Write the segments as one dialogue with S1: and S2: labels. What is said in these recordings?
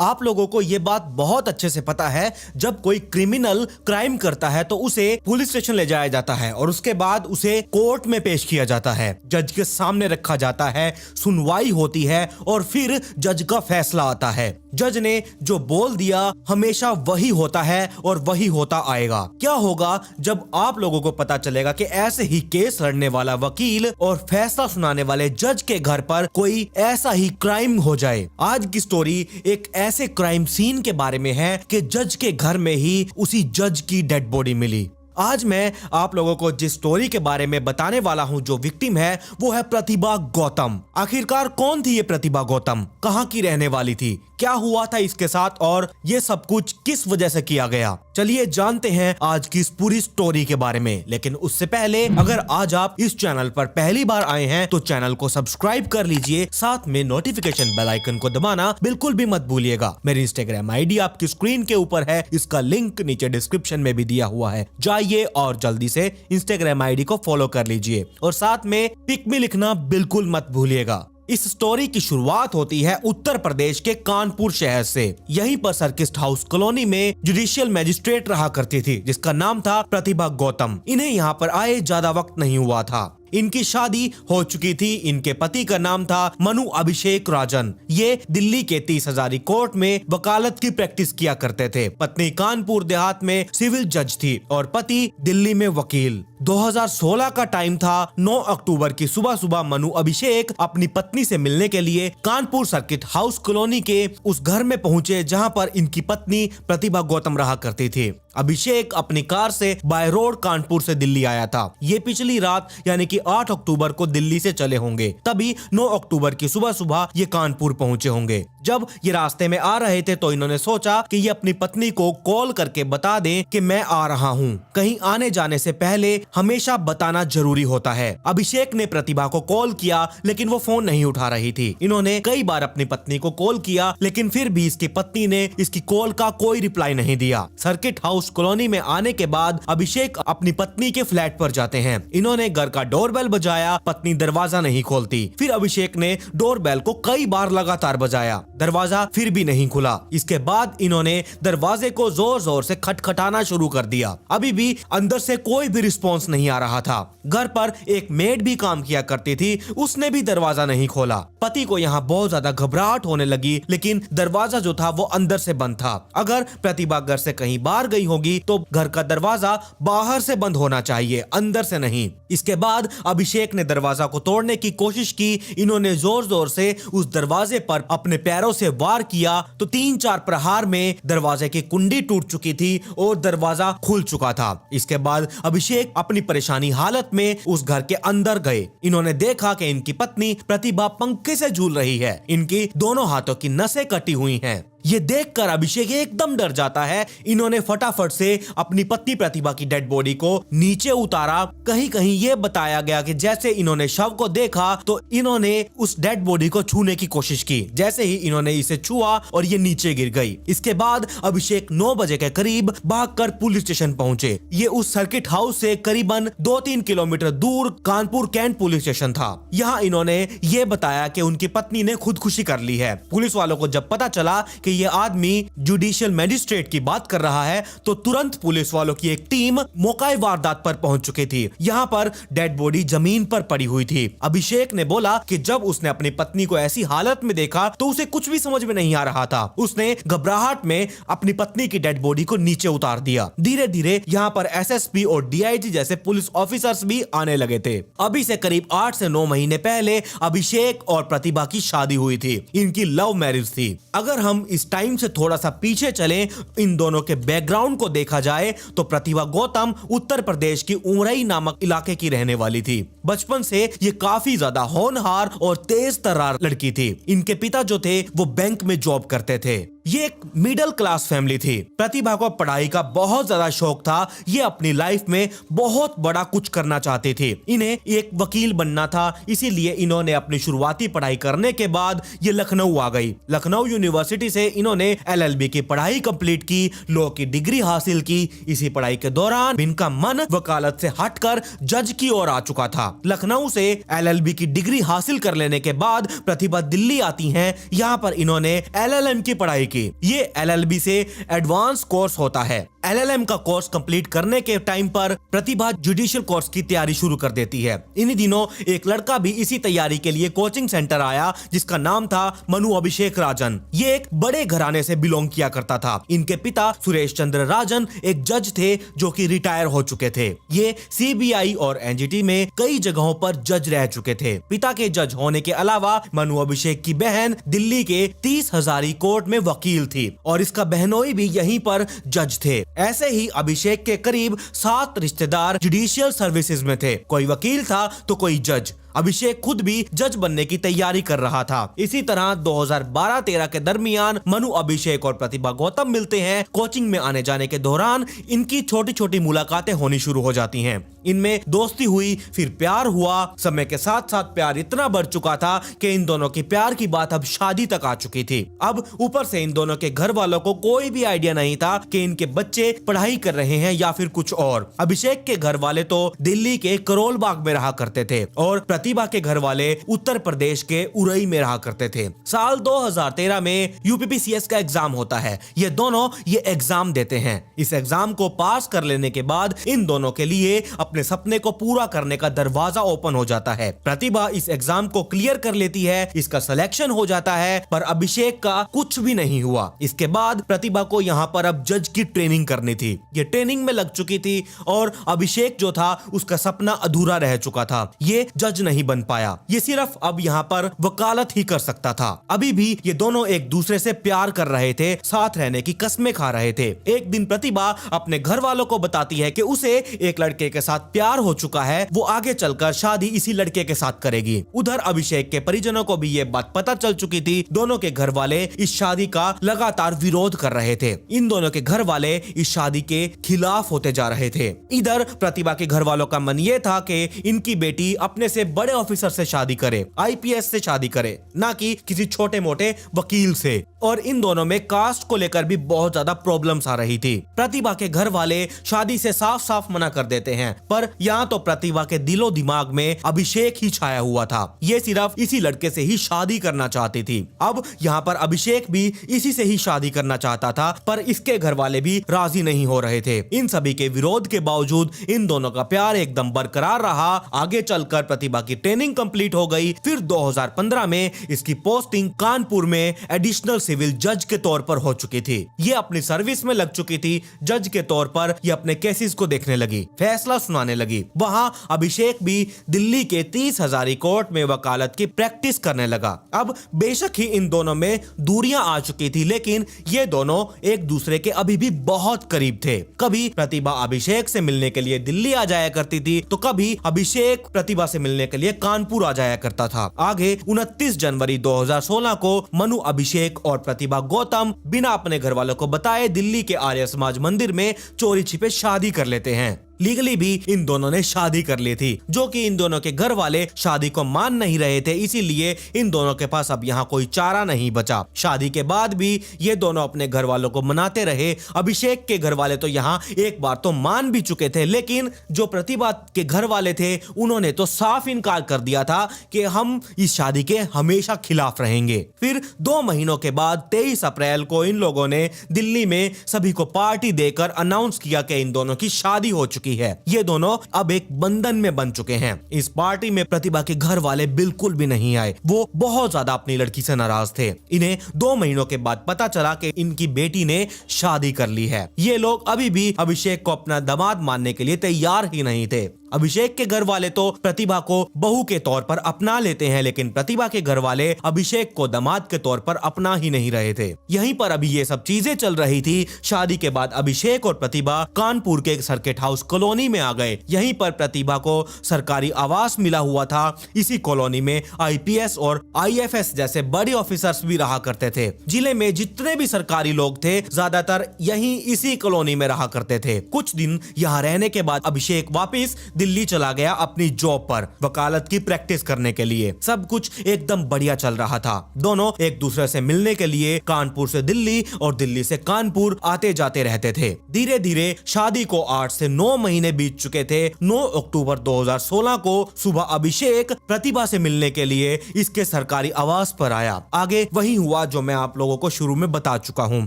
S1: आप लोगों को ये बात बहुत अच्छे से पता है, जब कोई क्रिमिनल क्राइम करता है तो उसे पुलिस स्टेशन ले जाया जाता है और उसके बाद उसे कोर्ट में पेश किया जाता है, जज के सामने रखा जाता है, सुनवाई होती है और फिर जज का फैसला आता है। जज ने जो बोल दिया हमेशा वही होता है और वही होता आएगा। क्या होगा जब आप लोगों को पता चलेगा कि ऐसे ही केस लड़ने वाला वकील और फैसला सुनाने वाले जज के घर पर कोई ऐसा ही क्राइम हो जाए। आज की स्टोरी एक ऐसे क्राइम सीन के बारे में है कि जज के घर में ही उसी जज की डेड बॉडी मिली। आज मैं आप लोगों को जिस स्टोरी के बारे में बताने वाला हूं, जो विक्टिम है वो है प्रतिभा गौतम। आखिरकार कौन थी ये प्रतिभा गौतम, कहां की रहने वाली थी, क्या हुआ था इसके साथ और ये सब कुछ किस वजह से किया गया। चलिए जानते हैं आज की इस पूरी स्टोरी के बारे में। लेकिन उससे पहले अगर आज आप इस चैनल पर पहली बार आए हैं तो चैनल को सब्सक्राइब कर लीजिए, साथ में नोटिफिकेशन बेल आइकन को दबाना बिल्कुल भी मत भूलिएगा। मेरी इंस्टाग्राम आईडी आपकी स्क्रीन के ऊपर है, इसका लिंक नीचे डिस्क्रिप्शन में भी दिया हुआ है, जाइए और जल्दी से इंस्टाग्राम आईडी को फॉलो कर लीजिए और साथ में पिक में लिखना बिल्कुल मत भूलिएगा। इस स्टोरी की शुरुआत होती है उत्तर प्रदेश के कानपुर शहर से। यहीं पर सर्किस्ट हाउस कॉलोनी में जुडिशियल मैजिस्ट्रेट रहा करती थी, जिसका नाम था प्रतिभा गौतम। इन्हें यहाँ पर आए ज्यादा वक्त नहीं हुआ था, इनकी शादी हो चुकी थी। इनके पति का नाम था मनु अभिषेक राजन। ये दिल्ली के 30 हजारी कोर्ट में वकालत की प्रैक्टिस किया करते थे। पत्नी कानपुर देहात में सिविल जज थी और पति दिल्ली में वकील। 2016 का टाइम था। 9 अक्टूबर की सुबह सुबह मनु अभिषेक अपनी पत्नी से मिलने के लिए कानपुर सर्किट हाउस कॉलोनी के उस घर में पहुंचे जहां पर इनकी पत्नी प्रतिभा गौतम रहा करती थी। अभिषेक अपनी कार से बाय रोड कानपुर से दिल्ली आया था। ये पिछली रात यानी कि 8 अक्टूबर को दिल्ली से चले होंगे, तभी 9 अक्टूबर की सुबह सुबह ये कानपुर पहुंचे होंगे। जब ये रास्ते में आ रहे थे तो इन्होंने सोचा कि ये अपनी पत्नी को कॉल करके बता दें कि मैं आ रहा हूं। कहीं आने जाने से पहले हमेशा बताना जरूरी होता है। अभिषेक ने प्रतिभा को कॉल किया लेकिन वो फोन नहीं उठा रही थी। इन्होंने कई बार अपनी पत्नी को कॉल किया लेकिन फिर भी इसकी पत्नी ने इसकी कॉल का कोई रिप्लाई नहीं दिया। सर्किट हाउस कॉलोनी में आने के बाद अभिषेक अपनी पत्नी के फ्लैट पर जाते हैं। इन्होंने घर का डोरबेल बजाया, पत्नी दरवाजा नहीं खोलती। फिर अभिषेक ने डोरबेल को कई बार लगातार बजाया, दरवाजा फिर भी नहीं खुला। इसके बाद इन्होंने दरवाजे को जोर जोर से खटखटाना शुरू कर दिया। अभी भी अंदर से कोई भी रिस्पॉन्स नहीं आ रहा था। घर पर एक मेड भी काम किया करती थी, उसने भी दरवाजा नहीं खोला। पति को यहाँ बहुत ज्यादा घबराहट होने लगी, लेकिन दरवाजा जो था वो अंदर से बंद था। अगर प्रतिभा घर से कहीं बाहर गई होगी तो घर का दरवाजा बाहर से बंद होना चाहिए, अंदर से नहीं। इसके बाद अभिषेक ने दरवाजा को तोड़ने की कोशिश की। इन्होंने जोर जोर से उस दरवाजे पर अपने पैरों से वार किया तो 3-4 प्रहार में दरवाजे की कुंडी टूट चुकी थी और दरवाजा खुल चुका था। इसके बाद अभिषेक अपनी परेशानी हालत में उस घर के अंदर गए। इन्होंने देखा कि इनकी पत्नी प्रतिभा पंखे से झूल रही है, इनकी दोनों हाथों की नसें कटी हुई हैं। ये देखकर अभिषेक एकदम डर जाता है। इन्होंने फटाफट से अपनी पत्नी प्रतिभा की डेड बॉडी को नीचे उतारा। कहीं कहीं ये बताया गया कि जैसे इन्होंने शव को देखा तो इन्होंने उस डेड बॉडी को छूने की कोशिश की। जैसे ही इन्होंने इसे छुआ और ये नीचे गिर गई। इसके बाद अभिषेक 9 बजे के करीब भागकर पुलिस स्टेशन पहुंचे। ये उस सर्किट हाउस से करीबन 2-3 किलोमीटर दूर कानपुर कैंट पुलिस स्टेशन था। यहाँ इन्होंने ये बताया कि उनकी पत्नी ने खुदकुशी कर ली है। पुलिस वालों को जब पता चला कि ये आदमी जुडिशियल मैजिस्ट्रेट की बात कर रहा है तो तुरंत पुलिस वालों की एक टीम मौके वारदात पर पहुंच चुकी थी। यहाँ पर डेड बॉडी जमीन पर पड़ी हुई थी। अभिषेक ने बोला कि जब उसने अपनी पत्नी को ऐसी हालत में देखा तो उसे कुछ भी समझ में नहीं आ रहा था। उसने घबराहट में अपनी पत्नी की डेड बॉडी को नीचे उतार दिया। धीरे धीरे यहाँ पर एसएसपी और डीआईजी जैसे पुलिस ऑफिसर्स भी आने लगे थे। अभी से करीब 8 से 9 महीने पहले अभिषेक और प्रतिभा की शादी हुई थी। इनकी लव मैरिज थी। अगर हम इस टाइम से थोड़ा सा पीछे चलें, इन दोनों के बैकग्राउंड को देखा जाए तो प्रतिभा गौतम उत्तर प्रदेश की उमरई नामक इलाके की रहने वाली थी। बचपन से ये काफी ज्यादा होनहार और तेज तर्रार लड़की थी। इनके पिता जो थे वो बैंक में जॉब करते थे। ये एक मिडिल क्लास फैमिली थी। प्रतिभा को पढ़ाई का बहुत ज्यादा शौक था। ये अपनी लाइफ में बहुत बड़ा कुछ करना चाहती थी। इन्हें एक वकील बनना था, इसीलिए इन्होंने अपनी शुरुआती पढ़ाई करने के बाद ये लखनऊ आ गई। लखनऊ यूनिवर्सिटी से इन्होंने LLB की पढ़ाई कंप्लीट की, लॉ की डिग्री हासिल की। इसी पढ़ाई के दौरान इनका मन वकालत से हटकर जज की ओर आ चुका था। लखनऊ से LLB की डिग्री हासिल कर लेने के बाद प्रतिभा दिल्ली आती हैं। यहाँ पर इन्होंने LLM की पढ़ाई की। की। ये LLB से एडवांस कोर्स होता है। LLM का कोर्स कंप्लीट करने के टाइम पर प्रतिभा जुडिशियल कोर्स की तैयारी शुरू कर देती है। इन्हीं दिनों एक लड़का भी इसी तैयारी के लिए कोचिंग सेंटर आया, जिसका नाम था मनु अभिषेक राजन। ये एक बड़े घराने से बिलोंग किया करता था। इनके पिता सुरेश चंद्र राजन एक जज थे जो कि रिटायर हो चुके थे। ये CBI और NGT में कई जगहों पर जज रह चुके थे। पिता के जज होने के अलावा मनु अभिषेक की बहन दिल्ली के 30 हजारी कोर्ट में वकील थी और इसका बहनोई भी यहीं पर जज थे। ऐसे ही अभिषेक के करीब 7 रिश्तेदार जुडिशियल सर्विसेज में थे। कोई वकील था तो कोई जज। अभिषेक खुद भी जज बनने की तैयारी कर रहा था। इसी तरह 2012-13 के दरमियान मनु अभिषेक और प्रतिभा गौतम मिलते हैं। कोचिंग में आने जाने के दौरान इनकी छोटी छोटी मुलाकातें होनी शुरू हो जाती हैं। इनमें दोस्ती हुई, फिर प्यार हुआ। समय के साथ साथ प्यार इतना बढ़ चुका था कि इन दोनों की प्यार की बात अब शादी तक आ चुकी थी। अब ऊपर से इन दोनों के घर वालों को कोई भी आइडिया नहीं था कि इनके बच्चे पढ़ाई कर रहे हैं या फिर कुछ और। अभिषेक के घर वाले तो दिल्ली के करोल बाग में रहा करते थे और प्रतिभा के घर वाले उत्तर प्रदेश के उरई में रहा करते थे। साल 2013 में UPPCS का एग्जाम होता है। ये दोनों ये एग्जाम देते हैं। इस एग्जाम को पास कर लेने के बाद इन दोनों के लिए अपने सपने को पूरा करने का दरवाजा ओपन हो जाता है। प्रतिभा इस एग्जाम को क्लियर कर लेती है, इसका सिलेक्शन हो जाता है, पर अभिषेक का कुछ भी नहीं हुआ। इसके बाद प्रतिभा को यहाँ पर अब जज की ट्रेनिंग करनी थी। ये ट्रेनिंग में लग चुकी थी और अभिषेक जो था उसका सपना अधूरा रह चुका था। ये जज नहीं बन पाया। ये सिर्फ अब यहाँ पर वकालत ही कर सकता था। अभी भी ये दोनों एक दूसरे से प्यार कर रहे थे, साथ रहने की कस्में खा रहे थे। एक दिन प्रतिभा अपने घर वालों को बताती है कि उसे एक लड़के के साथ प्यार हो चुका है, वो आगे चलकर शादी इसी लड़के के साथ करेगी। उधर अभिषेक के परिजनों को भी ये बात पता चल चुकी थी। दोनों के घर वाले इस शादी का लगातार विरोध कर रहे थे। इन दोनों के घर वाले इस शादी के खिलाफ होते जा रहे थे। इधर प्रतिभा के घर वालों का मन ये था कि इनकी बेटी अपने से बड़े ऑफिसर से शादी करे, IPS से शादी करे, ना कि किसी छोटे मोटे वकील से। और इन दोनों में कास्ट को लेकर भी बहुत ज्यादा प्रॉब्लम्स आ रही थी। प्रतिभा के घर वाले शादी से साफ साफ मना कर देते हैं, पर यहाँ तो प्रतिभा के दिलो दिमाग में अभिषेक ही छाया हुआ था। ये सिर्फ इसी लड़के से ही शादी करना चाहती थी। अब यहाँ पर अभिषेक भी इसी से ही शादी करना चाहता था, पर इसके घर वाले भी राजी नहीं हो रहे थे। इन सभी के विरोध के बावजूद इन दोनों का प्यार एकदम बरकरार रहा। आगे चलकर प्रतिभा की ट्रेनिंग कंप्लीट हो गई। फिर 2015 में इसकी पोस्टिंग कानपुर में एडिशनल सिविल जज के तौर पर हो चुकी थी। ये अपनी सर्विस में लग चुकी थी। जज के तौर पर ये अपने केसेस को देखने लगी, फैसला सुनाने लगी। वहां अभिषेक भी दिल्ली के 30 हजारी कोर्ट में वकालत की प्रैक्टिस करने लगा। अब बेशक ही इन दोनों में दूरियां आ चुकी थी, लेकिन ये दोनों एक दूसरे के अभी भी बहुत करीब थे। कभी प्रतिभा अभिषेक से मिलने के लिए दिल्ली आ जाया करती थी, तो कभी अभिषेक प्रतिभा से मिलने के लिए कानपुर आ जाया करता था। आगे 29 जनवरी 2016 को मनु अभिषेक और प्रतिभा गौतम बिना अपने घर वालों को बताए दिल्ली के आर्य समाज मंदिर में चोरी छिपे शादी कर लेते हैं। लीगली भी इन दोनों ने शादी कर ली थी, जो कि इन दोनों के घर वाले शादी को मान नहीं रहे थे। इसीलिए इन दोनों के पास अब यहाँ कोई चारा नहीं बचा। शादी के बाद भी ये दोनों अपने घर वालों को मनाते रहे। अभिषेक के घर वाले तो यहाँ एक बार तो मान भी चुके थे, लेकिन जो प्रतिभा के घर वाले थे उन्होंने तो साफ इनकार कर दिया था कि हम इस शादी के हमेशा खिलाफ रहेंगे। फिर 2 महीनों के बाद 23 अप्रैल को इन लोगों ने दिल्ली में सभी को पार्टी देकर अनाउंस किया कि इन दोनों की शादी हो चुकी है। ये दोनों अब एक बंधन में बन चुके हैं। इस पार्टी में प्रतिभा के घर वाले बिल्कुल भी नहीं आए। वो बहुत ज्यादा अपनी लड़की से नाराज थे। इन्हें 2 महीनों के बाद पता चला कि इनकी बेटी ने शादी कर ली है। ये लोग अभी भी अभिषेक को अपना दामाद मानने के लिए तैयार ही नहीं थे। अभिषेक के घर वाले तो प्रतिभा को बहू के तौर पर अपना लेते हैं, लेकिन प्रतिभा के घर वाले अभिषेक को दामाद के तौर पर अपना ही नहीं रहे थे। यहीं पर अभी ये सब चीजें चल रही थी। शादी के बाद अभिषेक और प्रतिभा कानपुर के सर्किट हाउस कॉलोनी में आ गए। यहीं पर प्रतिभा को सरकारी आवास मिला हुआ था। इसी कॉलोनी में IPS और IFS जैसे बड़े ऑफिसर्स भी रहा करते थे। जिले में जितने भी सरकारी लोग थे ज्यादातर यहीं इसी कॉलोनी में रहा करते थे। कुछ दिन यहाँ रहने के बाद अभिषेक वापिस दिल्ली चला गया अपनी जॉब पर वकालत की प्रैक्टिस करने के लिए। सब कुछ एकदम बढ़िया चल रहा था। दोनों एक दूसरे से मिलने के लिए कानपुर से दिल्ली और दिल्ली से कानपुर आते जाते रहते थे। धीरे धीरे शादी को 8 से 9 महीने बीत चुके थे। 9 अक्टूबर 2016 को सुबह अभिषेक प्रतिभा से मिलने के लिए इसके सरकारी आवास पर आया। आगे वही हुआ जो मैं आप लोगों को शुरू में बता चुका हूँ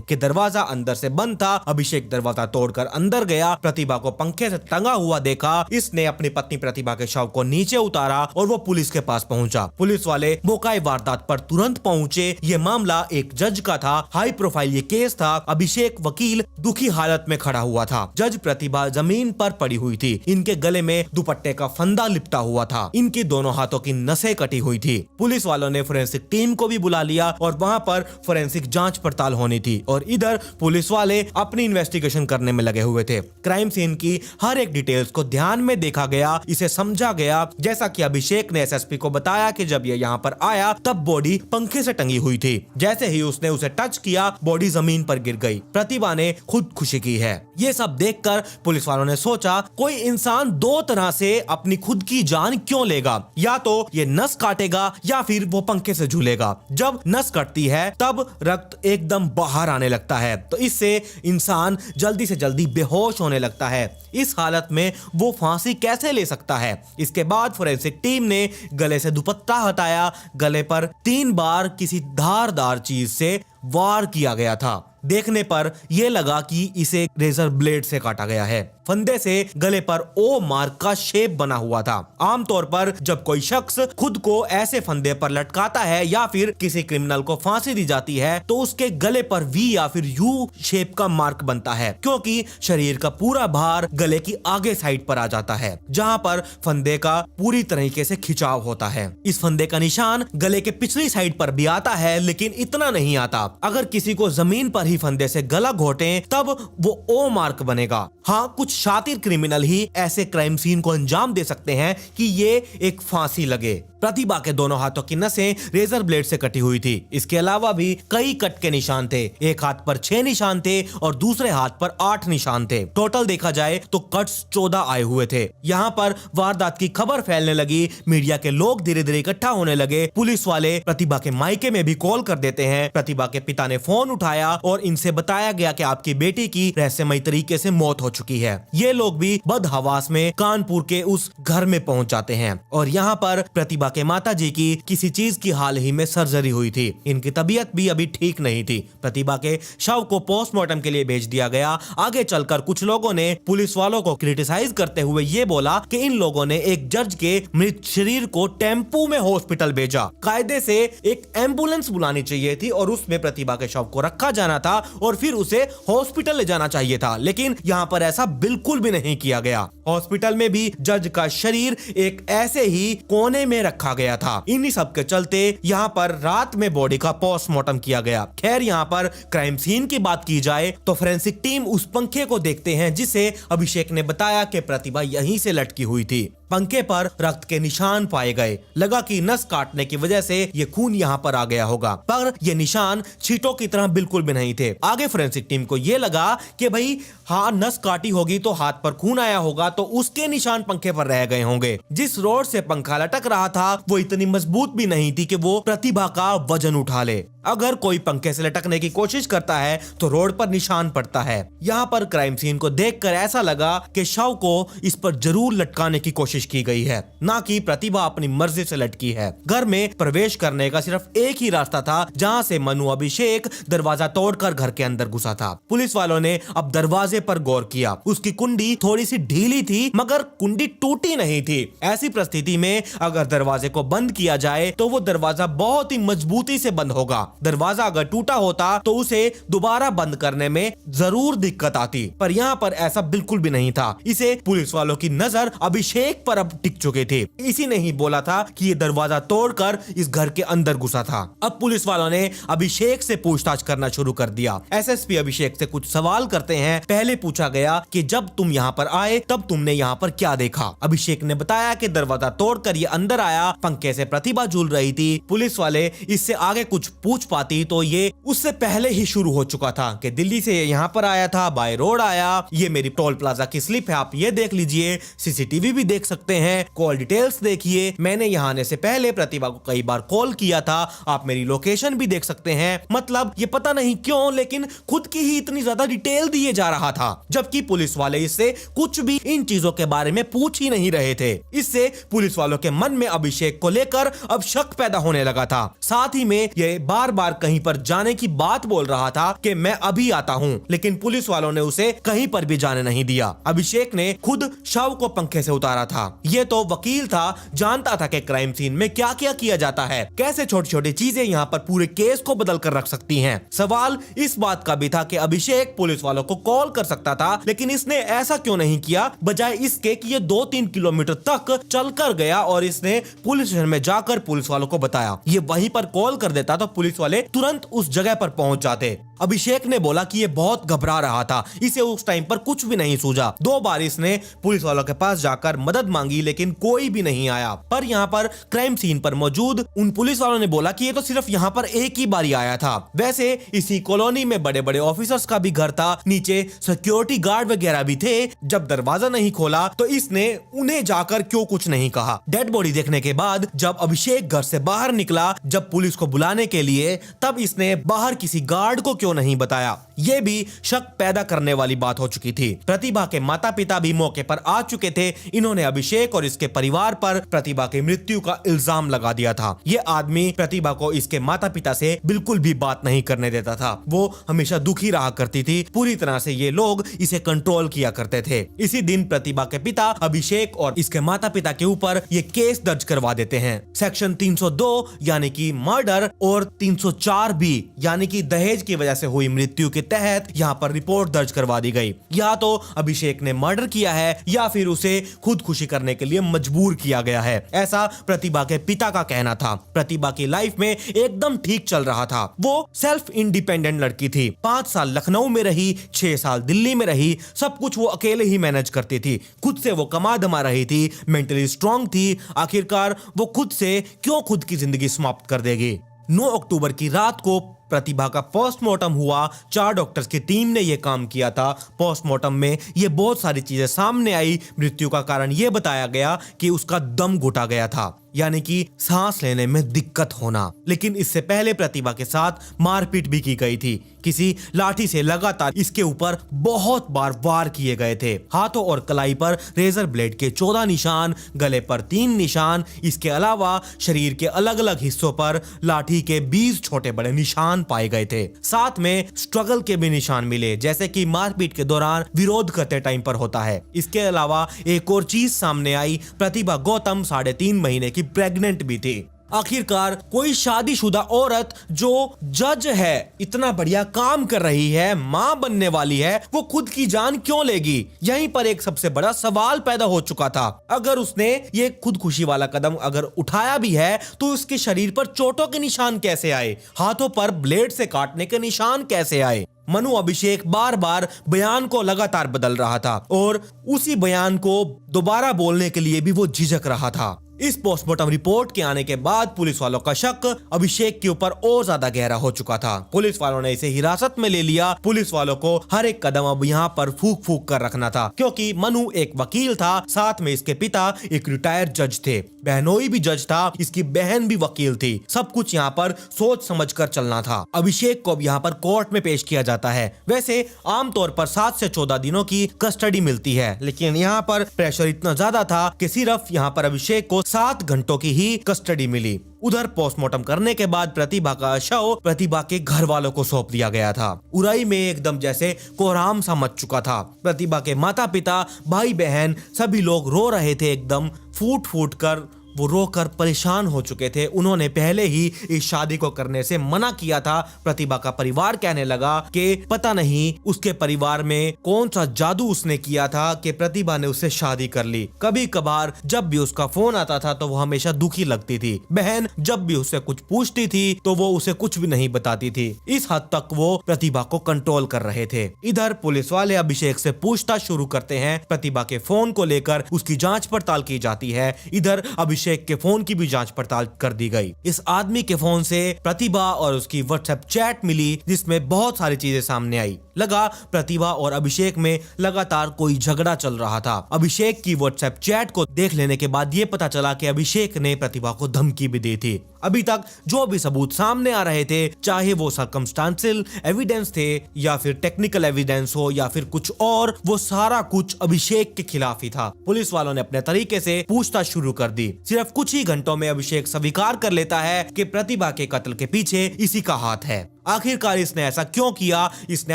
S1: कि दरवाजा अंदर से बंद था। अभिषेक दरवाजा तोड़कर अंदर गया, प्रतिभा को पंखे से टंगा हुआ देखा। इसने अपनी पत्नी प्रतिभा के शव को नीचे उतारा और वो पुलिस के पास पहुंचा। पुलिस वाले मौका वारदात पर तुरंत पहुंचे। ये मामला एक जज का था, हाई प्रोफाइल ये केस था। अभिषेक वकील दुखी हालत में खड़ा हुआ था। जज प्रतिभा जमीन पर पड़ी हुई थी। इनके गले में दुपट्टे का फंदा लिपटा हुआ था। इनकी दोनों हाथों की नसें कटी हुई थी। पुलिस वालों ने फोरेंसिक टीम को भी बुला लिया और वहां पर फोरेंसिक जांच पड़ताल होनी थी और इधर पुलिस वाले अपनी इन्वेस्टिगेशन करने में लगे हुए थे। क्राइम सीन की हर एक डिटेल्स को ध्यान में देखा गया, इसे समझा गया। जैसा कि अभिषेक ने एसएसपी को बताया कि जब ये यहाँ पर आया तब बॉडी पंखे से टंगी हुई थी। जैसे ही उसने उसे टच किया बॉडी जमीन पर गिर गई। प्रतिभा ने खुदकुशी की है। ये सब देखकर पुलिस वालों ने सोचा कोई इंसान दो तरह से अपनी खुद की जान क्यों लेगा, या तो ये नस काटेगा या फिर वो पंखे से झूलेगा। जब नस कटती है तब रक्त एकदम बाहर आने लगता है, तो इससे इंसान जल्दी से जल्दी बेहोश होने लगता है। इस हालत में वो फांसी कैसे ले सकता है? इसके बाद फोरेंसिक टीम ने गले से दुपट्टा हटाया। गले पर 3 बार किसी धारदार चीज से वार किया गया था। देखने पर यह लगा कि इसे रेजर ब्लेड से काटा गया है। फंदे से गले पर ओ मार्क का शेप बना हुआ था। आमतौर पर जब कोई शख्स खुद को ऐसे फंदे पर लटकाता है या फिर किसी क्रिमिनल को फांसी दी जाती है तो उसके गले पर वी या फिर यू शेप का मार्क बनता है, क्योंकि शरीर का पूरा भार गले की आगे साइड पर आ जाता है जहां पर फंदे का पूरी तरीके से खिंचाव होता है। इस फंदे का निशान गले के पिछली साइड पर भी आता है, लेकिन इतना नहीं आता। अगर किसी को जमीन पर ही फंदे से गला घोटे तब वो ओ मार्क बनेगा। हाँ, कुछ शातिर क्रिमिनल ही ऐसे क्राइम सीन को अंजाम दे सकते हैं कि ये एक फांसी लगे। प्रतिभा के दोनों हाथों की नसें रेजर ब्लेड से कटी हुई थी। इसके अलावा भी कई कट के निशान थे। एक हाथ पर 6 निशान थे और दूसरे हाथ पर 8 निशान थे। टोटल देखा जाए तो कट्स 14 आए हुए थे। यहाँ पर वारदात की खबर फैलने लगी। मीडिया के लोग धीरे धीरे इकट्ठा होने लगे। पुलिस वाले प्रतिभा के मायके में भी कॉल कर देते हैं। प्रतिभा के पिता ने फोन उठाया और इनसे बताया गया कि आपकी बेटी की रहस्यमयी तरीके से मौत हो चुकी है। ये लोग भी बदहवास में कानपुर के उस घर में पहुंच जाते हैं और यहाँ पर प्रतिभा के माताजी की किसी चीज की हाल ही में सर्जरी हुई थी। इनकी तबीयत भी अभी ठीक नहीं थी। प्रतिभा के शव को पोस्टमार्टम के लिए भेज दिया गया। आगे चलकर कुछ लोगों ने पुलिस वालों को क्रिटिसाइज करते हुए ये बोला कि इन लोगों ने एक जज के मृत शरीर को टेम्पू में हॉस्पिटल भेजा। कायदे से एक एम्बुलेंस बुलानी चाहिए थी और उसमें प्रतिभा के शव को रखा जाना था और फिर उसे हॉस्पिटल ले जाना चाहिए था, लेकिन यहाँ पर ऐसा बिल्कुल भी नहीं किया गया। हॉस्पिटल में भी जज का शरीर एक ऐसे ही कोने में रखा गया था। इन्हीं सब के चलते यहाँ पर रात में बॉडी का पोस्टमार्टम किया गया। खैर, यहाँ पर क्राइम सीन की बात की जाए तो फोरेंसिक टीम उस पंखे को देखते हैं जिसे अभिषेक ने बताया कि प्रतिभा यहीं से लटकी हुई थी। पंखे पर रक्त के निशान पाए गए। लगा कि नस काटने की वजह से ये खून यहाँ पर आ गया होगा, पर ये निशान छींटों की तरह बिल्कुल भी नहीं थे। आगे फोरेंसिक टीम को ये लगा कि भाई हाँ, नस काटी होगी तो हाथ पर खून आया होगा, तो उसके निशान पंखे पर रह गए होंगे। जिस रोड से पंखा लटक रहा था वो इतनी मजबूत भी नहीं थी कि वो प्रतिभा का वजन उठा ले। अगर कोई पंखे से लटकने की कोशिश करता है तो रोड पर निशान पड़ता है। यहाँ पर क्राइम सीन को देखकर ऐसा लगा कि शव को इस पर जरूर लटकाने की कोशिश की गई है, ना कि प्रतिभा अपनी मर्जी से लटकी है। घर में प्रवेश करने का सिर्फ एक ही रास्ता था, जहाँ से मनु अभिषेक दरवाजा तोड़कर घर के अंदर घुसा था। पुलिस वालों ने अब दरवाजे पर गौर किया। उसकी कुंडी थोड़ी सी ढीली थी मगर कुंडी टूटी नहीं थी। ऐसी परिस्थिति में अगर दरवाजे को बंद किया जाए तो वो दरवाजा बहुत ही मजबूती से बंद होगा। दरवाजा अगर टूटा होता तो उसे दोबारा बंद करने में जरूर दिक्कत आती, पर यहाँ पर ऐसा बिल्कुल भी नहीं था। इसे पुलिस वालों की नजर अभिषेक पर अब टिक चुके थे। इसी ने ही बोला था कि ये दरवाजा तोड़कर इस घर के अंदर घुसा था। अब पुलिस वालों ने अभिषेक से पूछताछ करना शुरू कर दिया। एसएसपी अभिषेक से कुछ सवाल करते हैं। पहले पूछा गया कि जब तुम यहाँ पर आए तब तुमने यहाँ पर क्या देखा? अभिषेक ने बताया कि दरवाजा तोड़कर ये अंदर आया, पंखे से प्रतिभा झूल रही थी। पुलिस वाले इससे आगे कुछ पूछ पूछ पाती तो ये उससे पहले ही शुरू हो चुका था कि दिल्ली से ये यहाँ पर आया था, बाय रोड आया, ये मेरी टोल प्लाजा की स्लिप है, आप ये देख लीजिए, सीसीटीवी भी देख सकते हैं, कॉल डिटेल्स देखिए, मैंने यहाँ आने से पहले प्रतिभा को कई बार कॉल किया था, आप मेरी लोकेशन भी देख सकते हैं। मतलब ये पता नहीं क्यों लेकिन खुद की ही इतनी ज्यादा डिटेल दिए जा रहा था, जबकि पुलिस वाले इससे कुछ भी इन चीजों के बारे में पूछ ही नहीं रहे थे। इससे पुलिस वालों के मन में अभिषेक को लेकर अब शक पैदा होने लगा था। साथ ही में ये बार बार कहीं पर जाने की बात बोल रहा था कि मैं अभी आता हूं, लेकिन पुलिस वालों ने उसे कहीं पर भी जाने नहीं दिया। अभिषेक ने खुद शव को पंखे से उतारा था। ये तो वकील था, जानता था कि क्राइम सीन में क्या क्या किया जाता है, कैसे छोटी छोटी चीजें यहाँ पर पूरे केस को बदल कर रख सकती हैं। सवाल इस बात का भी था कि अभिषेक पुलिस वालों को कॉल कर सकता था, लेकिन इसने ऐसा क्यों नहीं किया, बजाय इसके कि ये 2-3 किलोमीटर तक चलकर गया और इसने पुलिस स्टेशन में जाकर पुलिस वालों को बताया। ये वहीं पर कॉल कर देता तो पुलिस वाले तुरंत उस जगह पर पहुंच जाते। अभिषेक ने बोला कि ये बहुत घबरा रहा था, इसे उस टाइम पर कुछ भी नहीं सूझा। 2 बार इसने पुलिस वालों के पास जाकर मदद मांगी, लेकिन कोई भी नहीं आया। पर यहाँ पर क्राइम सीन पर मौजूद उन पुलिस वालों ने बोला कि ये तो सिर्फ यहाँ पर एक ही बार आया था। वैसे इसी कॉलोनी में बड़े बड़े ऑफिसर्स का भी घर था, नीचे सिक्योरिटी गार्ड वगैरह भी थे। जब दरवाजा नहीं खोला तो इसने उन्हें जाकर क्यों कुछ नहीं कहा। डेड बॉडी देखने के बाद जब अभिषेक घर से बाहर निकला, जब पुलिस को बुलाने के लिए, तब इसने बाहर किसी गार्ड को क्यों नहीं बताया। यह भी शक पैदा करने वाली बात हो चुकी थी। प्रतिभा के माता पिता भी मौके पर आ चुके थे। इन्होंने अभिषेक और इसके परिवार पर प्रतिभा की मृत्यु का इल्जाम लगा दिया था। यह आदमी प्रतिभा को इसके माता पिता से बिल्कुल भी बात नहीं करने देता था। वो हमेशा दुखी रहा करती थी। पूरी तरह से ये लोग इसे कंट्रोल किया करते थे। इसी दिन प्रतिभा के पिता अभिषेक और इसके माता पिता के ऊपर ये केस दर्ज करवा देते हैं। सेक्शन 302 यानी कि मर्डर और 304 बी यानी कि दहेज की वजह से हुई मृत्यु के तहत यहाँ पर रिपोर्ट दर्ज करवा दी गई। या तो अभिषेक ने मर्डर किया है या फिर उसे खुदकुशी करने के लिए मजबूर किया गया है, ऐसा प्रतिभा के पिता का कहना था। प्रतिभा की लाइफ में एकदम ठीक चल रहा था। वो सेल्फ इंडिपेंडेंट लड़की थी। 5 साल लखनऊ में रही, 6 साल दिल्ली में रही। सब कुछ वो अकेले ही मैनेज करती थी। खुद से वो कमा धमा रही थी, मेंटली स्ट्रांग थी। आखिरकार वो खुद से क्यों खुद की जिंदगी समाप्त कर देगी। 9 अक्टूबर की रात को प्रतिभा का पोस्टमार्टम हुआ। 4 डॉक्टर्स की टीम ने यह काम किया था। पोस्टमार्टम में ये बहुत सारी चीजें सामने आई। मृत्यु का कारण यह बताया गया कि उसका दम घुटा गया था, यानी कि सांस लेने में दिक्कत होना। लेकिन इससे पहले प्रतिभा के साथ मारपीट भी की गई थी। किसी लाठी से लगातार इसके ऊपर बहुत बार वार किए गए थे। हाथों और कलाई पर रेजर ब्लेड के 14 निशान, गले पर 3 निशान। इसके अलावा शरीर के अलग अलग हिस्सों पर लाठी के 20 छोटे बड़े निशान पाए गए थे। साथ में स्ट्रगल के भी निशान मिले, जैसे कि मारपीट के दौरान विरोध करते टाइम पर होता है। इसके अलावा एक और चीज सामने आई, प्रतिभा गौतम 3.5 महीने की प्रेग्नेंट भी थी। आखिरकार कोई शादीशुदा औरत जो जज है, इतना बढ़िया काम कर रही है, मां बनने वाली है, वो खुद की जान क्यों लेगी? यहीं पर एक सबसे बड़ा सवाल पैदा हो चुका था। अगर उसने ये खुदकुशी वाला कदम अगर उठाया भी है तो उसके शरीर पर चोटों के निशान कैसे आए? हाथों पर ब्लेड से काटने के निशान कैसे आए? मनु अभिषेक बार बार बयान को लगातार बदल रहा था और उसी बयान को दोबारा बोलने के लिए भी वो झिझक रहा था। इस पोस्टमार्टम रिपोर्ट के आने के बाद पुलिस वालों का शक अभिषेक के ऊपर और ज्यादा गहरा हो चुका था। पुलिस वालों ने इसे हिरासत में ले लिया। पुलिस वालों को हर एक कदम अब यहाँ पर फूक फूक कर रखना था, क्योंकि मनु एक वकील था, साथ में इसके पिता एक रिटायर्ड जज थे, बहनोई भी जज था, इसकी बहन भी वकील थी। सब कुछ यहाँ पर सोच समझ कर चलना था। अभिषेक को अब यहाँ पर कोर्ट में पेश किया जाता है। वैसे आमतौर पर 7 से 14 दिनों की कस्टडी मिलती है, लेकिन यहाँ पर प्रेशर इतना ज्यादा था कि सिर्फ यहाँ पर अभिषेक को 7 घंटों की ही कस्टडी मिली। उधर पोस्टमार्टम करने के बाद प्रतिभा का शव प्रतिभा के घर वालों को सौंप दिया गया था। उराई में एकदम जैसे कोहराम सा मच चुका था। प्रतिभा के माता पिता, भाई बहन सभी लोग रो रहे थे, एकदम फूट फूट कर वो रोकर परेशान हो चुके थे। उन्होंने पहले ही इस शादी को करने से मना किया था। प्रतिभा का परिवार कहने लगा कि पता नहीं उसके परिवार में कौन सा जादू उसने किया था कि प्रतिभा ने उससे शादी कर ली। कभी कभार जब भी उसका फोन आता था तो वो हमेशा दुखी लगती थी। बहन जब भी उससे कुछ पूछती थी तो वो उसे कुछ भी नहीं बताती थी। इस हद तक वो प्रतिभा को कंट्रोल कर रहे थे। इधर पुलिस वाले अभिषेक से पूछताछ शुरू करते हैं। प्रतिभा के फोन को लेकर उसकी जांच पड़ताल की जाती है। इधर अभिषेक अभिषेक के फोन की भी जांच पड़ताल कर दी गई। इस आदमी के फोन से प्रतिभा और उसकी व्हाट्सएप चैट मिली, जिसमें बहुत सारी चीजें सामने आई। लगा प्रतिभा और अभिषेक में लगातार कोई झगड़ा चल रहा था। अभिषेक की व्हाट्सएप चैट को देख लेने के बाद ये पता चला कि अभिषेक ने प्रतिभा को धमकी भी दी थी। अभी तक जो भी सबूत सामने आ रहे थे, चाहे वो सर्कमस्टांशियल एविडेंस थे या फिर टेक्निकल एविडेंस हो या फिर कुछ और, वो सारा कुछ अभिषेक के खिलाफ ही था। पुलिस वालों ने अपने तरीके से पूछताछ शुरू कर दी। सिर्फ कुछ ही घंटों में अभिषेक स्वीकार कर लेता है कि प्रतिभा के कत्ल के पीछे इसी का हाथ है। आखिरकार इसने ऐसा क्यों किया? इसने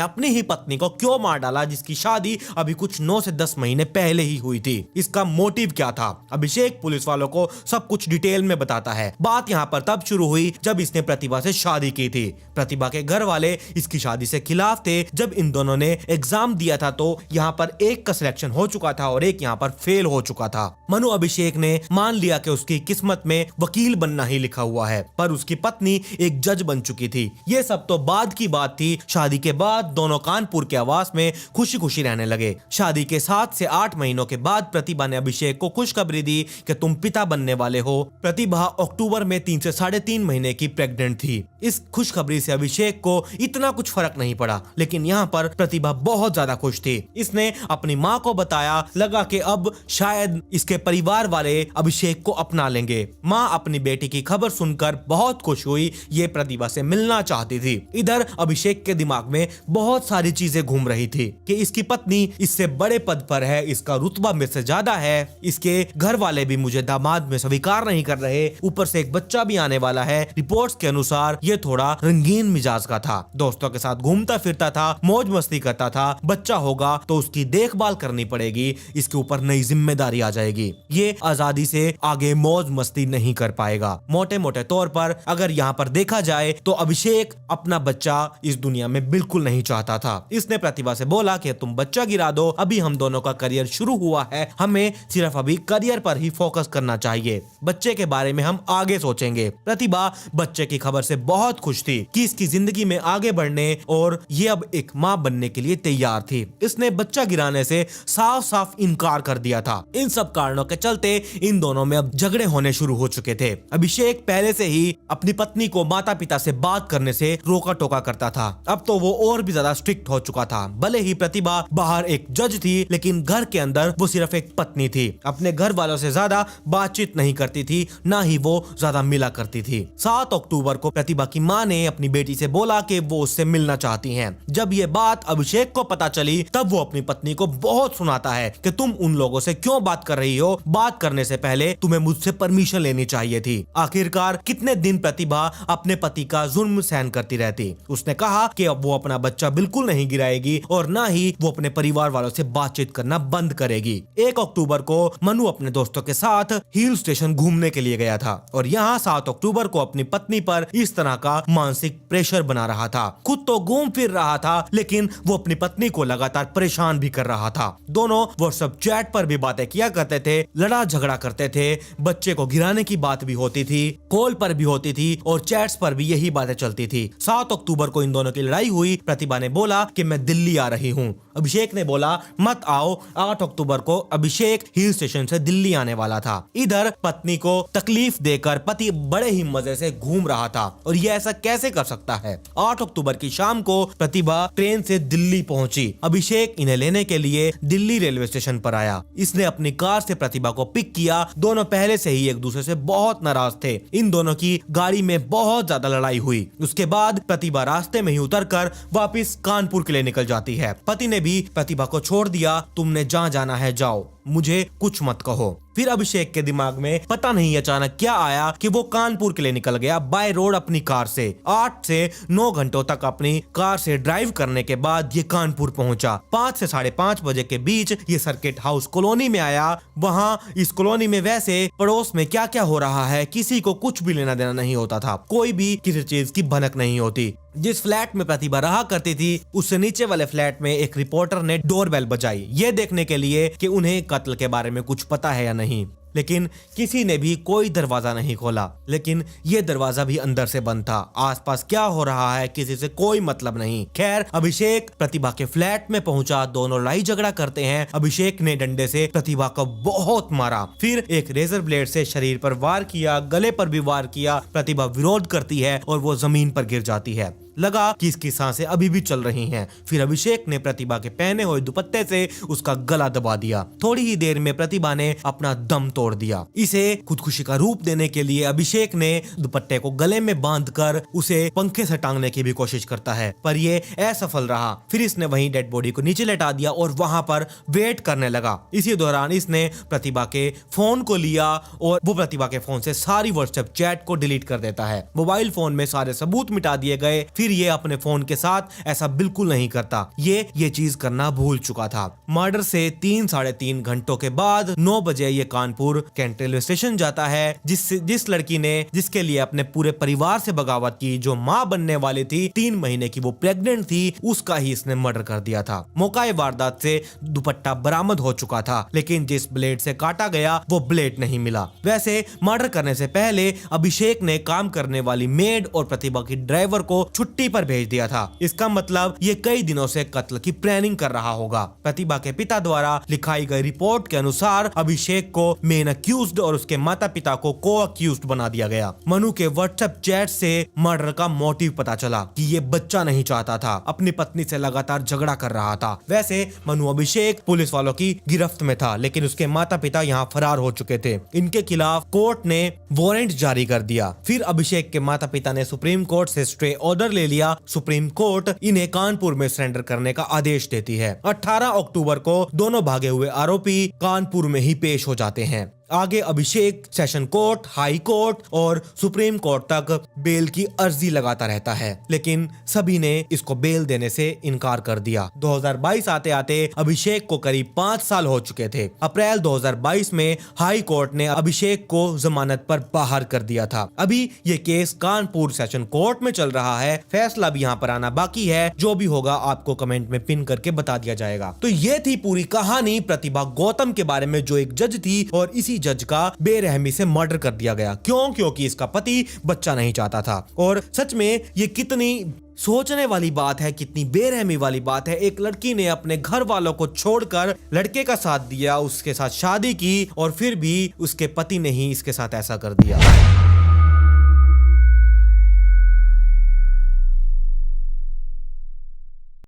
S1: अपनी ही पत्नी को क्यों मार डाला, जिसकी शादी अभी कुछ 9 से 10 महीने पहले ही हुई थी? इसका मोटिव क्या था? अभिषेक पुलिस वालों को सब कुछ डिटेल में बताता है। बात यहाँ पर तब शुरू हुई जब इसने प्रतिभा से शादी की थी। प्रतिभा के घर वाले इसकी शादी से खिलाफ थे। जब इन दोनों ने एग्जाम दिया था तो यहाँ पर एक का सिलेक्शन हो चुका था और एक यहाँ पर फेल हो चुका था। मनु अभिषेक ने मान लिया कि उसकी किस्मत में वकील बनना ही लिखा हुआ है, पर उसकी पत्नी एक जज बन चुकी थी। ये सब तो बाद की बात थी। शादी के बाद दोनों कानपुर के आवास में खुशी खुशी रहने लगे। शादी के 7 से 8 महीनों के बाद प्रतिभा ने अभिषेक को खुशखबरी दी कि तुम पिता बनने वाले हो। प्रतिभा अक्टूबर में 3 से 3.5 महीने की प्रेग्नेंट थी। इस खुशखबरी से अभिषेक को इतना कुछ फर्क नहीं पड़ा, लेकिन यहाँ पर प्रतिभा बहुत ज्यादा खुश थी। इसने अपनी माँ को बताया। लगा कि अब शायद इसके परिवार वाले अभिषेक को अपना लेंगे। माँ अपनी बेटी की खबर सुनकर बहुत खुश हुई। ये प्रतिभा से मिलना चाहती थी। इधर अभिषेक के दिमाग में बहुत सारी चीजें घूम रही थी कि इसकी पत्नी इससे बड़े पद पर है, इसका रुतबा मेरे से ज्यादा है, इसके घर वाले भी मुझे दामाद में स्वीकार नहीं कर रहे, ऊपर से एक बच्चा भी आने वाला है। रिपोर्ट्स के अनुसार ये थोड़ा रंगीन मिजाज का था, दोस्तों के साथ घूमता फिरता था, मौज मस्ती करता था। बच्चा होगा तो उसकी देखभाल करनी पड़ेगी, इसके ऊपर नई जिम्मेदारी आ जाएगी। ये आजादी से आगे मौज मस्ती नहीं कर पाएगा। मोटे मोटे तौर पर अगर यहाँ पर देखा जाए तो अभिषेक अपना बच्चा इस दुनिया में बिल्कुल नहीं चाहता था। इसने प्रतिभा से बोला कि तुम बच्चा गिरा दो, अभी हम दोनों का करियर शुरू हुआ है, हमें सिर्फ अभी करियर पर ही फोकस करना चाहिए, बच्चे के बारे में हम आगे सोचेंगे। प्रतिभा बच्चे की खबर से बहुत खुश थी कि इसकी जिंदगी में आगे बढ़ने और ये अब एक माँ बनने के लिए तैयार थी। इसने बच्चा गिराने से साफ साफ इनकार कर दिया था। इन सब कारणों के चलते इन दोनों में अब झगड़े होने शुरू हो चुके थे। अभिषेक पहले से ही अपनी पत्नी को माता पिता से बात करने से रोका टोका करता था। अब तो वो और भी ज्यादा स्ट्रिक्ट हो चुका था। भले ही प्रतिभा बाहर एक जज थी, लेकिन घर के अंदर वो सिर्फ एक पत्नी थी। अपने घर वालों से ज्यादा बातचीत नहीं करती थी, ना ही वो ज्यादा मिला करती थी। 7 अक्टूबर को प्रतिभा की माँ ने अपनी बेटी से बोला कि वो उससे मिलना चाहती हैं। जब ये बात अभिषेक को पता चली, तब वो अपनी पत्नी को बहुत सुनाता है कि तुम उन लोगों से क्यों बात कर रही हो, बात करने से पहले तुम्हें मुझसे परमिशन लेनी चाहिए थी। आखिरकार कितने दिन प्रतिभा अपने पति का जुल्म सहन करती रहती। उसने कहा कि अब वो अपना बच्चा बिल्कुल नहीं गिराएगी और ना ही वो अपने परिवार वालों से बातचीत करना बंद करेगी। 1 अक्टूबर को मनु अपने दोस्तों के साथ हिल स्टेशन घूमने के लिए गया था और यहाँ 7 अक्टूबर को अपनी पत्नी पर इस तरह का मानसिक प्रेशर बना रहा था। खुद तो घूम फिर रहा था, लेकिन वो अपनी पत्नी को लगातार परेशान भी कर रहा था। दोनों व्हाट्सएप चैट पर भी बातें किया करते थे, लड़ा झगड़ा करते थे, बच्चे को गिराने की बात भी होती थी, कॉल पर भी होती थी और चैट्स पर भी यही बातें चलती थी। 7 अक्टूबर को इन दोनों की लड़ाई हुई। प्रतिभा ने बोला कि मैं दिल्ली आ रही हूँ। अभिषेक ने बोला मत आओ। 8 अक्टूबर को अभिषेक हिल स्टेशन से दिल्ली आने वाला था। इधर पत्नी को तकलीफ देकर पति बड़े ही मजे से घूम रहा था और ये ऐसा कैसे कर सकता है। 8 अक्टूबर की शाम को प्रतिभा ट्रेन से दिल्ली पहुंची। अभिषेक इन्हें लेने के लिए दिल्ली रेलवे स्टेशन पर आया। इसने अपनी कार से प्रतिभा को पिक किया। दोनों पहले से ही एक दूसरे से बहुत नाराज थे। इन दोनों की गाड़ी में बहुत ज्यादा लड़ाई हुई। उसके बाद प्रतिभा रास्ते में ही उतरकर वापस कानपुर के लिए निकल जाती है। पति ने भी प्रतिभा को छोड़ दिया। तुमने जहाँ जाना है जाओ, मुझे कुछ मत कहो। फिर अभिषेक के दिमाग में पता नहीं अचानक क्या आया कि वो कानपुर के लिए निकल गया बाय रोड अपनी कार से। 8 से 9 घंटों तक अपनी कार से ड्राइव करने के बाद ये कानपुर पहुंचा। 5 से 5:30 बजे के बीच ये सर्किट हाउस कॉलोनी में आया। वहां इस कॉलोनी में वैसे पड़ोस में क्या क्या हो रहा है किसी को कुछ भी लेना देना नहीं होता था। कोई भी किसी चीज की भनक नहीं होती। जिस फ्लैट में प्रतिभा रहा करती थी, उससे नीचे वाले फ्लैट में एक रिपोर्टर ने डोरबेल बजाई, ये देखने के लिए कि उन्हें कत्ल के बारे में कुछ पता है या नहीं। लेकिन किसी ने भी कोई दरवाजा नहीं खोला। लेकिन ये दरवाजा भी अंदर से बंद था। आसपास क्या हो रहा है किसी से कोई मतलब नहीं। खैर, अभिषेक प्रतिभा के फ्लैट में पहुंचा। दोनों लड़ाई झगड़ा करते हैं। अभिषेक ने डंडे से प्रतिभा को बहुत मारा, फिर एक रेजर ब्लेड से शरीर पर वार किया, गले पर भी वार किया। प्रतिभा विरोध करती है और वो जमीन पर गिर जाती है। लगा कि इसकी सांसें अभी भी चल रही हैं। फिर अभिषेक ने प्रतिभा के पहने हुए दुपट्टे से उसका गला दबा दिया। थोड़ी ही देर में प्रतिभा ने अपना दम तोड़ दिया। इसे खुदकुशी का रूप देने के लिए अभिषेक ने दुपट्टे को गले में बांधकर उसे पंखे से टांगने की भी कोशिश करता है, पर ये असफल रहा। फिर इसने वहीं डेड बॉडी को नीचे लेटा दिया और वहां पर वेट करने लगा। इसी दौरान इसने प्रतिभा के फोन को लिया और वो प्रतिभा के फोन से सारी व्हाट्सएप चैट को डिलीट कर देता है। मोबाइल फोन में सारे सबूत मिटा दिए गए। फिर ये अपने फोन के साथ ऐसा बिल्कुल नहीं करता। ये चीज करना भूल चुका था। मर्डर से 3-3.5 घंटों के बाद 9 बजे ये कानपुर कैंट रेलवे स्टेशन जाता है, जिस लड़की ने जिसके लिए अपने पूरे परिवार से बगावत की, जो माँ बनने वाली थी, 3 महीने की वो प्रेग्नेंट थी, उसका ही इसने मर्डर कर दिया था। मौका वारदात से दुपट्टा बरामद हो चुका था, लेकिन जिस ब्लेड से काटा गया वो ब्लेड नहीं मिला। वैसे मर्डर करने से पहले अभिषेक ने काम करने वाली मेड और प्रतिभा की ड्राइवर को छुट्टी पर भेज दिया था। इसका मतलब ये कई दिनों से कत्ल की प्लानिंग कर रहा होगा। प्रतिभा के पिता द्वारा लिखाई गई रिपोर्ट के अनुसार अभिषेक को मेन अक्यूज्ड और उसके माता पिता को को अक्यूज्ड बना दिया गया। मनु के व्हाट्सएप चैट से मर्डर का मोटिव पता चला कि ये बच्चा नहीं चाहता था, अपनी पत्नी से लगातार झगड़ा कर रहा था। वैसे मनु अभिषेक पुलिस वालों की गिरफ्त में था, लेकिन उसके माता पिता यहाँ फरार हो चुके थे। इनके खिलाफ कोर्ट ने वारंट जारी कर दिया। फिर अभिषेक के माता पिता ने सुप्रीम कोर्ट से स्टे ऑर्डर ले लिया। सुप्रीम कोर्ट इन्हें कानपुर में सरेंडर करने का आदेश देती है। 18 अक्टूबर को दोनों भागे हुए आरोपी कानपुर में ही पेश हो जाते हैं। आगे अभिषेक सेशन कोर्ट, हाई कोर्ट और सुप्रीम कोर्ट तक बेल की अर्जी लगाता रहता है, लेकिन सभी ने इसको बेल देने से इनकार कर दिया। 2022 आते आते अभिषेक को करीब 5 साल हो चुके थे। अप्रैल 2022 में हाई कोर्ट ने अभिषेक को जमानत पर बाहर कर दिया था। अभी ये केस कानपुर सेशन कोर्ट में चल रहा है। फैसला भी यहाँ पर आना बाकी है। जो भी होगा आपको कमेंट में पिन करके बता दिया जाएगा। तो ये थी पूरी कहानी प्रतिभा गौतम के बारे में, जो एक जज थी और इसी जज का बेरहमी से मर्डर कर दिया गया। क्योंकि इसका पति बच्चा नहीं चाहता था। और सच में ये कितनी सोचने वाली बात है, कितनी बेरहमी वाली बात है। एक लड़की ने अपने घर वालों को छोड़कर लड़के का साथ दिया, उसके साथ शादी की, और फिर भी उसके पति ने ही इसके साथ ऐसा कर दिया।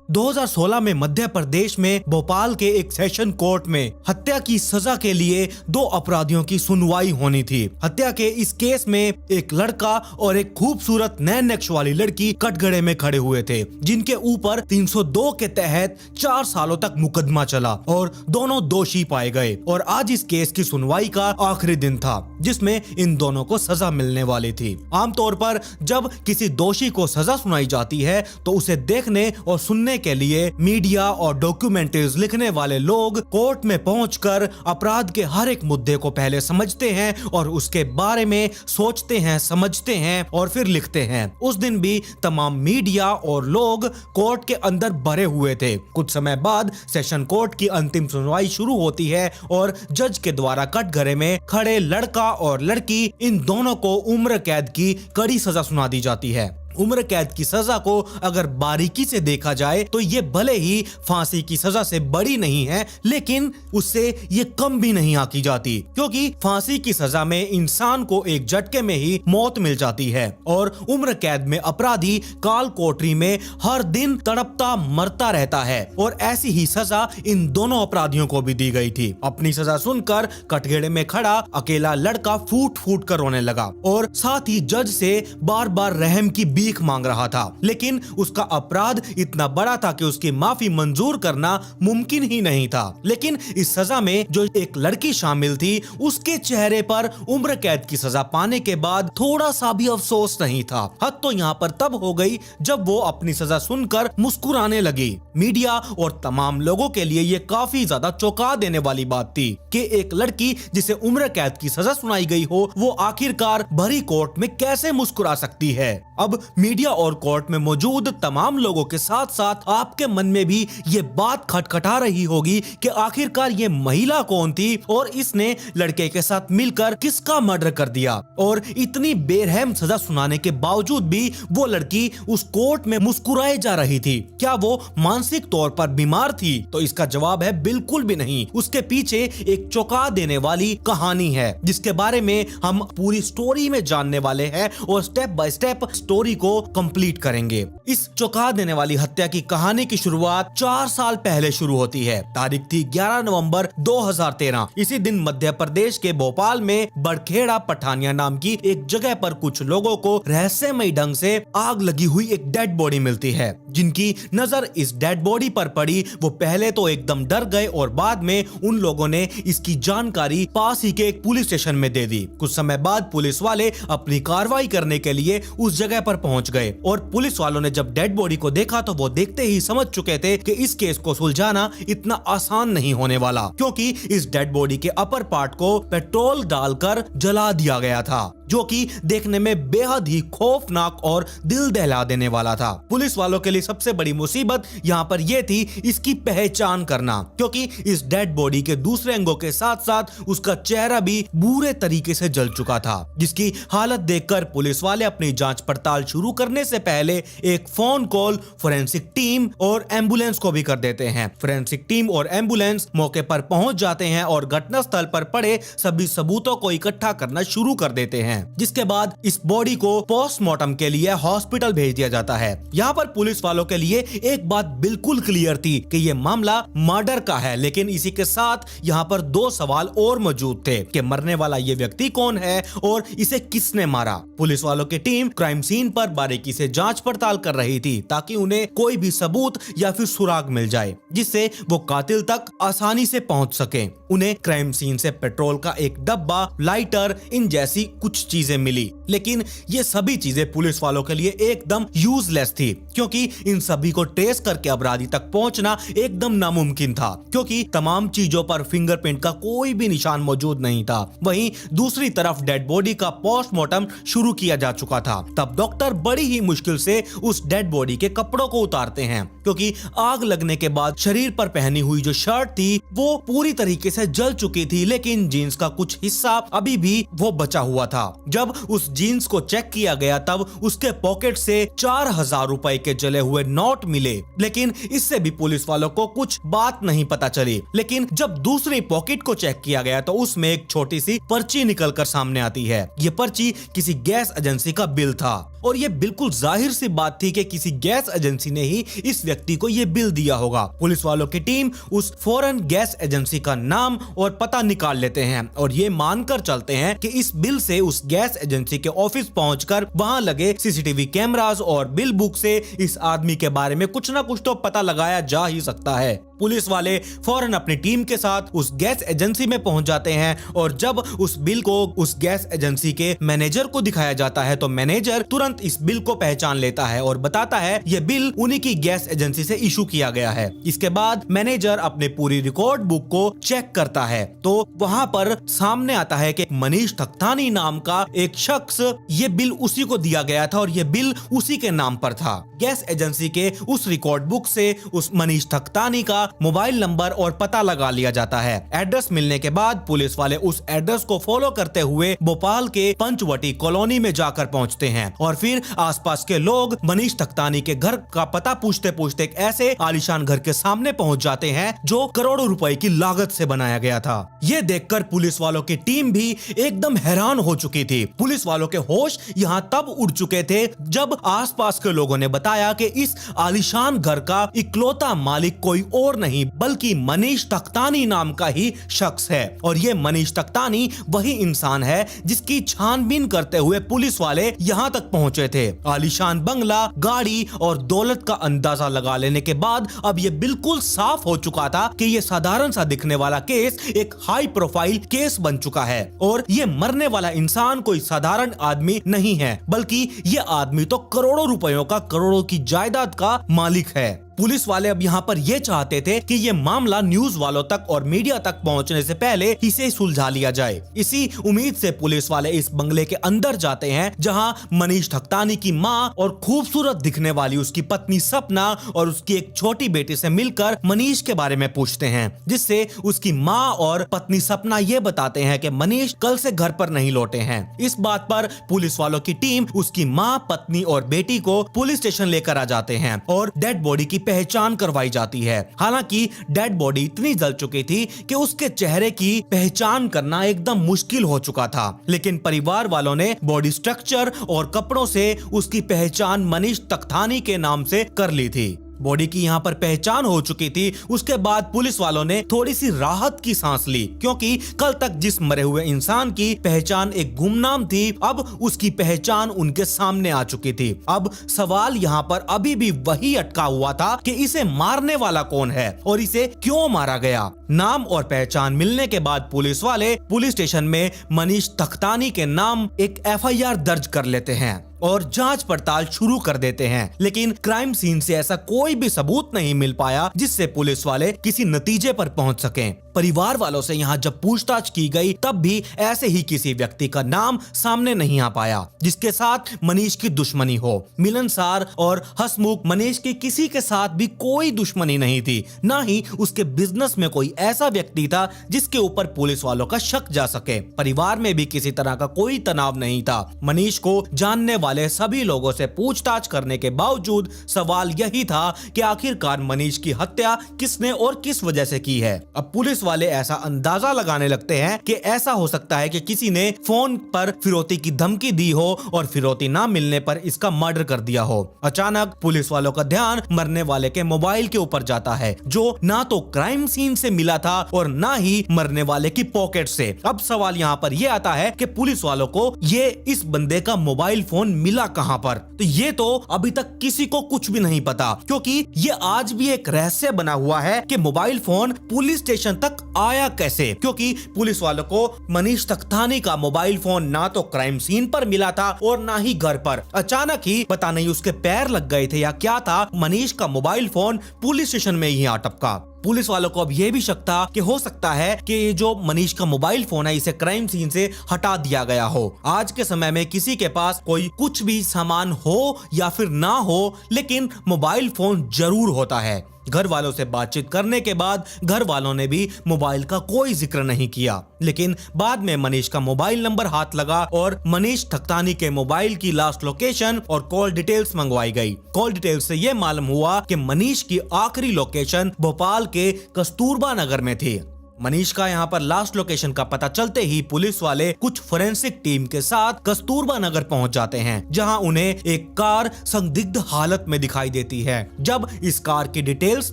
S1: 2016 में मध्य प्रदेश में भोपाल के एक सेशन कोर्ट में हत्या की सजा के लिए 2 अपराधियों की सुनवाई होनी थी। हत्या के इस केस में एक लड़का और एक खूबसूरत नैन नक्श वाली लड़की कटघरे में खड़े हुए थे, जिनके ऊपर 302 के तहत 4 सालों तक मुकदमा चला और दोनों दोषी पाए गए। और आज इस केस की सुनवाई का आखिरी दिन था, जिसमें इन दोनों को सजा मिलने वाली थी। आमतौर पर जब किसी दोषी को सजा सुनाई जाती है तो उसे देखने और सुनने के लिए मीडिया और डॉक्यूमेंट्रीज लिखने वाले लोग कोर्ट में पहुंचकर अपराध के हर एक मुद्दे को पहले समझते हैं और उसके बारे में सोचते हैं, समझते हैं और फिर लिखते हैं। उस दिन भी तमाम मीडिया और लोग कोर्ट के अंदर भरे हुए थे। कुछ समय बाद सेशन कोर्ट की अंतिम सुनवाई शुरू होती है और जज के द्वारा कटघरे में खड़े लड़का और लड़की, इन दोनों को उम्र कैद की कड़ी सजा सुना दी जाती है। उम्र कैद की सजा को अगर बारीकी से देखा जाए तो ये भले ही फांसी की सजा से बड़ी नहीं है, लेकिन उससे ये कम भी नहीं आंकी जाती, क्योंकि फांसी की सजा में इंसान को एक झटके में ही मौत मिल जाती है और उम्र कैद में अपराधी काल कोठरी में हर दिन तड़पता मरता रहता है। और ऐसी ही सजा इन दोनों अपराधियों को भी दी गई थी। अपनी सजा सुनकर कटघरे में खड़ा अकेला लड़का फूट फूट कर रोने लगा और साथ ही जज से बार बार रहम की भीख मांग रहा था, लेकिन उसका अपराध इतना बड़ा था कि उसकी माफी मंजूर करना मुमकिन ही नहीं था। लेकिन इस सजा में जो एक लड़की शामिल थी, उसके चेहरे पर उम्र कैद की सजा पाने के बाद थोड़ा सा भी अफसोस नहीं था। हद तो यहाँ पर तब हो गई जब वो अपनी सजा सुनकर मुस्कुराने लगी। मीडिया और तमाम लोगों के लिए ये काफी ज्यादा चौंका देने वाली बात थी कि एक लड़की जिसे उम्र कैद की सजा सुनाई गई हो, वो आखिरकार भरी कोर्ट में कैसे मुस्कुरा सकती है। अब मीडिया और कोर्ट में मौजूद तमाम लोगों के साथ साथ आपके मन में भी ये बात खटखटा रही होगी कि आखिरकार ये महिला कौन थी और इसने लड़के के साथ मिलकर किसका मर्डर कर दिया। और इतनी बेरहम सजा सुनाने के बावजूद भी वो लड़की उस कोर्ट में मुस्कुराए जा रही थी। क्या वो मानसिक तौर पर बीमार थी? तो इसका जवाब है बिल्कुल भी नहीं। उसके पीछे एक चौंका देने वाली कहानी है जिसके बारे में हम पूरी स्टोरी में जानने वाले हैं और स्टेप बाय स्टेप स्टोरी को कंप्लीट करेंगे। इस चौंका देने वाली हत्या की कहानी की शुरुआत 4 साल पहले शुरू होती है। तारीख थी 11 नवंबर 2013। इसी दिन मध्य प्रदेश के भोपाल में बड़खेड़ा पठानिया नाम की एक जगह पर कुछ लोगों को रहस्यमय ढंग से आग लगी हुई एक डेड बॉडी मिलती है। जिनकी नजर इस डेड बॉडी पर पड़ी वो पहले तो एकदम डर गए और बाद में उन लोगों ने इसकी जानकारी पास ही के एक पुलिस स्टेशन में दे दी। कुछ समय बाद पुलिस वाले अपनी कार्रवाई करने के लिए उस जगह पर पहुंच गए और पुलिस वालों ने जब डेड बॉडी को देखा तो वो देखते ही समझ चुके थे कि इस केस को सुलझाना इतना आसान नहीं होने वाला, क्योंकि इस डेड बॉडी के अपर पार्ट को पेट्रोल डालकर जला दिया गया था, जो कि देखने में बेहद ही खौफनाक और दिल दहला देने वाला था। पुलिस वालों के लिए सबसे बड़ी मुसीबत यहाँ पर यह थी इसकी पहचान करना, क्योंकि इस डेड बॉडी के दूसरे अंगों के साथ साथ उसका चेहरा भी बुरे तरीके से जल चुका था, जिसकी हालत देखकर पुलिस वाले अपनी जांच पड़ताल शुरू करने से पहले एक फोन कॉल फोरेंसिक टीम और एम्बुलेंस को भी कर देते हैं। फोरेंसिक टीम और एम्बुलेंस मौके पर पहुंच जाते हैं और घटनास्थल पर पड़े सभी सबूतों को इकट्ठा करना शुरू कर देते हैं, जिसके बाद इस बॉडी को पोस्टमार्टम के लिए हॉस्पिटल भेज दिया जाता है। यहाँ पर पुलिस वालों के लिए एक बात बिल्कुल क्लियर थी कि ये मामला मर्डर का है, लेकिन इसी के साथ यहाँ पर 2 सवाल और मौजूद थे कि मरने वाला ये व्यक्ति कौन है और इसे किसने मारा। पुलिस वालों की टीम क्राइम सीन पर बारीकी से जांच पड़ताल कर रही थी ताकि उन्हें कोई भी सबूत या फिर सुराग मिल जाए जिससे वो कातिल तक आसानी से पहुंच सके। उन्हें क्राइम सीन से पेट्रोल का एक डब्बा, लाइटर, इन जैसी कुछ चीजें मिली, लेकिन ये सभी चीजें पुलिस वालों के लिए एकदम यूजलेस थी, क्योंकि इन सभी को ट्रेस करके अपराधी तक पहुंचना एकदम नामुमकिन था, क्योंकि तमाम चीजों पर फिंगरप्रिंट का कोई भी निशान मौजूद नहीं था। वहीं दूसरी तरफ डेड बॉडी का पोस्टमार्टम शुरू किया जा चुका था। तब डॉक्टर बड़ी ही मुश्किल से उस डेड बॉडी के कपड़ों को उतारते हैं, क्योंकि आग लगने के बाद शरीर पर पहनी हुई जो शर्ट थी वो पूरी तरीके से जल चुकी थी, लेकिन जीन्स का कुछ हिस्सा अभी भी वो बचा हुआ था। जब उस जीन्स को चेक किया गया तब उसके पॉकेट से 4000 रुपए के जले हुए नोट मिले, लेकिन इससे भी पुलिस वालों को कुछ बात नहीं पता चली। लेकिन जब दूसरी पॉकेट को चेक किया गया तो उसमें एक छोटी सी पर्ची निकलकर सामने आती है। ये पर्ची किसी गैस एजेंसी का बिल था और ये बिल्कुल जाहिर सी बात थी कि किसी गैस एजेंसी ने ही इस व्यक्ति को ये बिल दिया होगा। पुलिस वालों की टीम उस फौरन गैस एजेंसी का नाम और पता निकाल लेते हैं और ये मानकर चलते हैं कि इस बिल से उस गैस एजेंसी के ऑफिस पहुंचकर वहां लगे सीसीटीवी कैमरास और बिल बुक से इस आदमी के बारे में कुछ ना कुछ तो पता लगाया जा ही सकता है। पुलिस वाले फौरन अपनी टीम के साथ उस गैस एजेंसी में पहुंच जाते हैं और जब उस बिल को उस गैस एजेंसी के मैनेजर को दिखाया जाता है तो मैनेजर तुरंत इस बिल को पहचान लेता है और बताता है ये बिल उन्हीं की गैस एजेंसी से इशू किया गया है। इसके बाद मैनेजर अपने पूरी रिकॉर्ड बुक को चेक करता है तो वहां पर सामने आता है कि मनीष थकथानी नाम का एक शख्स, ये बिल उसी को दिया गया था और ये बिल उसी के नाम पर था। गैस एजेंसी के उस रिकॉर्ड बुक से उस मनीष थकथानी का मोबाइल नंबर और पता लगा लिया जाता है। एड्रेस मिलने के बाद पुलिस वाले उस एड्रेस को फॉलो करते हुए भोपाल के पंचवटी कॉलोनी में जाकर पहुंचते हैं और फिर आसपास के लोग मनीष थकथानी के घर का पता पूछते पूछते एक ऐसे आलीशान घर के सामने पहुंच जाते हैं जो करोड़ों रुपए की लागत से बनाया गया था। ये देखकर पुलिस वालों की टीम भी एकदम हैरान हो चुकी थी। पुलिस वालों के होश यहाँ तब उड़ चुके थे जब आसपास के लोगों ने बताया कि इस आलीशान घर का इकलौता मालिक कोई और नहीं बल्कि मनीष थकथानी नाम का ही शख्स है और ये मनीष थकथानी वही इंसान है जिसकी छानबीन करते हुए पुलिस वाले यहाँ तक पहुंचे थे। आलीशान बंगला, गाड़ी और दौलत का अंदाजा लगा लेने के बाद अब ये बिल्कुल साफ हो चुका था कि ये साधारण सा दिखने वाला केस एक हाई प्रोफाइल केस बन चुका है और ये मरने वाला इंसान कोई साधारण आदमी नहीं है बल्कि ये आदमी तो करोड़ों रुपयों का, करोड़ों की जायदाद का मालिक है। पुलिस वाले अब यहाँ पर ये चाहते थे कि ये मामला न्यूज वालों तक और मीडिया तक पहुंचने से पहले इसे सुलझा लिया जाए। इसी उम्मीद से पुलिस वाले इस बंगले के अंदर जाते हैं, जहां मनीष ठकतानी की मां और खूबसूरत दिखने वाली उसकी पत्नी सपना और उसकी एक छोटी बेटी से मिलकर मनीष के बारे में पूछते हैं, जिससे उसकी मां और पत्नी सपना ये बताते हैं कि मनीष कल से घर पर नहीं लौटे हैं। इस बात पर पुलिस वालों की टीम उसकी मां, पत्नी और बेटी को पुलिस स्टेशन लेकर आ जाते हैं और डेड बॉडी की पहचान करवाई जाती है। हालांकि डेड बॉडी इतनी जल चुकी थी कि उसके चेहरे की पहचान करना एकदम मुश्किल हो चुका था, लेकिन परिवार वालों ने बॉडी स्ट्रक्चर और कपड़ों से उसकी पहचान मनीष ठकतानी के नाम से कर ली थी। बॉडी की यहाँ पर पहचान हो चुकी थी। उसके बाद पुलिस वालों ने थोड़ी सी राहत की सांस ली, क्योंकि कल तक जिस मरे हुए इंसान की पहचान एक गुमनाम थी, अब उसकी पहचान उनके सामने आ चुकी थी। अब सवाल यहाँ पर अभी भी वही अटका हुआ था कि इसे मारने वाला कौन है और इसे क्यों मारा गया। नाम और पहचान मिलने के बाद पुलिस वाले पुलिस स्टेशन में मनीष ठकतानी के नाम एक FIR दर्ज कर लेते हैं और जांच पड़ताल शुरू कर देते हैं, लेकिन क्राइम सीन से ऐसा कोई भी सबूत नहीं मिल पाया जिससे पुलिस वाले किसी नतीजे पर पहुंच सकें। परिवार वालों से यहाँ जब पूछताछ की गई तब भी ऐसे ही किसी व्यक्ति का नाम सामने नहीं आ पाया जिसके साथ मनीष की दुश्मनी हो। मिलनसार और हंसमुख मनीष की किसी के साथ भी कोई दुश्मनी नहीं थी, ना ही उसके बिजनेस में कोई ऐसा व्यक्ति था जिसके ऊपर पुलिस वालों का शक जा सके। परिवार में भी किसी तरह का कोई तनाव नहीं था। मनीष को जानने वाले सभी लोगों से पूछताछ करने के बावजूद सवाल यही था कि आखिरकार मनीष की हत्या किसने और किस वजह से की है। अब पुलिस वाले ऐसा अंदाजा लगाने लगते हैं कि ऐसा हो सकता है कि किसी ने फोन पर फिरौती की धमकी दी हो और फिरौती ना मिलने पर इसका मर्डर कर दिया हो। अचानक पुलिस वालों का ध्यान मरने वाले के मोबाइल के ऊपर जाता है, जो ना तो क्राइम सीन से मिला था और ना ही मरने वाले की पॉकेट से। अब सवाल यहाँ पर यह आता है कि पुलिस वालों को ये इस बंदे का मोबाइल फोन मिला कहां पर। तो ये तो अभी तक किसी को कुछ भी नहीं पता, क्योंकि ये आज भी एक रहस्य बना हुआ है कि मोबाइल फोन पुलिस स्टेशन तक आया कैसे, क्योंकि पुलिस वालों को मनीष ठकतानी का मोबाइल फोन ना तो क्राइम सीन पर मिला था और ना ही घर पर। अचानक ही पता नहीं उसके पैर लग गए थे या क्या था, मनीष का मोबाइल फोन पुलिस स्टेशन में ही आ टपका। पुलिस वालों को अब यह भी शक था कि हो सकता है कि ये जो मनीष का मोबाइल फोन है इसे क्राइम सीन से हटा दिया गया हो। आज के समय में किसी के पास कोई कुछ भी सामान हो या फिर ना हो, लेकिन मोबाइल फोन जरूर होता है। घर वालों से बातचीत करने के बाद घर वालों ने भी मोबाइल का कोई जिक्र नहीं किया, लेकिन बाद में मनीष का मोबाइल नंबर हाथ लगा और मनीष ठकतानी के मोबाइल की लास्ट लोकेशन और कॉल डिटेल्स मंगवाई गई। कॉल डिटेल्स से यह मालूम हुआ कि मनीष की आखिरी लोकेशन भोपाल के कस्तूरबा नगर में थी। मनीष का यहाँ पर लास्ट लोकेशन का पता चलते ही पुलिस वाले कुछ फोरेंसिक टीम के साथ कस्तूरबा नगर पहुंच जाते हैं, जहां उन्हें एक कार संदिग्ध हालत में दिखाई देती है। जब इस कार की डिटेल्स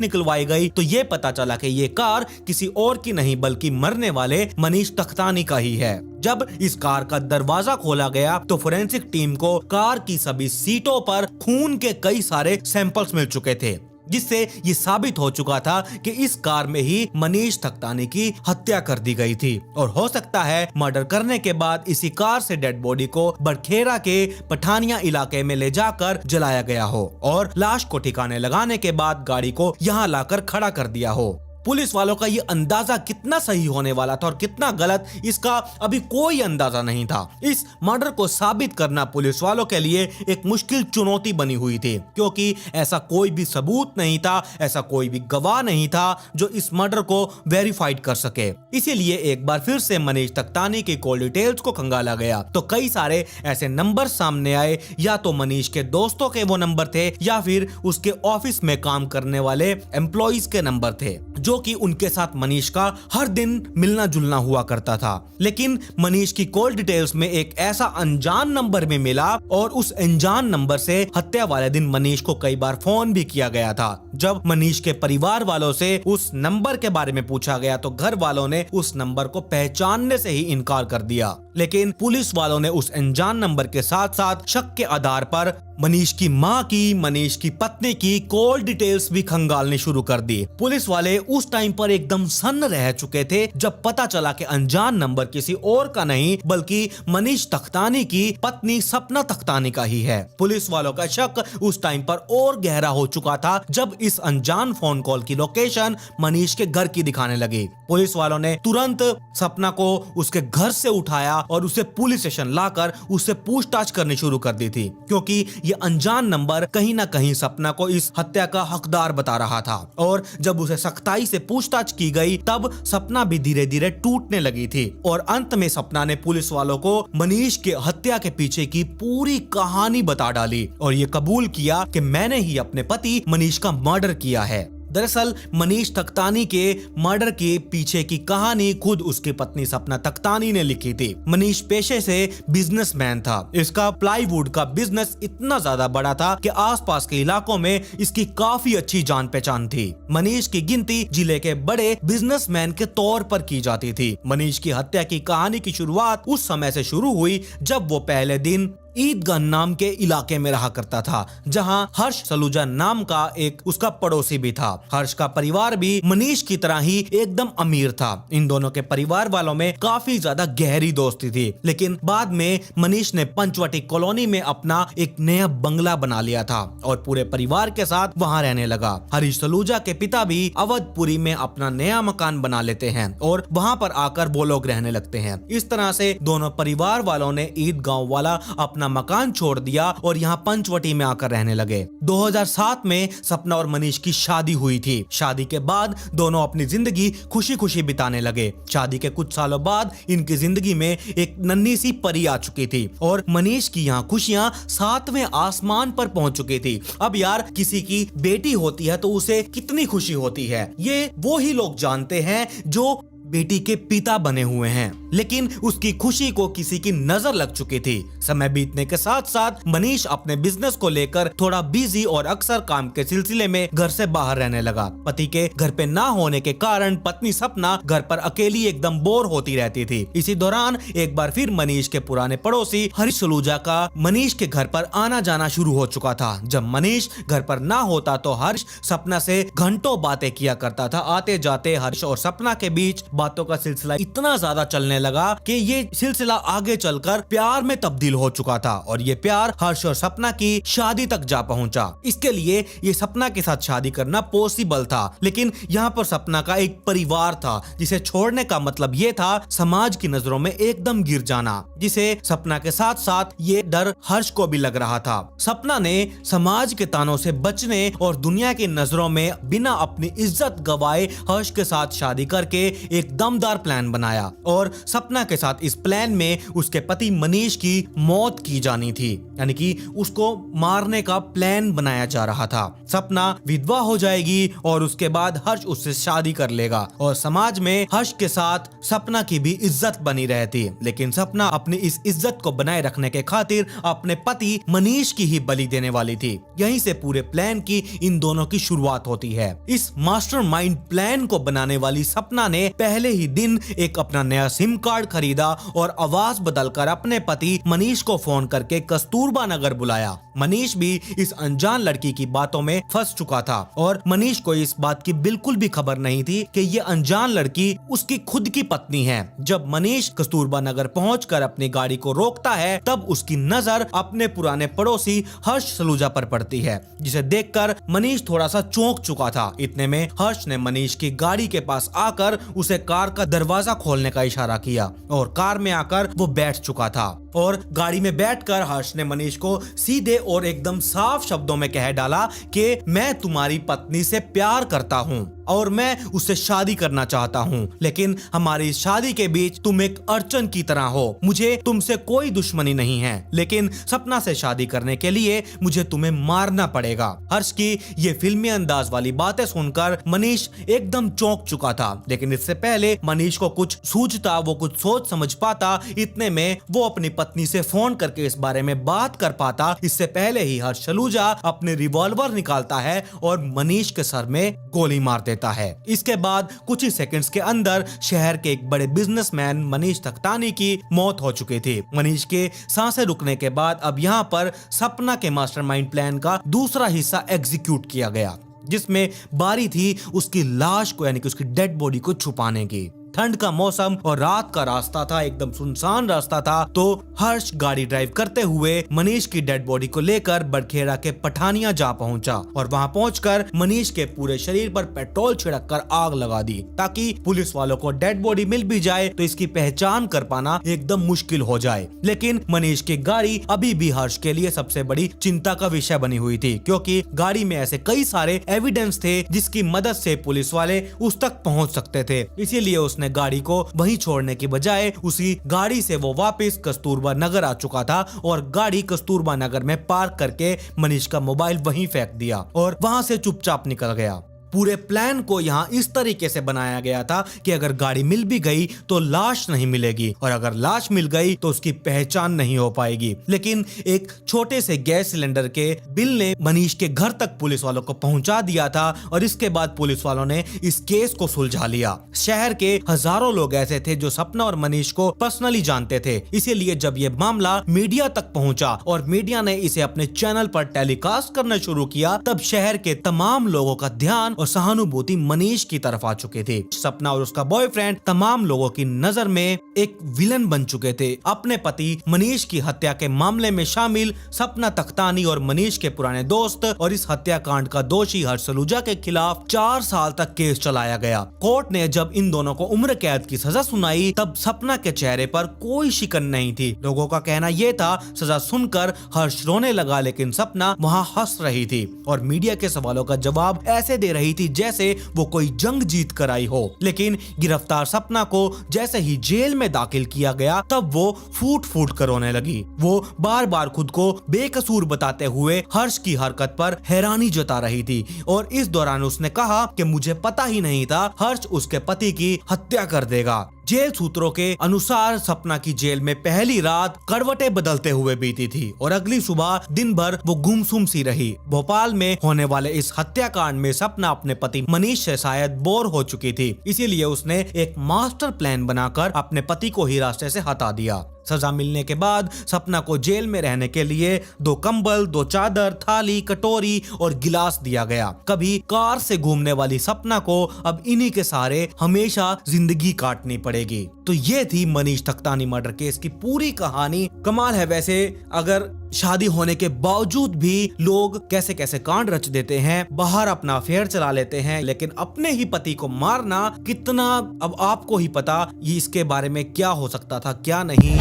S1: निकलवाई गई तो ये पता चला कि ये कार किसी और की नहीं बल्कि मरने वाले मनीष ठकतानी का ही है। जब इस कार का दरवाजा खोला गया तो फोरेंसिक टीम को कार की सभी सीटों पर खून के कई सारे सैंपल्स मिल चुके थे, जिससे ये साबित हो चुका था कि इस कार में ही मनीष ठकतानी की हत्या कर दी गई थी और हो सकता है मर्डर करने के बाद इसी कार से डेड बॉडी को बड़खेरा के पठानिया इलाके में ले जाकर जलाया गया हो और लाश को ठिकाने लगाने के बाद गाड़ी को यहाँ लाकर खड़ा कर दिया हो। पुलिस वालों का ये अंदाजा कितना सही होने वाला था और कितना गलत, इसका अभी कोई अंदाजा नहीं था। इस मर्डर को साबित करना पुलिस वालों के लिए एक मुश्किल चुनौती बनी हुई थी, क्योंकि ऐसा कोई भी सबूत नहीं था, ऐसा कोई भी गवाह नहीं था जो इस मर्डर को वेरीफाइड कर सके। इसीलिए एक बार फिर से मनीष ठकतानी की कॉल डिटेल्स को खंगाला गया तो कई सारे ऐसे नंबर सामने आए, या तो मनीष के दोस्तों के वो नंबर थे या फिर उसके ऑफिस में काम करने वाले एम्प्लॉइज के नंबर थे, जो कि उनके साथ मनीष का हर दिन मिलना जुलना हुआ करता था। लेकिन मनीष की कॉल डिटेल्स में एक ऐसा अनजान नंबर भी मिला और उस अनजान नंबर से हत्या वाले दिन मनीष को कई बार फोन भी किया गया था। जब मनीष के परिवार वालों से उस नंबर के बारे में पूछा गया तो घर वालों ने उस नंबर को पहचानने से ही इनकार कर दिया। लेकिन पुलिस वालों ने उस अनजान नंबर के साथ साथ शक के आधार पर मनीष की मां की, मनीष की पत्नी की कॉल डिटेल्स भी खंगालनी शुरू कर दी। पुलिस वाले उस टाइम पर एकदम सन्न रह चुके थे जब पता चला कि अनजान नंबर किसी और का नहीं बल्कि मनीष तख्तानी की पत्नी सपना तख्तानी का ही है। पुलिस वालों का शक उस टाइम पर और गहरा हो चुका था जब इस अनजान फोन कॉल की लोकेशन मनीष के घर की दिखाने लगी। पुलिस वालों ने तुरंत सपना को उसके घर से उठाया और उसे पुलिस स्टेशन लाकर उससे पूछताछ करनी शुरू कर दी थी, क्योंकि ये अनजान नंबर कहीं ना कहीं सपना को इस हत्या का हकदार बता रहा था। और जब उसे सख्ताई से पूछताछ की गई तब सपना भी धीरे धीरे टूटने लगी थी और अंत में सपना ने पुलिस वालों को मनीष के हत्या के पीछे की पूरी कहानी बता डाली और ये कबूल किया कि मैंने ही अपने पति मनीष का मर्डर किया है। दरअसल मनीष तख्तानी के मर्डर के पीछे की कहानी खुद उसकी पत्नी सपना तख्तानी ने लिखी थी। मनीष पेशे से बिजनेसमैन था। इसका प्लाईवुड का बिजनेस इतना ज्यादा बड़ा था कि आसपास के इलाकों में इसकी काफी अच्छी जान पहचान थी। मनीष की गिनती जिले के बड़े बिजनेसमैन के तौर पर की जाती थी। मनीष की हत्या की कहानी की शुरुआत उस समय से शुरू हुई जब वो पहले दिन ईदगाह नाम के इलाके में रहा करता था, जहां हर्ष सलूजा नाम का एक उसका पड़ोसी भी था। हर्ष का परिवार भी मनीष की तरह ही एकदम अमीर था। इन दोनों के परिवार वालों में काफी ज्यादा गहरी दोस्ती थी, लेकिन बाद में मनीष ने पंचवटी कॉलोनी में अपना एक नया बंगला बना लिया था और पूरे परिवार के साथ वहां रहने लगा। हरीश सलूजा के पिता भी अवधपुरी में अपना नया मकान बना लेते हैं और वहां पर आकर वो लोग रहने लगते हैं। इस तरह से दोनों परिवार वालों ने ईदगाह वाला अपना मकान छोड़ दिया और यहाँ पंचवटी में आकर रहने लगे। 2007 में सपना और मनीष की शादी हुई थी। शादी के बाद दोनों अपनी जिंदगी खुशी खुशी बिताने लगे। शादी के कुछ सालों बाद इनकी जिंदगी में एक नन्ही सी परी आ चुकी थी और मनीष की यहाँ खुशियां 7वें आसमान पर पहुंच चुकी थी। अब यार किसी की बेटी होती है तो उसे कितनी खुशी होती है, ये वो ही लोग जानते हैं जो बेटी के पिता बने हुए हैं। लेकिन उसकी खुशी को किसी की नजर लग चुकी थी। समय बीतने के साथ साथ मनीष अपने बिजनेस को लेकर थोड़ा बिजी और अक्सर काम के सिलसिले में घर से बाहर रहने लगा। पति के घर पे ना होने के कारण पत्नी सपना घर पर अकेली एकदम बोर होती रहती थी। इसी दौरान एक बार फिर मनीष के पुराने पड़ोसी हरीश सलूजा का मनीष के घर पर आना जाना शुरू हो चुका था। जब मनीष घर पर ना होता तो हर्ष सपना से घंटों बातें किया करता था। आते जाते हर्ष और सपना के बीच बातों का सिलसिला इतना ज्यादा चलने लगा कि ये सिलसिला आगे चलकर प्यार में तब्दील हो चुका था और ये प्यार हर्ष और सपना की शादी तक जा पहुंचा। इसके लिए ये सपना के साथ शादी करना पॉसिबल था, लेकिन यहाँ पर सपना का एक परिवार था जिसे छोड़ने का मतलब ये था समाज की नजरों में एकदम गिर जाना, जिसे सपना के साथ साथ ये डर हर्ष को भी लग रहा था। सपना ने समाज के तानों से बचने और दुनिया की नजरों में बिना अपनी इज्जत गवाए हर्ष के साथ शादी करके एक दमदार प्लान बनाया और सपना के साथ इस प्लान में उसके पति मनीष की मौत की जानी थी, यानी कि उसको मारने का प्लान बनाया जा रहा था। सपना विधवा हो जाएगी और उसके बाद हर्ष उससे शादी कर लेगा और समाज में हर्ष के साथ सपना की भी इज्जत बनी रहती। लेकिन सपना अपनी इस इज्जत को बनाए रखने के खातिर अपने पति मनीष की ही बलि देने वाली थी। यहीं से पूरे प्लान की इन दोनों की शुरुआत होती है। इस मास्टरमाइंड प्लान को बनाने वाली सपना ने पहले ही दिन एक अपना नया सिम कार्ड खरीदा और आवाज बदलकर अपने पति मनीष को फोन करके कस्तूरबा नगर बुलाया। मनीष भी इस अनजान लड़की की बातों में फंस चुका था और मनीष को इस बात की बिल्कुल भी खबर नहीं थी कि ये अनजान लड़की उसकी खुद की पत्नी है। जब मनीष कस्तूरबा नगर पहुंचकर अपनी गाड़ी को रोकता है तब उसकी नजर अपने पुराने पड़ोसी हर्ष सलूजा पर पड़ती है, जिसे देखकर मनीष थोड़ा सा चौंक चुका था। इतने में हर्ष ने मनीष की गाड़ी के पास आकर उसे कार का दरवाजा खोलने का इशारा किया और कार में आकर वो बैठ चुका था और गाड़ी में बैठकर हर्ष ने मनीष को सीधे और एकदम साफ शब्दों में कह डाला कि मैं तुम्हारी पत्नी से प्यार करता हूँ और मैं उससे शादी करना चाहता हूँ, लेकिन हमारी शादी के बीच तुम एक अड़चन की तरह हो। मुझे तुमसे कोई दुश्मनी नहीं है, लेकिन सपना से शादी करने के लिए मुझे तुम्हें मारना पड़ेगा। हर्ष की ये फिल्मी अंदाज वाली बातें सुनकर मनीष एकदम चौंक चुका था, लेकिन इससे पहले मनीष को कुछ सूझता, वो कुछ सोच समझ पाता, इतने में वो अपनी पत्नी से फोन करके इस बारे में बात कर पाता, इससे पहले ही हर्ष सलूजा अपने रिवॉल्वर निकालता है और मनीष के सर में गोली मार देता है। इसके बाद कुछ ही सेकंड्स के अंदर शहर के एक बड़े बिजनेसमैन मनीष तख्तानी की मौत हो चुकी थी। मनीष के सांसें रुकने के बाद अब यहाँ पर सपना के मास्टरमाइंड प्लान का दूसरा हिस्सा एग्जीक्यूट किया गया, जिसमें बारी थी उसकी लाश को यानी कि उसकी डेड बॉडी को छुपाने की। ठंड का मौसम और रात का रास्ता था, एकदम सुनसान रास्ता था, तो हर्ष गाड़ी ड्राइव करते हुए मनीष की डेड बॉडी को लेकर बड़खेड़ा के पठानिया जा पहुंचा और वहां पहुंचकर मनीष के पूरे शरीर पर पेट्रोल छिड़क कर आग लगा दी ताकि पुलिस वालों को डेड बॉडी मिल भी जाए तो इसकी पहचान कर पाना एकदम मुश्किल हो जाए। लेकिन मनीष की गाड़ी अभी भी हर्ष के लिए सबसे बड़ी चिंता का विषय बनी हुई थी, क्योंकि गाड़ी में ऐसे कई सारे एविडेंस थे जिसकी मदद से पुलिस वाले उस तक पहुंच सकते थे। इसीलिए उसने गाड़ी को वहीं छोड़ने की बजाय उसी गाड़ी से वो वापस कस्तूरबा नगर आ चुका था और गाड़ी कस्तूरबा नगर में पार्क करके मनीष का मोबाइल वहीं फेंक दिया और वहां से चुपचाप निकल गया। पूरे प्लान को यहाँ इस तरीके से बनाया गया था कि अगर गाड़ी मिल भी गई तो लाश नहीं मिलेगी और अगर लाश मिल गई तो उसकी पहचान नहीं हो पाएगी। लेकिन एक छोटे से गैस सिलेंडर के बिल ने मनीष के घर तक पुलिस वालों को पहुंचा दिया था और इसके बाद पुलिस वालों ने इस केस को सुलझा लिया। शहर के हजारों लोग ऐसे थे जो सपना और मनीष को पर्सनली जानते थे, इसीलिए जब ये मामला मीडिया तक पहुंचा और मीडिया ने इसे अपने चैनल पर टेलीकास्ट करना शुरू किया, तब शहर के तमाम लोगों का ध्यान और सहानुभूति मनीष की तरफ आ चुके थे। सपना और उसका बॉयफ्रेंड तमाम लोगों की नजर में एक विलन बन चुके थे। अपने पति मनीष की हत्या के मामले में शामिल सपना तख्तानी और मनीष के पुराने दोस्त और इस हत्याकांड का दोषी हर्ष सलूजा के खिलाफ 4 साल तक केस चलाया गया। कोर्ट ने जब इन दोनों को उम्र कैद की सजा सुनाई तब सपना के चेहरे पर कोई शिकन नहीं थी। लोगों का कहना यह था सजा सुनकर हर्ष रोने लगा, लेकिन सपना वहां हंस रही थी और मीडिया के सवालों का जवाब ऐसे दे रही थी जैसे वो कोई जंग जीत कर आई हो। लेकिन गिरफ्तार सपना को जैसे ही जेल में दाखिल किया गया तब वो फूट फूट कर रोने लगी। वो बार बार खुद को बेकसूर बताते हुए हर्ष की हरकत पर हैरानी जता रही थी और इस दौरान उसने कहा कि मुझे पता ही नहीं था हर्ष उसके पति की हत्या कर देगा। जेल सूत्रों के अनुसार सपना की जेल में पहली रात करवटें बदलते हुए बीती थी और अगली सुबह दिन भर वो गुमसुम सी रही। भोपाल में होने वाले इस हत्याकांड में सपना अपने पति मनीष से शायद बोर हो चुकी थी, इसीलिए उसने एक मास्टर प्लान बनाकर अपने पति को ही रास्ते से हटा दिया। सजा मिलने के बाद सपना को जेल में रहने के लिए 2 कंबल, 2 चादर, थाली, कटोरी और गिलास दिया गया। कभी कार से घूमने वाली सपना को अब इन्हीं के सहारे हमेशा जिंदगी काटनी पड़ेगी। तो ये थी मनीष तख्तानी मर्डर केस की पूरी कहानी। कमाल है वैसे, अगर शादी होने के बावजूद भी लोग कैसे कैसे कांड रच देते हैं, बाहर अपना अफेयर चला लेते हैं, लेकिन अपने ही पति को मारना कितना, अब आपको ही पता ये इसके बारे में क्या हो सकता था क्या नहीं।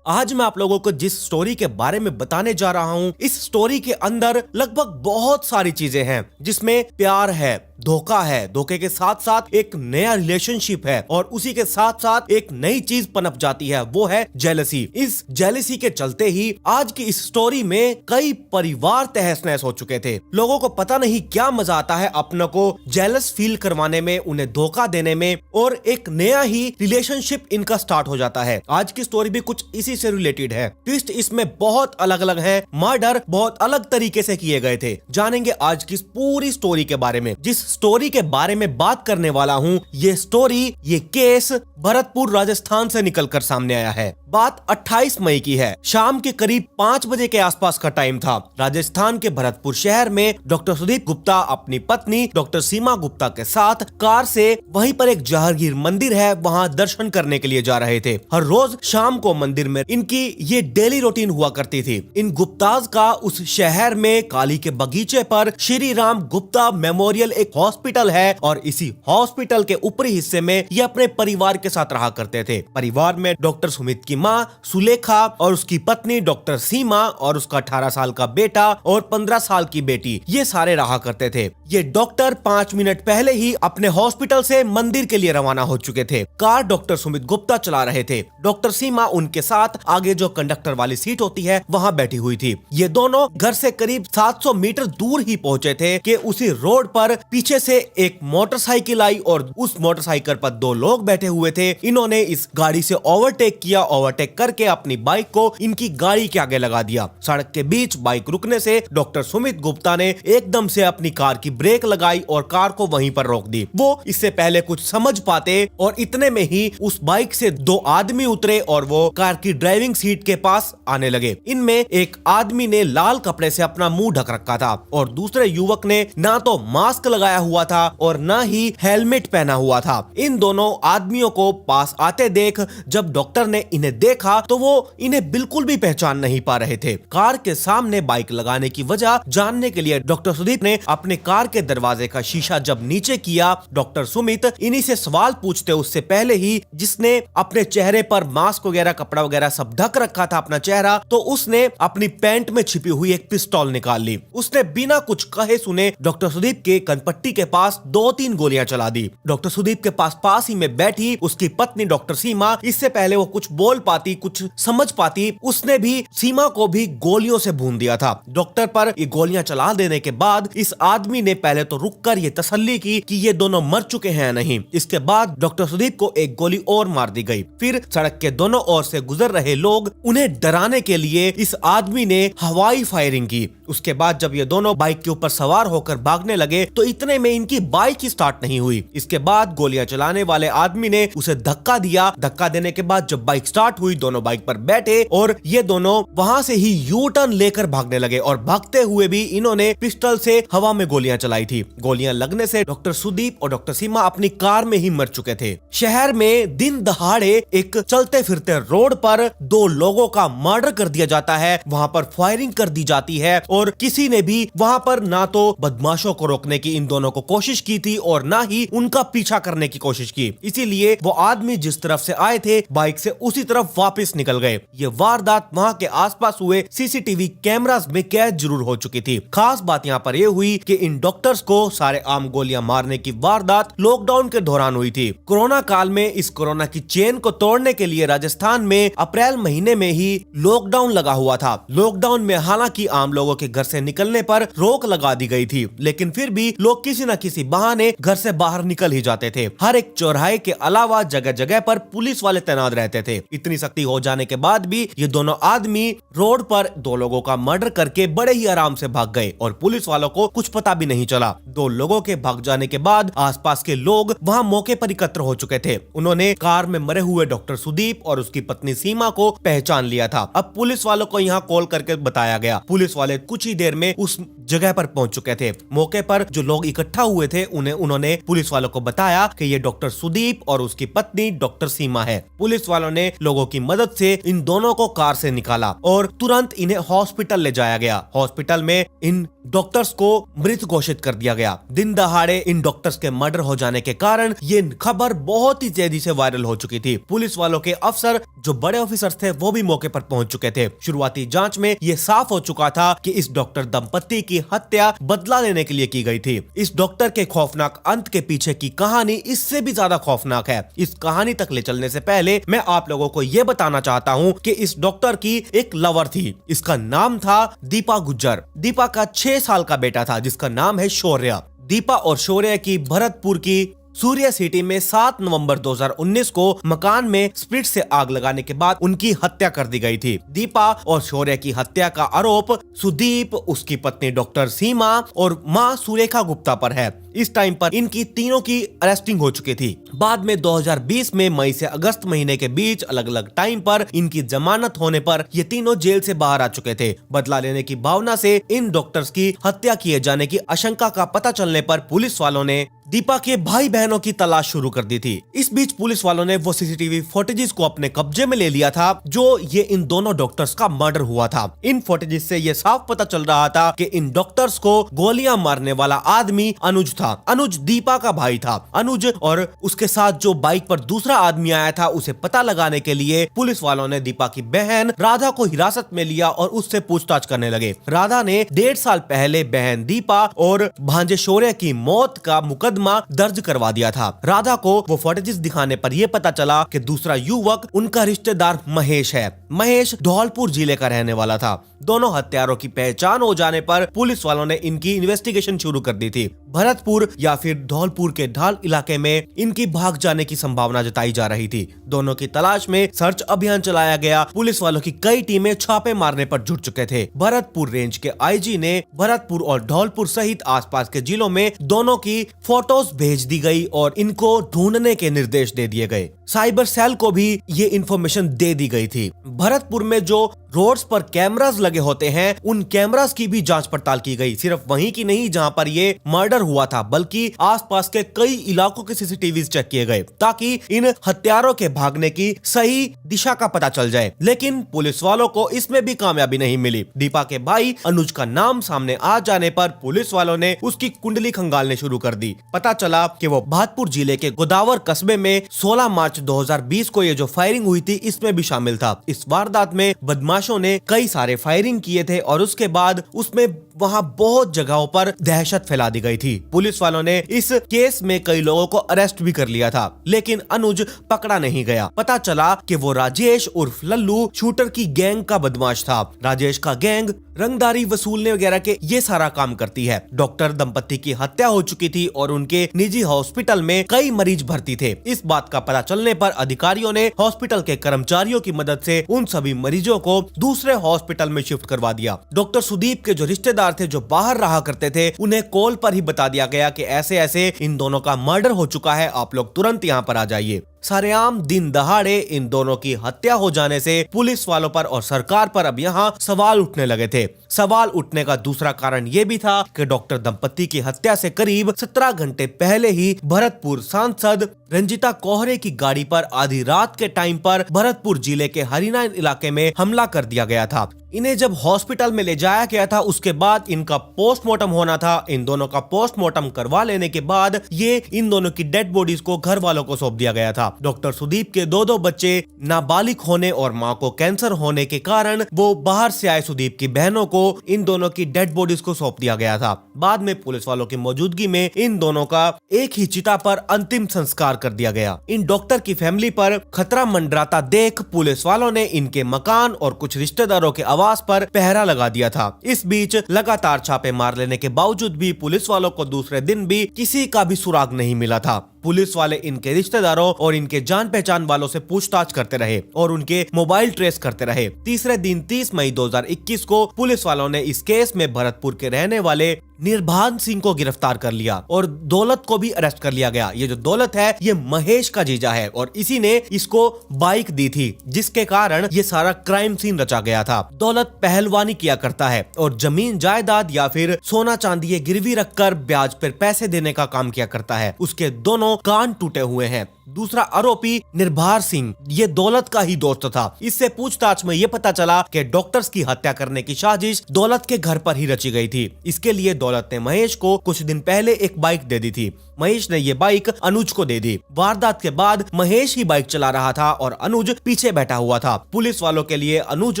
S1: आज मैं आप लोगों को जिस स्टोरी के बारे में बताने जा रहा हूं, इस स्टोरी के अंदर लगभग बहुत सारी चीजें हैं, जिसमें प्यार है, धोखा है, धोखे के साथ साथ एक नया रिलेशनशिप है और उसी के साथ साथ एक नई चीज पनप जाती है, वो है जेलसी। इस जेलसी के चलते ही आज की इस स्टोरी में कई परिवार तहस नहस हो चुके थे। लोगों को पता नहीं क्या मजा आता है अपनों को जेलस फील करवाने में, उन्हें धोखा देने में, और एक नया ही रिलेशनशिप इनका स्टार्ट हो जाता है। आज की स्टोरी भी कुछ इसी से रिलेटेड है। ट्विस्ट इसमें बहुत अलग अलग है, मर्डर बहुत अलग तरीके से किए गए थे। जानेंगे आज की पूरी स्टोरी के बारे में। जिस स्टोरी के बारे में बात करने वाला हूं, ये स्टोरी, ये केस भरतपुर राजस्थान से निकलकर सामने आया है। बात 28 मई की है। शाम के करीब 5 बजे के आसपास का टाइम था। राजस्थान के भरतपुर शहर में डॉक्टर सुदीप गुप्ता अपनी पत्नी डॉक्टर सीमा गुप्ता के साथ कार से वहीं पर एक जहांगीर मंदिर है, वहां दर्शन करने के लिए जा रहे थे। हर रोज शाम को मंदिर में इनकी ये डेली रूटीन हुआ करती थी। इन गुप्ताज का उस शहर में काली के बगीचे पर श्री राम गुप्ता मेमोरियल एक हॉस्पिटल है और इसी हॉस्पिटल के ऊपरी हिस्से में ये अपने परिवार के साथ रहा करते थे। परिवार में डॉक्टर सुमित की माँ सुलेखा और उसकी पत्नी डॉक्टर सीमा और उसका 18 साल का बेटा और 15 साल की बेटी, ये सारे रहा करते थे। ये डॉक्टर 5 मिनट पहले ही अपने हॉस्पिटल से मंदिर के लिए रवाना हो चुके थे। कार डॉक्टर सुमित गुप्ता चला रहे थे। डॉक्टर सीमा उनके साथ आगे जो कंडक्टर वाली सीट होती है वहाँ बैठी हुई थी। ये दोनों घर से करीब 700 मीटर दूर ही पहुंचे थे कि उसी रोड पर पीछे से एक मोटरसाइकिल आई और उस मोटरसाइकिल पर 2 लोग बैठे हुए थे। इन्होंने इस गाड़ी से ओवरटेक किया। ओवरटेक करके अपनी बाइक को इनकी गाड़ी के आगे लगा दिया। सड़क के बीच बाइक रुकने से डॉक्टर सुमित गुप्ता ने एकदम से अपनी कार की ब्रेक लगाई और कार को वहीं पर रोक दी। वो इससे पहले कुछ समझ पाते और इतने में ही उस बाइक से 2 आदमी उतरे और वो कार की ड्राइविंग सीट के पास आने लगे। इनमें एक आदमी ने लाल कपड़े से अपना मुंह ढक रखा था और दूसरे युवक ने ना तो मास्क लगाया हुआ था और ना ही हेलमेट पहना हुआ था। इन दोनों आदमियों को पास आते देख जब डॉक्टर ने इन्हें देखा तो वो इन्हें बिल्कुल भी पहचान नहीं पा रहे थे। कार के सामने बाइक लगाने की वजह जानने के लिए डॉक्टर सुदीप ने अपने कार के दरवाजे का शीशा जब नीचे किया, डॉक्टर सुमित इन्हीं से सवाल पूछते उससे पहले ही जिसने अपने चेहरे पर मास्क वगैरह कपड़ा वगैरह सब ढक रखा था अपना चेहरा, तो उसने अपनी पैंट में छिपी हुई एक पिस्तौल निकाल ली। उसने बिना कुछ कहे सुने डॉक्टर सुदीप के कनपट्टी के पास 2-3 गोलियां चला दी। डॉक्टर सुदीप के पास ही में बैठी उसकी पत्नी डॉक्टर सीमा, इससे पहले वो कुछ बोल पाती कुछ समझ पाती, उसने भी सीमा को भी गोलियों से भून दिया था। डॉक्टर पर ये गोलियां चला देने के बाद इस आदमी ने पहले तो रुककर ये तसल्ली की कि ये दोनों मर चुके हैं नहीं। इसके बाद डॉक्टर सुदीप को एक गोली और मार दी गई। फिर सड़क के दोनों ओर से गुजर रहे लोग उन्हें डराने के लिए इस आदमी ने हवाई फायरिंग की। उसके बाद जब ये दोनों बाइक के ऊपर सवार होकर भागने लगे तो इतने में इनकी बाइक ही स्टार्ट नहीं हुई। इसके बाद गोलियां चलाने वाले आदमी ने उसे धक्का दिया। धक्का देने के बाद जब बाइक स्टार्ट हुई दोनों बाइक पर बैठे और ये दोनों वहां से ही यू टर्न लेकर भागने लगे और भागते हुए भी इन्होंने पिस्टल से हवा में गोलियां चलाई थी। गोलियां लगने से डॉक्टर सुदीप और डॉक्टर सीमा अपनी कार में ही मर चुके थे। शहर में दिन दहाड़े एक चलते फिरते रोड पर 2 लोगों का मर्डर कर दिया जाता है। वहां पर फायरिंग कर दी जाती है और किसी ने भी वहां पर ना तो बदमाशों को रोकने की इन दोनों को कोशिश की थी और ना ही उनका पीछा करने की कोशिश की। इसीलिए वो आदमी जिस तरफ से आए थे बाइक से उसी तरफ वापस निकल गए। ये वारदात वहां के आसपास हुए सीसीटीवी कैमरास में कैद जरूर हो चुकी थी। खास बात यहाँ पर यह हुई कि इन डॉक्टर्स को सारे आम गोलियां मारने की वारदात लॉकडाउन के दौरान हुई थी। कोरोना काल में इस कोरोना की चेन को तोड़ने के लिए राजस्थान में अप्रैल महीने में ही लॉकडाउन लगा हुआ था। लॉकडाउन में हालांकि आम लोगों के घर से निकलने पर रोक लगा दी गई थी, लेकिन फिर भी लोग किसी न किसी बहाने घर से बाहर निकल ही जाते थे। हर एक चौराहे के अलावा जगह जगह पर पुलिस वाले तैनात रहते थे। इतनी सख्ती हो जाने के बाद भी ये दोनों आदमी रोड पर 2 लोगों का मर्डर करके बड़े ही आराम से भाग गए और पुलिस वालों को कुछ पता भी नहीं चला। 2 लोगों के भाग जाने के बाद आसपास के लोग वहां मौके पर एकत्र हो चुके थे। उन्होंने कार में मरे हुए डॉक्टर सुदीप और उसकी पत्नी सीमा को पहचान लिया था। अब पुलिस वालों को यहाँ कॉल करके बताया गया। पुलिस वाले कुछ ही देर में उस जगह पर पहुंच चुके थे। मौके पर जो लोग इकट्ठा हुए थे उन्होंने पुलिस वालों को बताया कि ये डॉक्टर सुदीप और उसकी पत्नी डॉक्टर सीमा है। पुलिस वालों ने लोगों की मदद से इन दोनों को कार से निकाला और तुरंत इन्हें हॉस्पिटल ले जाया गया। हॉस्पिटल में इन डॉक्टर्स को मृत घोषित कर दिया गया। दिन दहाड़े इन डॉक्टर्स के मर्डर हो जाने के कारण ये खबर बहुत ही तेजी से वायरल हो चुकी थी। पुलिस वालों के अफसर जो बड़े ऑफिसर्स थे वो भी मौके पर पहुंच चुके थे। शुरुआती जांच में ये साफ हो चुका था कि इस डॉक्टर दंपति की हत्या बदला लेने के लिए की गई थी। इस डॉक्टर के खौफनाक अंत के पीछे की कहानी इससे भी ज्यादा खौफनाक है। इस कहानी तक ले चलने से पहले मैं आप लोगों को ये बताना चाहता हूँ कि इस डॉक्टर की एक लवर थी। इसका नाम था दीपा गुज्जर। दीपा का 6 साल का बेटा था जिसका नाम है शौर्य। दीपा और शौर्य की भरतपुर की सूर्य सिटी में 7 नवंबर 2019 को मकान में स्प्रिट से आग लगाने के बाद उनकी हत्या कर दी गई थी। दीपा और शौर्य की हत्या का आरोप सुदीप, उसकी पत्नी डॉक्टर सीमा और मां सुरेखा गुप्ता पर है। इस टाइम पर इनकी तीनों की अरेस्टिंग हो चुकी थी। बाद में 2020 में मई से अगस्त महीने के बीच अलग अलग टाइम पर इनकी जमानत होने पर ये तीनों जेल से बाहर आ चुके थे। बदला लेने की भावना से इन डॉक्टर्स की हत्या किए जाने की आशंका का पता चलने पर पुलिस वालों ने दीपा के भाई बहनों की तलाश शुरू कर दी थी। इस बीच पुलिस वालों ने वो सीसीटीवी फुटेजेस को अपने कब्जे में ले लिया था जो ये इन दोनों डॉक्टर्स का मर्डर हुआ था। इन फुटेजेस से ये साफ पता चल रहा था कि इन डॉक्टर्स को गोलियां मारने वाला आदमी अनुज था। अनुज दीपा का भाई था। अनुज और उसके साथ जो बाइक पर दूसरा आदमी आया था उसे पता लगाने के लिए पुलिस वालों ने दीपा की बहन राधा को हिरासत में लिया और उससे पूछताछ करने लगे। राधा ने 1.5 साल पहले बहन दीपा और भांजे शौर्य की मौत का मुकदमा दर्ज करवा दिया था। राधा को वो फुटेजेस दिखाने पर यह पता चला कि दूसरा युवक उनका रिश्तेदार महेश है। महेश धौलपुर जिले का रहने वाला था। दोनों हत्यारों की पहचान हो जाने पर पुलिस वालों ने इनकी इन्वेस्टिगेशन शुरू कर दी थी। भरतपुर या फिर धौलपुर के ढाल इलाके में इनकी भाग जाने की संभावना जताई जा रही थी। दोनों की तलाश में सर्च अभियान चलाया गया। पुलिस वालों की कई टीमें छापे मारने पर जुट चुके थे। भरतपुर रेंज के आईजी ने भरतपुर और धौलपुर सहित आसपास के जिलों में दोनों की फोटोज भेज दी गई और इनको ढूंढने के निर्देश दे दिए गए। साइबर सेल को भी ये इंफॉर्मेशन दे दी गई थी। भरतपुर में जो रोड्स पर कैमरास लगे होते हैं उन कैमरास की भी जांच पड़ताल की गई। सिर्फ वहीं की नहीं जहां पर ये मर्डर हुआ था बल्कि आसपास के कई इलाकों के सीसीटीवी चेक किए गए ताकि इन हत्यारों के भागने की सही दिशा का पता चल जाए। लेकिन पुलिस वालों को इसमें भी कामयाबी नहीं मिली। दीपा के भाई अनुज का नाम सामने आ जाने पर पुलिस वालों ने उसकी कुंडली खंगालने शुरू कर दी। पता चला कि वो भातपुर जिले के गोदावर कस्बे में 16 मार्च 2020 को ये जो फायरिंग हुई थी इसमें भी शामिल था। इस वारदात में बदमाशों ने कई सारे फायरिंग किए थे और उसके बाद उसमें वहां बहुत जगहों पर दहशत फैला दी गई थी। पुलिस वालों ने इस केस में कई लोगों को अरेस्ट भी कर लिया था लेकिन अनुज पकड़ा नहीं गया। पता चला कि वो राजेश उर्फ लल्लू शूटर की गैंग का बदमाश था। राजेश का गैंग रंगदारी वसूलने वगैरह के ये सारा काम करती है। डॉक्टर दंपति की हत्या हो चुकी थी और उनके निजी हॉस्पिटल में कई मरीज भर्ती थे। इस बात का पता चलने पर अधिकारियों ने हॉस्पिटल के कर्मचारियों की मदद से उन सभी मरीजों को दूसरे हॉस्पिटल में शिफ्ट करवा दिया। डॉक्टर सुदीप के जो रिश्तेदार थे जो बाहर रहा करते थे उन्हें कॉल पर ही बता दिया गया कि ऐसे ऐसे इन दोनों का मर्डर हो चुका है, आप लोग तुरंत यहाँ पर आ जाइए। सरेआम दिन दहाड़े इन दोनों की हत्या हो जाने से पुलिस वालों पर और सरकार पर अब यहाँ सवाल उठने लगे थे। सवाल उठने का दूसरा कारण ये भी था कि डॉक्टर दंपति की हत्या से करीब 17 घंटे पहले ही भरतपुर सांसद रंजिता कोहरे की गाड़ी पर आधी रात के टाइम पर भरतपुर जिले के हरिना इलाके में हमला कर दिया गया था। इन्हें जब हॉस्पिटल में ले जाया गया था उसके बाद इनका पोस्टमार्टम होना था। इन दोनों का पोस्टमार्टम करवा लेने के बाद ये इन दोनों की डेड बॉडीज को घर वालों को सौंप दिया गया था। डॉक्टर सुदीप के दो बच्चे नाबालिग होने और मां को कैंसर होने के कारण वो बाहर से आए सुदीप की बहनों को इन दोनों की डेड बॉडीज को सौंप दिया गया था। बाद में पुलिस वालों की मौजूदगी में इन दोनों का एक ही चिता पर अंतिम संस्कार कर दिया गया। इन डॉक्टर की फैमिली पर खतरा मंडराता देख पुलिस वालों ने इनके मकान और कुछ रिश्तेदारों के आवास पर पहरा लगा दिया था। इस बीच लगातार छापे मार लेने के बावजूद भी पुलिस वालों को दूसरे दिन भी किसी का भी सुराग नहीं मिला था। पुलिस वाले इनके रिश्तेदारों और इनके जान पहचान वालों से पूछताछ करते रहे और उनके मोबाइल ट्रेस करते रहे। तीसरे दिन 30 मई 2021 को पुलिस वालों ने इस केस में भरतपुर के रहने वाले निर्भान सिंह को गिरफ्तार कर लिया और दौलत को भी अरेस्ट कर लिया गया। ये जो दौलत है ये महेश का जीजा है और इसी ने इसको बाइक दी थी जिसके कारण ये सारा क्राइम सीन रचा गया था। दौलत पहलवानी किया करता है और जमीन जायदाद या फिर सोना चांदी गिरवी रखकर ब्याज पर पैसे देने का काम किया करता है। उसके दोनों कान टूटे हुए हैं। दूसरा आरोपी निर्भार सिंह ये दौलत का ही दोस्त था। इससे पूछताछ में ये पता चला कि डॉक्टर्स की हत्या करने की साजिश दौलत के घर पर ही रची गई थी। इसके लिए दौलत ने महेश को कुछ दिन पहले एक बाइक दे दी थी। महेश ने ये बाइक अनुज को दे दी। वारदात के बाद महेश ही बाइक चला रहा था और अनुज पीछे बैठा हुआ था। पुलिस वालों के लिए अनुज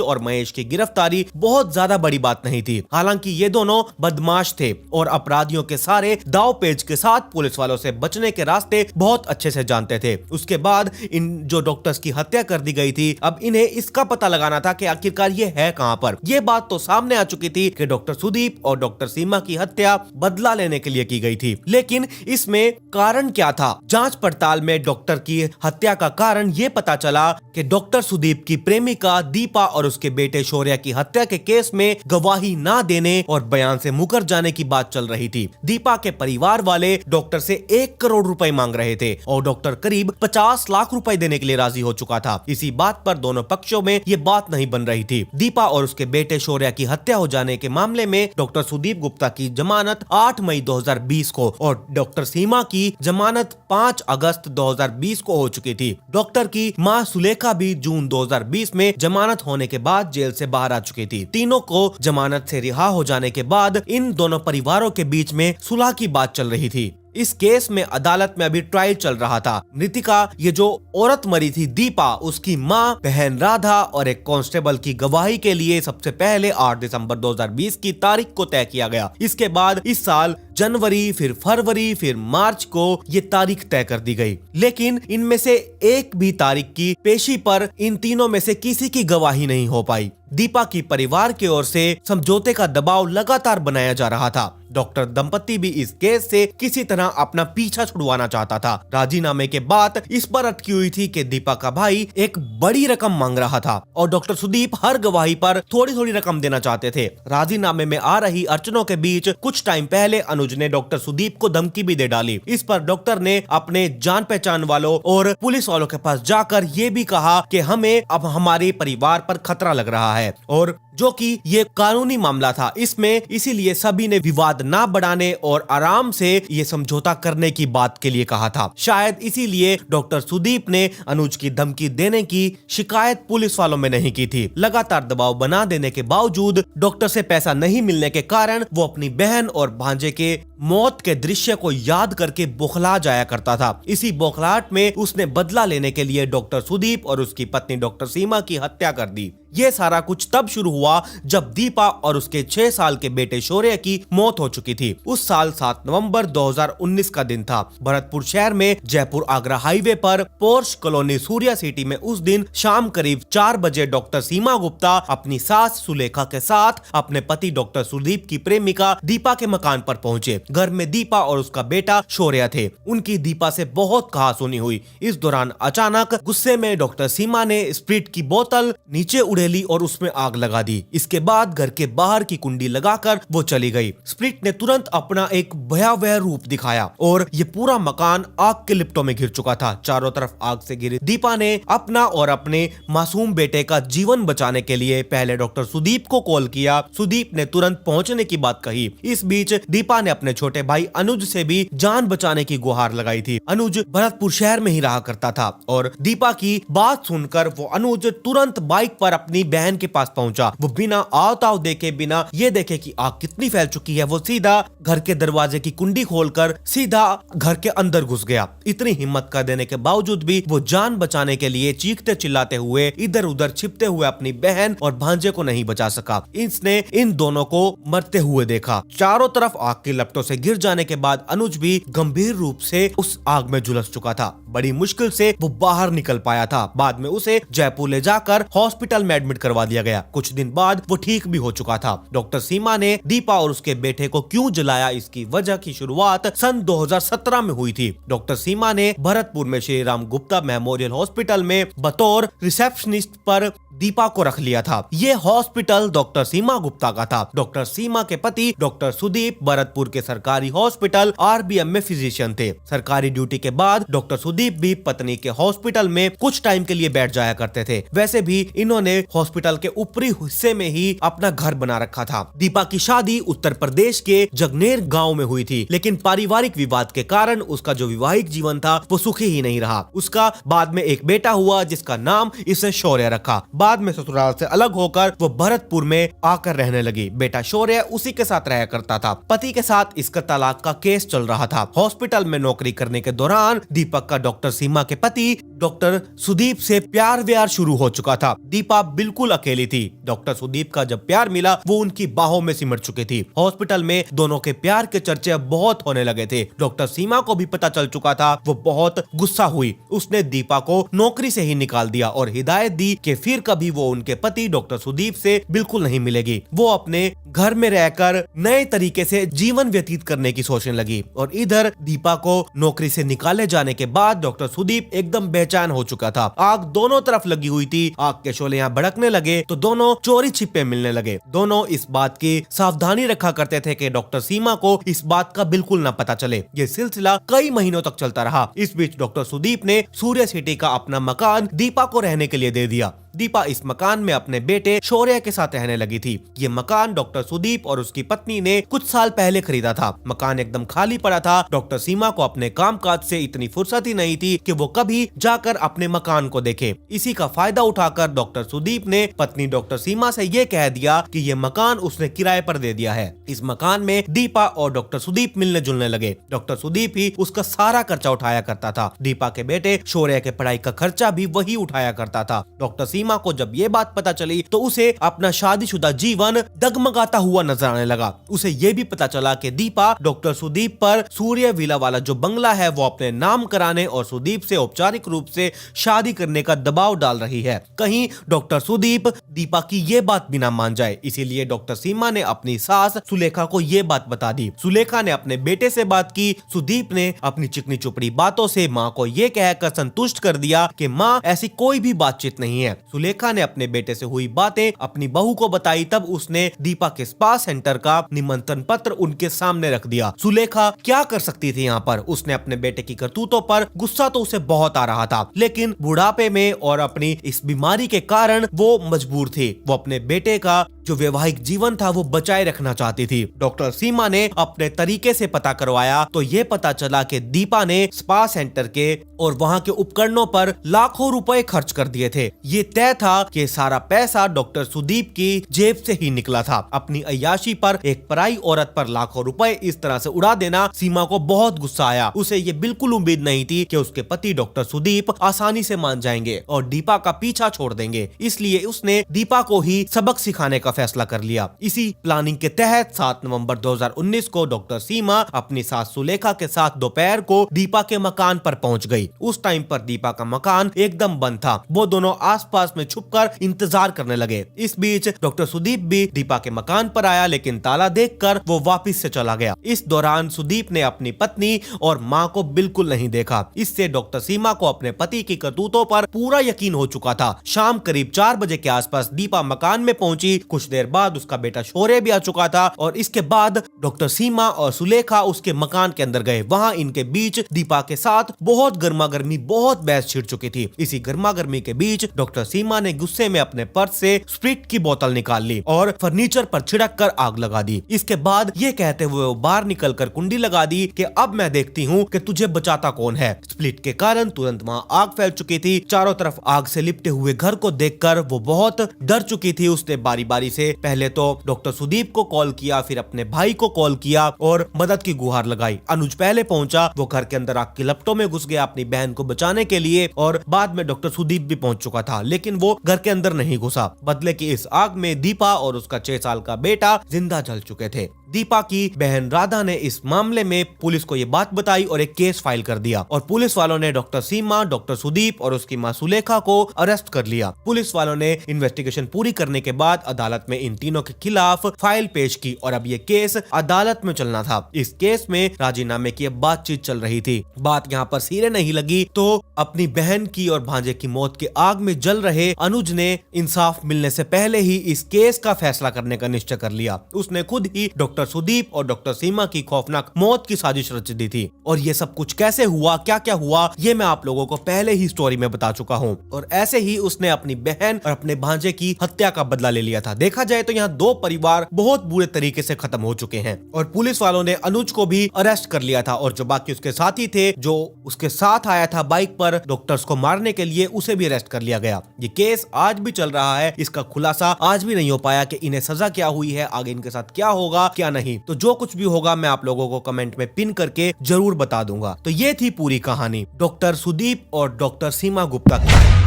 S1: और महेश की गिरफ्तारी बहुत ज्यादा बड़ी बात नहीं थी। हालांकि ये दोनों बदमाश थे और अपराधियों के सारे दाव पेच के साथ पुलिस वालों से बचने के रास्ते बहुत अच्छे से जानते थे। उसके बाद इन जो डॉक्टर्स की हत्या कर दी गई थी अब इन्हें इसका पता लगाना था कि आखिरकार ये है कहां पर। ये बात तो सामने आ चुकी थी कि डॉक्टर सुदीप और डॉक्टर सीमा की हत्या बदला लेने के लिए की गई थी, लेकिन इसमें कारण क्या था? जांच पड़ताल में डॉक्टर की हत्या का कारण ये पता चला कि डॉक्टर सुदीप की प्रेमिका दीपा और उसके बेटे शौर्य की हत्या के केस में गवाही ना देने और बयान से मुकर जाने की बात चल रही थी। दीपा के परिवार वाले डॉक्टर से 1 करोड़ रुपए मांग रहे थे और डॉक्टर करीब 50 लाख रुपए देने के लिए राजी हो चुका था। इसी बात पर दोनों पक्षों में ये बात नहीं बन रही थी। दीपा और उसके बेटे शौर्य की हत्या हो जाने के मामले में डॉक्टर सुदीप गुप्ता की जमानत 8 मई 2020 को और डॉक्टर सीमा की जमानत 5 अगस्त 2020 को हो चुकी थी। डॉक्टर की मां सुलेखा भी जून 2020 में जमानत होने के बाद जेल से बाहर आ चुकी थी। तीनों को जमानत से रिहा हो जाने के बाद इन दोनों परिवारों के बीच में सुलह की बात चल रही थी। इस केस में अदालत में अभी ट्रायल चल रहा था। मृतिका, ये जो औरत मरी थी दीपा, उसकी मां, बहन राधा और एक कांस्टेबल की गवाही के लिए सबसे पहले 8 दिसंबर 2020 की तारीख को तय किया गया। इसके बाद इस साल जनवरी, फिर फरवरी, फिर मार्च को ये तारीख तय कर दी गई। लेकिन इनमें से एक भी तारीख की पेशी पर इन तीनों में से किसी की गवाही नहीं हो पाई। दीपा की परिवार की ओर से समझौते का दबाव लगातार बनाया जा रहा था। डॉक्टर दंपति भी इस केस से किसी तरह अपना पीछा छुड़वाना चाहता था। राजीनामे के बाद इस पर अटकी हुई थी कि दीपा का भाई एक बड़ी रकम मांग रहा था और डॉक्टर सुदीप हर गवाही पर थोड़ी थोड़ी रकम देना चाहते थे। राजीनामे में आ रही अड़चनों के बीच कुछ टाइम पहले अनुज ने डॉक्टर सुदीप को धमकी भी दे डाली। इस पर डॉक्टर ने अपने जान पहचान वालों और पुलिस वालों के पास जाकर ये भी कहा कि हमें अब हमारे परिवार पर खतरा लग रहा है, और जो कि ये कानूनी मामला था। इसमें इसीलिए सभी ने विवाद ना बढ़ाने और आराम से ये समझौता करने की बात के लिए कहा था। शायद इसीलिए डॉक्टर सुदीप ने अनुज की धमकी देने की शिकायत पुलिस वालों में नहीं की थी। लगातार दबाव बना देने के बावजूद डॉक्टर से पैसा नहीं मिलने के कारण वो अपनी बहन और भांजे के मौत के दृश्य को याद करके बौखला जाया करता था। इसी बौखलाहट में उसने बदला लेने के लिए डॉक्टर सुदीप और उसकी पत्नी डॉक्टर सीमा की हत्या कर दी। ये सारा कुछ तब शुरू हुआ जब दीपा और उसके 6 साल के बेटे शौर्य की मौत हो चुकी थी। उस साल 7 नवंबर 2019 का दिन था। भरतपुर शहर में जयपुर आगरा हाईवे पर पोर्श कॉलोनी सूर्या सिटी में उस दिन शाम करीब 4 बजे डॉक्टर सीमा गुप्ता अपनी सास सुलेखा के साथ अपने पति डॉक्टर सुदीप की प्रेमिका दीपा के मकान पर पहुंचे। घर में दीपा और उसका बेटा शौर्य थे। उनकी दीपा से बहुत कहासुनी हुई। इस दौरान अचानक गुस्से में डॉक्टर सीमा ने स्प्रिट की बोतल नीचे उड़ेली और उसमें आग लगा दी। इसके बाद घर के बाहर की कुंडी लगाकर वो चली गई। स्प्रिट ने तुरंत अपना एक भयावह रूप दिखाया और ये पूरा मकान आग के लिपटों में घिर चुका था। चारों तरफ आग से घिरी दीपा ने अपना और अपने मासूम बेटे का जीवन बचाने के लिए पहले डॉक्टर सुदीप को कॉल किया। सुदीप ने तुरंत पहुंचने की बात कही। इस बीच दीपा ने अपने छोटे भाई अनुज से भी जान बचाने की गुहार लगाई थी। अनुज भरतपुर शहर में ही रहा करता था और दीपा की बात सुनकर वो अनुज तुरंत बाइक पर अपनी बहन के पास पहुंचा। वो बिना आवताव देखे, बिना ये देखे कि आग कितनी फैल चुकी है, वो सीधा घर के दरवाजे की कुंडी खोलकर सीधा घर के अंदर घुस गया। इतनी हिम्मत कर देने के बावजूद भी वो जान बचाने के लिए चीखते चिल्लाते हुए इधर उधर छिपते हुए अपनी बहन और भांजे को नहीं बचा सका। इसने इन दोनों को मरते हुए देखा। चारों तरफ आग की लपटों से गिर जाने के बाद अनुज भी गंभीर रूप से उस आग में झुलस चुका था। बड़ी मुश्किल से वो बाहर निकल पाया था। बाद में उसे जयपुर ले जाकर हॉस्पिटल में एडमिट करवा दिया गया। कुछ दिन बाद वो ठीक भी हो चुका था। डॉक्टर सीमा ने दीपा और उसके बेटे को क्यों जलाया, इसकी वजह की शुरुआत सन 2017 में हुई थी। डॉक्टर सीमा ने भरतपुर में श्री राम गुप्ता मेमोरियल हॉस्पिटल में बतौर रिसेप्शनिस्ट पर दीपा को रख लिया था। ये हॉस्पिटल डॉक्टर सीमा गुप्ता का था। डॉक्टर सीमा के पति डॉक्टर सुदीप भरतपुर के सरकारी हॉस्पिटल आरबीएम में फिजिशियन थे। सरकारी ड्यूटी के बाद डॉक्टर सुदीप भी पत्नी के हॉस्पिटल में कुछ टाइम के लिए बैठ जाया करते थे। वैसे भी इन्होंने हॉस्पिटल के ऊपरी हिस्से में ही अपना घर बना रखा था। दीपा की शादी उत्तर प्रदेश के जगनेर गांव में हुई थी, लेकिन पारिवारिक विवाद के कारण उसका जो वैवाहिक जीवन था वो सुखी ही नहीं रहा। उसका बाद में एक बेटा हुआ जिसका नाम इसे शौर्य रखा। बाद में ससुराल से अलग होकर वो भरतपुर में आकर रहने लगी। बेटा शौर्य उसी के साथ रहा करता था। पति के साथ इसका तलाक का केस चल रहा था। हॉस्पिटल में नौकरी करने के दौरान दीपक का डॉक्टर सीमा के पति डॉक्टर सुदीप से प्यार व्यार शुरू हो चुका था। दीपा बिल्कुल अकेली थी। डॉक्टर सुदीप का जब प्यार मिला वो उनकी बाहों में सिमट चुकी थी। हॉस्पिटल में दोनों के प्यार के चर्चे बहुत होने लगे थे। डॉक्टर सीमा को भी पता चल चुका था। वो बहुत गुस्सा हुई। उसने दीपा को नौकरी से ही निकाल दिया और हिदायत दी कि फिर कभी वो उनके पति डॉक्टर सुदीप से बिल्कुल नहीं मिलेगी। वो अपने घर में रहकर नए तरीके से जीवन व्यतीत करने की सोचने लगी। और इधर दीपा को नौकरी से निकाले जाने के बाद डॉक्टर सुदीप एकदम बेचैन बेचैन हो चुका था। आग दोनों तरफ लगी हुई थी। आग के शोले यहाँ भड़कने लगे तो दोनों चोरी छिपे मिलने लगे। दोनों इस बात की सावधानी रखा करते थे कि डॉक्टर सीमा को इस बात का बिल्कुल न पता चले। ये सिलसिला कई महीनों तक चलता रहा। इस बीच डॉक्टर सुदीप ने सूर्य सिटी का अपना मकान दीपा को रहने के लिए दे दिया। दीपा इस मकान में अपने बेटे शौर्य के साथ रहने लगी थी। ये मकान डॉक्टर सुदीप और उसकी पत्नी ने कुछ साल पहले खरीदा था। मकान एकदम खाली पड़ा था। डॉक्टर सीमा को अपने कामकाज से इतनी फुर्सत ही नहीं थी कि वो कभी जाकर अपने मकान को देखे। इसी का फायदा उठाकर डॉक्टर सुदीप ने पत्नी डॉक्टर सीमा से ये कह दिया कि ये मकान उसने किराए पर दे दिया है। इस मकान में दीपा और डॉक्टर सुदीप मिलने जुलने लगे। डॉक्टर सुदीप ही उसका सारा खर्चा उठाया करता था। दीपा के बेटे शौर्य के पढ़ाई का खर्चा भी वही उठाया करता था। डॉक्टर सीमा को जब ये बात पता चली तो उसे अपना शादीशुदा जीवन डगमगाता हुआ नजर आने लगा। उसे ये भी पता चला कि दीपा डॉक्टर सुदीप पर सूर्य विला वाला जो बंगला है वो अपने नाम कराने और सुदीप से औपचारिक रूप से शादी करने का दबाव डाल रही है। कहीं डॉक्टर सुदीप दीपा की ये बात भी ना मान जाए। इसीलिए डॉक्टर सीमा ने अपनी सास सुलेखा को ये बात बता दी। सुलेखा ने अपने बेटे से बात की। सुदीप ने अपनी चिकनी चुपड़ी बातों से माँ को ये कहकर संतुष्ट कर दिया कि माँ ऐसी कोई भी बातचीत नहीं है। सुलेखा ने अपने बेटे से हुई बातें अपनी बहू को बताई। तब उसने दीपा के स्पा सेंटर का निमंत्रण पत्र उनके सामने रख दिया। सुलेखा क्या कर सकती थी यहाँ पर? उसने अपने बेटे की करतूतों पर गुस्सा तो उसे बहुत आ रहा था, लेकिन बुढ़ापे में और अपनी इस बीमारी के कारण वो मजबूर थी। वो अपने बेटे का जो वैवाहिक जीवन था वो बचाए रखना चाहती थी। डॉक्टर सीमा ने अपने तरीके से पता करवाया तो ये पता चला कि दीपा ने स्पा सेंटर के और वहां के उपकरणों पर लाखों रुपए खर्च कर दिए थे। ये तय था कि सारा पैसा डॉक्टर सुदीप की जेब से ही निकला था। अपनी अय्याशी पर एक पराई औरत पर लाखों रुपए इस तरह से उड़ा देना सीमा को बहुत गुस्सा आया। उसे ये बिल्कुल उम्मीद नहीं थी कि उसके पति डॉक्टर सुदीप आसानी से मान जाएंगे और दीपा का पीछा छोड़ देंगे। इसलिए उसने दीपा को ही सबक सिखाने का फैसला कर लिया। इसी प्लानिंग के तहत 7 नवंबर 2019 को डॉक्टर सीमा अपनी सास सुलेखा के साथ दोपहर को दीपा के मकान पर पहुंच गई। उस टाइम पर दीपा का मकान एकदम बंद था। वो दोनों आसपास में छुपकर इंतजार करने लगे। इस बीच डॉक्टर सुदीप भी दीपा के मकान पर आया, लेकिन ताला देखकर वो वापस से चला गया। इस दौरान सुदीप ने अपनी पत्नी और मां को बिल्कुल नहीं देखा। इससे डॉक्टर सीमा को अपने पति की करतूतों पर पूरा यकीन हो चुका था। शाम करीब 4 बजे के आसपास दीपा मकान में पहुंची। कुछ देर बाद उसका बेटा शौर्य भी आ चुका था और इसके बाद डॉक्टर सीमा और सुलेखा उसके मकान के अंदर गए। वहां इनके बीच दीपा के साथ बहुत गर्मा गर्मी, बहुत बहस छिड़ चुकी थी। इसी गर्मा गर्मी के बीच डॉक्टर सीमा ने गुस्से में अपने पर्स से स्प्रिट की बोतल निकाल ली और फर्नीचर पर छिड़क कर आग लगा दी। इसके बाद ये कहते हुए वो बाहर निकलकर कुंडी लगा दी कि अब मैं देखती हूँ कि तुझे बचाता कौन है। स्प्लिट के कारण तुरंत वहाँ आग फैल चुकी थी। चारों तरफ आग से लिपटे हुए घर को देखकर वो बहुत डर चुकी थी। उसने बारी बारी से पहले तो डॉक्टर सुदीप को कॉल किया, फिर अपने भाई को कॉल किया और मदद की गुहार लगाई। अनुज पहले पहुंचा। वो घर के अंदर आग की लपटों में घुस गया अपनी बहन को बचाने के लिए और बाद में डॉक्टर सुदीप भी पहुंच चुका था, लेकिन वो घर के अंदर नहीं घुसा। बदले की इस आग में दीपा और उसका 6 साल का बेटा जिंदा जल चुके थे। दीपा की बहन राधा ने इस मामले में पुलिस को ये बात बताई और एक केस फाइल कर दिया और पुलिस वालों ने डॉक्टर सीमा, डॉक्टर सुदीप और उसकी मां सुलेखा को अरेस्ट कर लिया। पुलिस वालों ने इन्वेस्टिगेशन पूरी करने के बाद अदालत में इन तीनों के खिलाफ फाइल पेश की और अब ये केस अदालत में चलना था। इस केस में राजीनामे की बातचीत चल रही थी। बात यहाँ पर सिरे नहीं लगी तो अपनी बहन की और भांजे की मौत की आग में जल रहे अनुज ने इंसाफ मिलने से पहले ही इस केस का फैसला करने का निश्चय कर लिया। उसने खुद ही डॉक्टर सुदीप और डॉक्टर सीमा की खौफनाक मौत की साजिश रच दी थी। और ये सब कुछ कैसे हुआ, क्या क्या हुआ, ये मैं आप लोगों को पहले ही स्टोरी में बता चुका हूँ। और ऐसे ही उसने अपनी बहन और अपने भांजे की हत्या का बदला ले लिया था। देखा जाए तो यहाँ 2 परिवार बहुत बुरे तरीके से खत्म हो चुके हैं और पुलिस वालों ने अनुज को भी अरेस्ट कर लिया था और जो बाकी उसके साथी थे, जो उसके साथ आया था बाइक पर डॉक्टर्स को मारने के लिए, उसे भी अरेस्ट कर लिया गया। ये केस आज भी चल रहा है। इसका खुलासा आज भी नहीं हो पाया कि इन्हें सजा क्या हुई है, आगे इनके साथ क्या होगा क्या नहीं। तो जो कुछ भी होगा मैं आप लोगों को कमेंट में पिन करके जरूर बता दूंगा। तो ये थी पूरी कहानी डॉक्टर सुदीप और डॉक्टर सीमा गुप्ता की।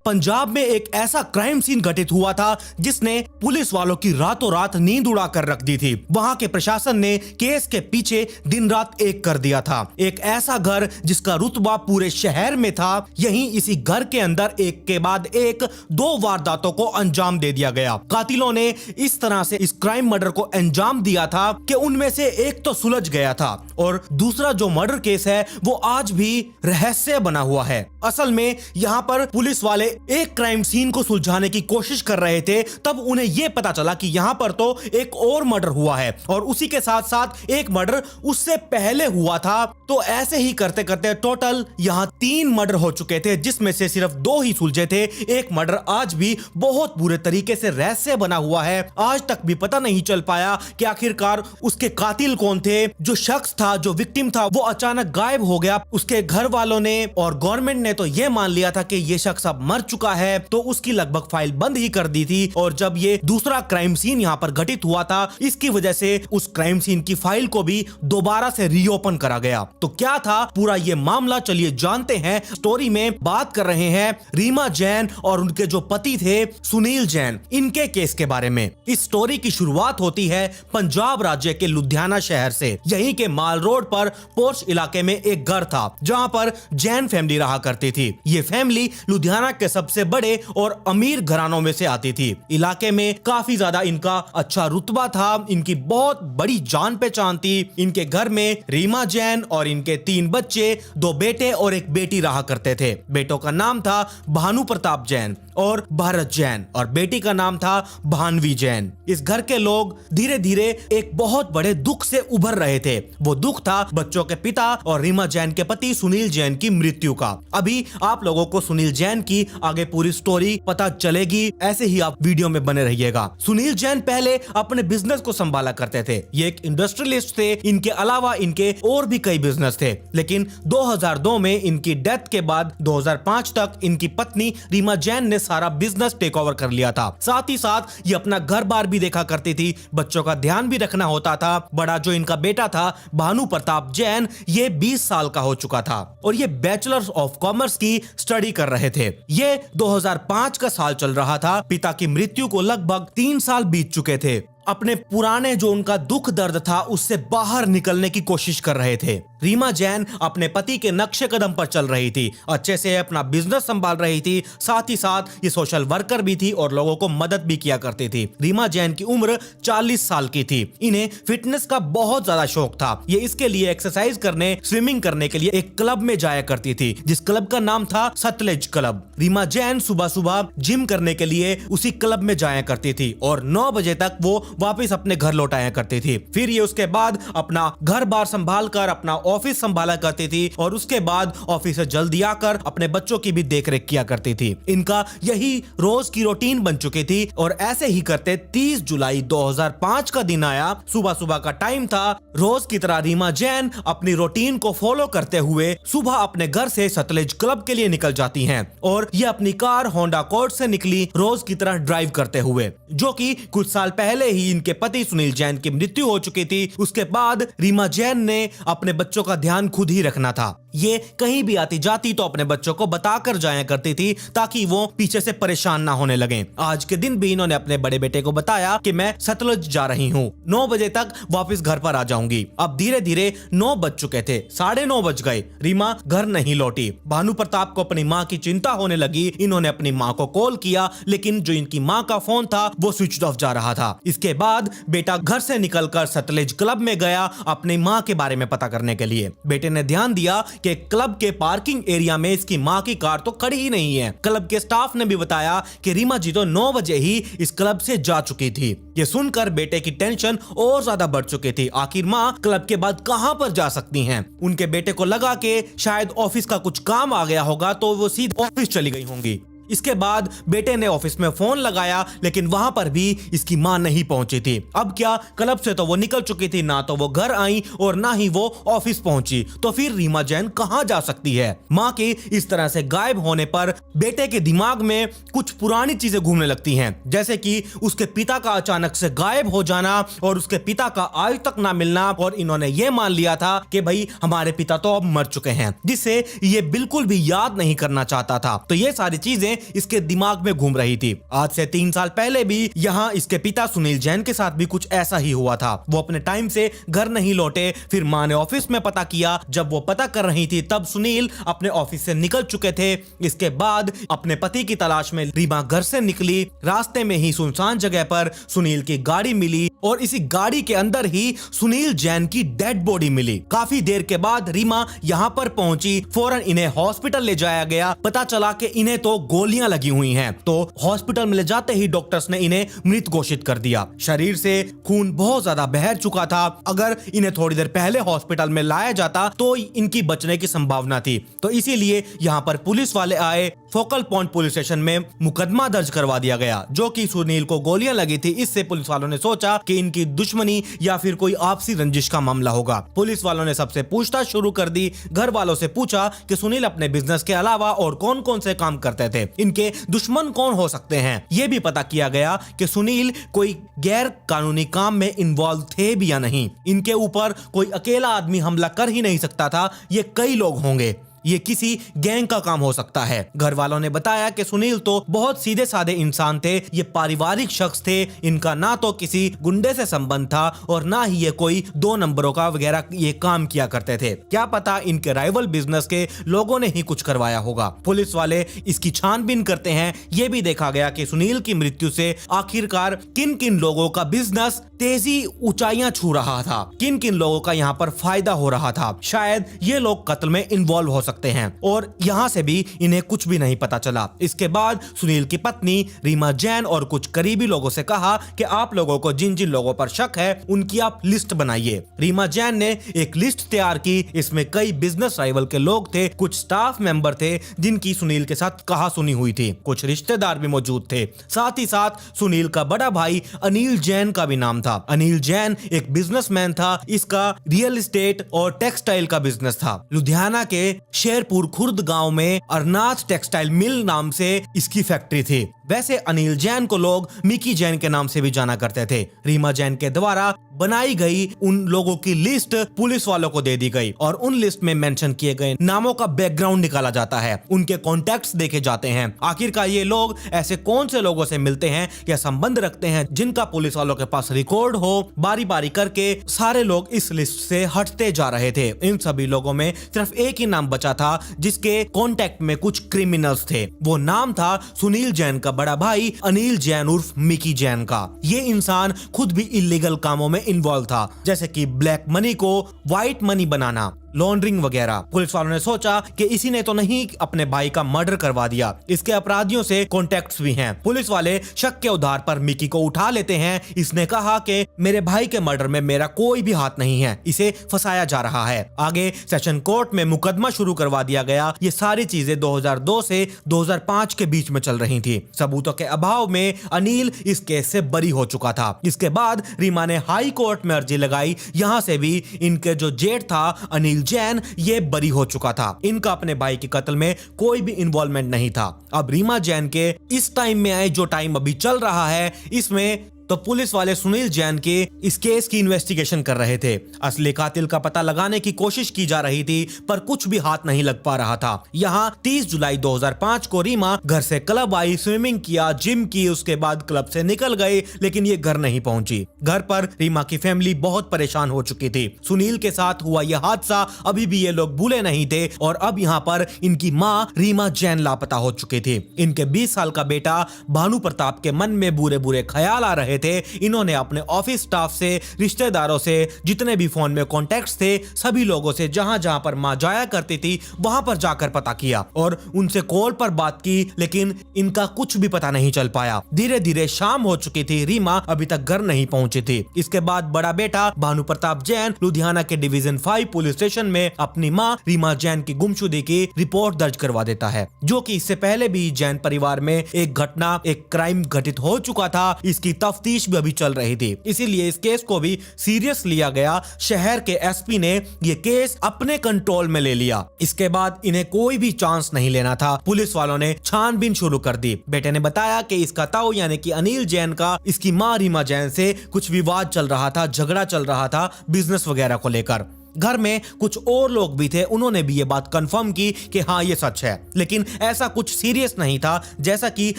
S1: पंजाब में एक ऐसा क्राइम सीन घटित हुआ था जिसने पुलिस वालों की रातों रात नींद उड़ा कर रख दी थी। वहां के प्रशासन ने केस के पीछे दिन रात एक कर दिया था। एक ऐसा घर जिसका रुतबा पूरे शहर में था, यहीं इसी घर के अंदर एक के बाद एक 2 वारदातों को अंजाम दे दिया गया। कातिलों ने इस तरह से इस क्राइम मर्डर को अंजाम दिया था कि उनमें से एक तो सुलझ गया था और दूसरा जो मर्डर केस है वो आज भी रहस्य बना हुआ है। असल में यहाँ पर पुलिस वाले एक क्राइम सीन को सुलझाने की कोशिश कर रहे थे, तब उन्हें यह पता चला कि यहाँ पर तो एक और मर्डर हुआ है और उसी के साथ साथ एक मर्डर उससे पहले हुआ था। तो ऐसे ही करते करते टोटल यहाँ 3 मर्डर हो चुके थे, जिसमें से सिर्फ 2 ही सुलझे थे। एक मर्डर आज भी बहुत बुरे तरीके से रहस्य बना हुआ है। आज तक भी पता नहीं चल पाया कि आखिरकार उसके कातिल कौन थे। जो शख्स था, जो विक्टिम था, वो अचानक गायब हो गया। उसके घर वालों ने और गवर्नमेंट ने तो यह मान लिया था कि ये शख्स अब मर चुका है, तो उसकी लगभग फाइल बंद ही कर दी थी। और जब ये दूसरा क्राइम सीन यहाँ पर घटित हुआ था, इसकी वजह से उस क्राइम सीन की फाइल को भी दोबारा से रीओपन करा गया। तो क्या था पूरा ये मामला, चलिए जानते हैं। स्टोरी में बात कर रहे हैं रीमा जैन और उनके जो पति थे सुनील जैन, इनके केस के बारे में। इस स्टोरी की शुरुआत होती है पंजाब राज्य के लुधियाना शहर से। यहीं के माल रोड पर पोर्श इलाके में एक घर था जहां पर जैन फैमिली रहा करती थी। ये फैमिली लुधियाना के सबसे बड़े और अमीर घरानों में से आती थी। इलाके में काफी ज्यादा इनका अच्छा रुतबा था, इनकी बहुत बड़ी जान पहचान थी। इनके घर में रीमा जैन और इनके 3 बच्चे, 2 बेटे और एक बेटी रहा करते थे। बेटों का नाम था भानु प्रताप जैन और भरत जैन और बेटी का नाम था भानवी जैन। इस घर के लोग धीरे धीरे एक बहुत बड़े दुख से उभर रहे थे। वो दुख था बच्चों के पिता और रीमा जैन के पति सुनील जैन की मृत्यु का। अभी आप लोगों को सुनील जैन की आगे पूरी स्टोरी पता चलेगी, ऐसे ही आप वीडियो में बने रहिएगा। सुनील जैन पहले अपने बिजनेस को संभाला करते थे। ये एक इंडस्ट्रियलिस्ट थे। इनके अलावा इनके और भी कई बिजनेस थे, लेकिन 2002 में इनकी डेथ के बाद 2005 तक इनकी पत्नी रीमा जैन ने सारा बिजनेस टेक ओवर कर लिया था। साथ ही साथ ये अपना घर बार भी देखा करती थी, बच्चों का ध्यान भी रखना होता था। बड़ा जो इनका बेटा था भानु प्रताप जैन, ये 20 साल का हो चुका था और ये बैचलर्स ऑफ कॉमर्स की स्टडी कर रहे थे। ये 2005 का साल चल रहा था। पिता की मृत्यु को लगभग 3 साल बीत चुके थे। अपने पुराने जो उनका दुख दर्द था उससे बाहर निकलने की कोशिश कर रहे थे। रीमा जैन अपने पति के नक्शे कदम पर चल रही थी, अच्छे से अपना बिजनेस संभाल रही थी। साथ ही साथ ये सोशल वर्कर भी थी और लोगों को मदद भी किया करती थी। रीमा जैन की उम्र 40 साल की थी। इन्हें फिटनेस का बहुत ज्यादा शौक था। ये इसके लिए एक्सरसाइज करने, स्विमिंग करने के लिए एक क्लब में जाया करती थी, जिस क्लब का नाम था सतलज क्लब। रीमा जैन सुबह सुबह जिम करने के लिए उसी क्लब में जाया करती थी और 9 बजे तक वो वापस अपने घर लौट आया करती थी। फिर ये उसके बाद अपना घर बार संभाल कर अपना ऑफिस संभाला करती थी और उसके बाद ऑफिस से जल्दी आकर अपने बच्चों की भी देखरेख किया करती थी। इनका यही रोज की रूटीन बन चुकी थी और ऐसे ही करते 30 जुलाई 2005 का दिन आया। सुबह सुबह का टाइम था। रोज की तरह रीमा जैन अपनी रूटीन को फॉलो करते हुए सुबह अपने घर से सतलज क्लब के लिए निकल जाती हैं और ये अपनी कार होंडा अकॉर्ड से निकली, रोज की तरह ड्राइव करते हुए, जो कि कुछ साल पहले ही इनके पति सुनील जैन की मृत्यु हो चुकी थी। उसके बाद रीमा जैन ने अपने बच्चों का ध्यान खुद ही रखना था। ये कहीं भी आती जाती तो अपने बच्चों को बताकर जाया करती थी ताकि वो पीछे से परेशान ना होने लगे। आज के दिन भी इन्होंने अपने बड़े बेटे को बताया कि मैं सतलज जा रही हूँ, 9 बजे तक वापस घर पर आ जाऊंगी। अब धीरे धीरे 9 बज चुके थे, 9:30 बज गए। रीमा घर नहीं लौटी। भानु प्रताप को अपनी माँ की चिंता होने लगी। इन्होंने अपनी माँ को कॉल किया, लेकिन जो इनकी माँ का फोन था वो स्विच ऑफ जा रहा था। इसके बाद बेटा घर से निकलकर सतलज क्लब में गया अपनी माँ के बारे में पता करने के लिए। बेटे ने ध्यान दिया कि क्लब के पार्किंग एरिया में इसकी मां की कार तो खड़ी ही नहीं है। क्लब के स्टाफ ने भी बताया कि रीमा जी तो 9 बजे ही इस क्लब से जा चुकी थी। ये सुनकर बेटे की टेंशन और ज्यादा बढ़ चुकी थी। आखिर मां क्लब के बाद कहां पर जा सकती हैं? उनके बेटे को लगा कि शायद ऑफिस का कुछ काम आ गया होगा तो वो सीधे ऑफिस चली गई होंगी। इसके बाद बेटे ने ऑफिस में फोन लगाया, लेकिन वहां पर भी इसकी मां नहीं पहुंची थी। अब क्या, क्लब से तो वो निकल चुकी थी, ना तो वो घर आई और ना ही वो ऑफिस पहुंची, तो फिर रीमा जैन कहां जा सकती है? मां के इस तरह से गायब होने पर बेटे के दिमाग में कुछ पुरानी चीजें घूमने लगती हैं, जैसे कि उसके पिता का अचानक से गायब हो जाना और उसके पिता का आज तक ना मिलना। और इन्होंने ये मान लिया था कि भाई हमारे पिता तो अब मर चुके हैं, जिसे ये बिल्कुल भी याद नहीं करना चाहता था। तो ये सारी चीजें इसके दिमाग में घूम रही थी। आज से 3 साल पहले भी यहाँ इसके पिता सुनील जैन के साथ भी कुछ ऐसा ही हुआ था। वो अपने टाइम से घर नहीं लौटे। फिर माँ ने ऑफिस में पता किया। जब वो पता कर रही थी तब सुनील अपने ऑफिस से निकल चुके थे। इसके बाद अपने पति की तलाश में रीमा घर से निकली। रास्ते में ही सुनसान जगह पर सुनील की गाड़ी मिली और इसी गाड़ी के अंदर ही सुनील जैन की डेड बॉडी मिली। काफी देर के बाद रीमा यहाँ पर पहुंची। फौरन इन्हें हॉस्पिटल ले जाया गया। पता चला कि इन्हें तो गोलियां लगी हुई हैं। तो हॉस्पिटल में ले जाते ही डॉक्टर्स ने इन्हें मृत घोषित कर दिया। शरीर से खून बहुत ज्यादा बह चुका था। अगर इन्हें थोड़ी देर पहले हॉस्पिटल में लाया जाता तो इनकी बचने की संभावना थी। तो इसीलिए यहाँ पर पुलिस वाले आए। फोकल पॉइंट पुलिस स्टेशन में मुकदमा दर्ज करवा दिया गया। जो कि सुनील को गोलियां लगी थी, इससे पुलिस वालों ने सोचा कि इनकी दुश्मनी या फिर कोई आपसी रंजिश का मामला होगा। पुलिस वालों ने सबसे पूछताछ शुरू कर दी। घर वालों से पूछा कि सुनील अपने बिजनेस के अलावा और कौन कौन से काम करते थे, इनके दुश्मन कौन हो सकते हैं। यह भी पता किया गया कि सुनील कोई गैर कानूनी काम में इन्वॉल्व थे भी या नहीं। इनके ऊपर कोई अकेला आदमी हमला कर ही नहीं सकता था, ये कई लोग होंगे। ये किसी गैंग का काम हो सकता है। घर वालों ने बताया कि सुनील तो बहुत सीधे साधे इंसान थे। ये पारिवारिक शख्स थे। इनका ना तो किसी गुंडे से संबंध था और ना ही ये कोई 2 नंबरों का वगैरह ये काम किया करते थे। क्या पता इनके राइवल बिजनेस के लोगों ने ही कुछ करवाया होगा। पुलिस वाले इसकी छानबीन करते हैं। ये भी देखा गया कि सुनील की मृत्यु से आखिरकार किन किन लोगों का बिजनेस तेजी ऊंचाइयां छू रहा था, किन किन लोगों का यहाँ पर फायदा हो रहा था। शायद ये लोग कत्ल में इन्वॉल्व हो सकते हैं और यहाँ से भी इन्हें कुछ भी नहीं पता चला। इसके बाद सुनील की पत्नी रीमा जैन और कुछ करीबी लोगों से कहा कि आप लोगों को जिन जिन लोगों पर शक है उनकी आप लिस्ट बनाइए। रीमा जैन ने एक लिस्ट तैयार की। इसमें कई बिजनेस राइवल के लोग थे, कुछ स्टाफ मेंबर थे जिनकी सुनील के साथ कहा सुनी हुई थी, कुछ रिश्तेदार भी मौजूद थे। साथ ही साथ सुनील का बड़ा भाई अनिल जैन का भी नाम था। अनिल जैन एक बिजनेसमैन था। इसका रियल एस्टेट और टेक्सटाइल का बिजनेस था। लुधियाना के शेरपुर खुर्द गांव में अरनाथ टेक्सटाइल मिल नाम से इसकी फैक्ट्री थी। वैसे अनिल जैन को लोग मिकी जैन के नाम से भी जाना करते थे। रीमा जैन के द्वारा बनाई गई उन लोगों की लिस्ट पुलिस वालों को दे दी गई और उन लिस्ट में मेंशन किए गए नामों का बैकग्राउंड निकाला जाता है, उनके कॉन्टैक्ट्स देखे जाते हैं। आखिरकार ये लोग ऐसे कौन से लोगों से मिलते हैं या संबंध रखते हैं जिनका पुलिस वालों के पास रिकॉर्ड हो। बारी बारी करके सारे लोग इस लिस्ट से हटते जा रहे थे। इन सभी लोगों में सिर्फ एक ही नाम बचा था जिसके कॉन्टैक्ट में कुछ क्रिमिनल्स थे। वो नाम था सुनील जैन का बड़ा भाई अनिल जैन उर्फ मिकी जैन का। ये इंसान खुद भी इलीगल कामों में इन्वॉल्व था, जैसे कि ब्लैक मनी को व्हाइट मनी बनाना, लॉन्ड्रिंग वगैरह। पुलिस वालों ने सोचा कि इसी ने तो नहीं अपने भाई का मर्डर करवा दिया, इसके अपराधियों से कॉन्टैक्ट्स भी हैं। पुलिस वाले शक के आधार पर मिकी को उठा लेते हैं। इसने कहा कि मेरे भाई के मर्डर में मेरा कोई भी हाथ नहीं है, इसे फंसाया जा रहा है। आगे सेशन कोर्ट में मुकदमा शुरू करवा दिया गया। ये सारी चीजें 2002 से 2005 के बीच में चल रही थी। सबूतों के अभाव में अनिल इस केस से बरी हो चुका था। इसके बाद रीमा ने हाई कोर्ट में अर्जी लगाई। यहाँ से भी इनके जो जेठ था अनिल जैन, ये बरी हो चुका था। इनका अपने भाई के कत्ल में कोई भी इन्वॉल्वमेंट नहीं था। अब रीमा जैन के इस टाइम में आए जो टाइम अभी चल रहा है, इसमें तो पुलिस वाले सुनील जैन के इस केस की इन्वेस्टिगेशन कर रहे थे। असली कातिल का पता लगाने की कोशिश की जा रही थी, पर कुछ भी हाथ नहीं लग पा रहा था। यहाँ 30 जुलाई 2005 को रीमा घर से क्लब आई, स्विमिंग किया, जिम की, उसके बाद क्लब से निकल गए, लेकिन ये घर नहीं पहुंची। घर पर रीमा की फैमिली बहुत परेशान हो चुकी थी। सुनील के साथ हुआ यह हादसा अभी भी ये लोग भूले नहीं थे और अब यहाँ पर इनकी माँ रीमा जैन लापता हो चुकी थी। इनके 20 साल का बेटा भानु प्रताप के मन में बुरे बुरे ख्याल आ रहे थे। इन्होंने अपने ऑफिस स्टाफ से, रिश्तेदारों से, जितने भी फोन में कॉन्टैक्ट्स थे, सभी लोगों से जहां जहां पर मां जाया करती थी वहां पर जाकर पता किया और उनसे कॉल पर बात की, लेकिन इनका कुछ भी पता नहीं चल पाया। धीरे धीरे शाम हो चुकी थी। रीमा अभी तक घर नहीं पहुंची थी। इसके बाद बड़ा बेटा भानु प्रताप जैन लुधियाना के डिवीजन 5 पुलिस स्टेशन में अपनी मां रीमा जैन की गुमशुदगी की रिपोर्ट दर्ज करवा देता है, जो कि इससे पहले भी जैन परिवार में एक घटना, एक क्राइम घटित हो चुका था। इसकी तफ्तीश भी अभी चल रही थी, इसीलिए इस केस को भी सीरियस लिया गया। शहर के एसपी ने ये केस अपने कंट्रोल में ले लिया। इसके बाद इन्हें कोई भी चांस नहीं लेना था। पुलिस वालों ने छानबीन शुरू कर दी। बेटे ने बताया कि इसका ताऊ यानी कि अनिल जैन का इसकी मां रीमा जैन से कुछ विवाद चल रहा था, झगड़ा चल रहा था बिजनेस वगैरह को लेकर। घर में कुछ और लोग भी थे, उन्होंने भी ये बात कंफर्म की कि हाँ ये सच है, लेकिन ऐसा कुछ सीरियस नहीं था। जैसा कि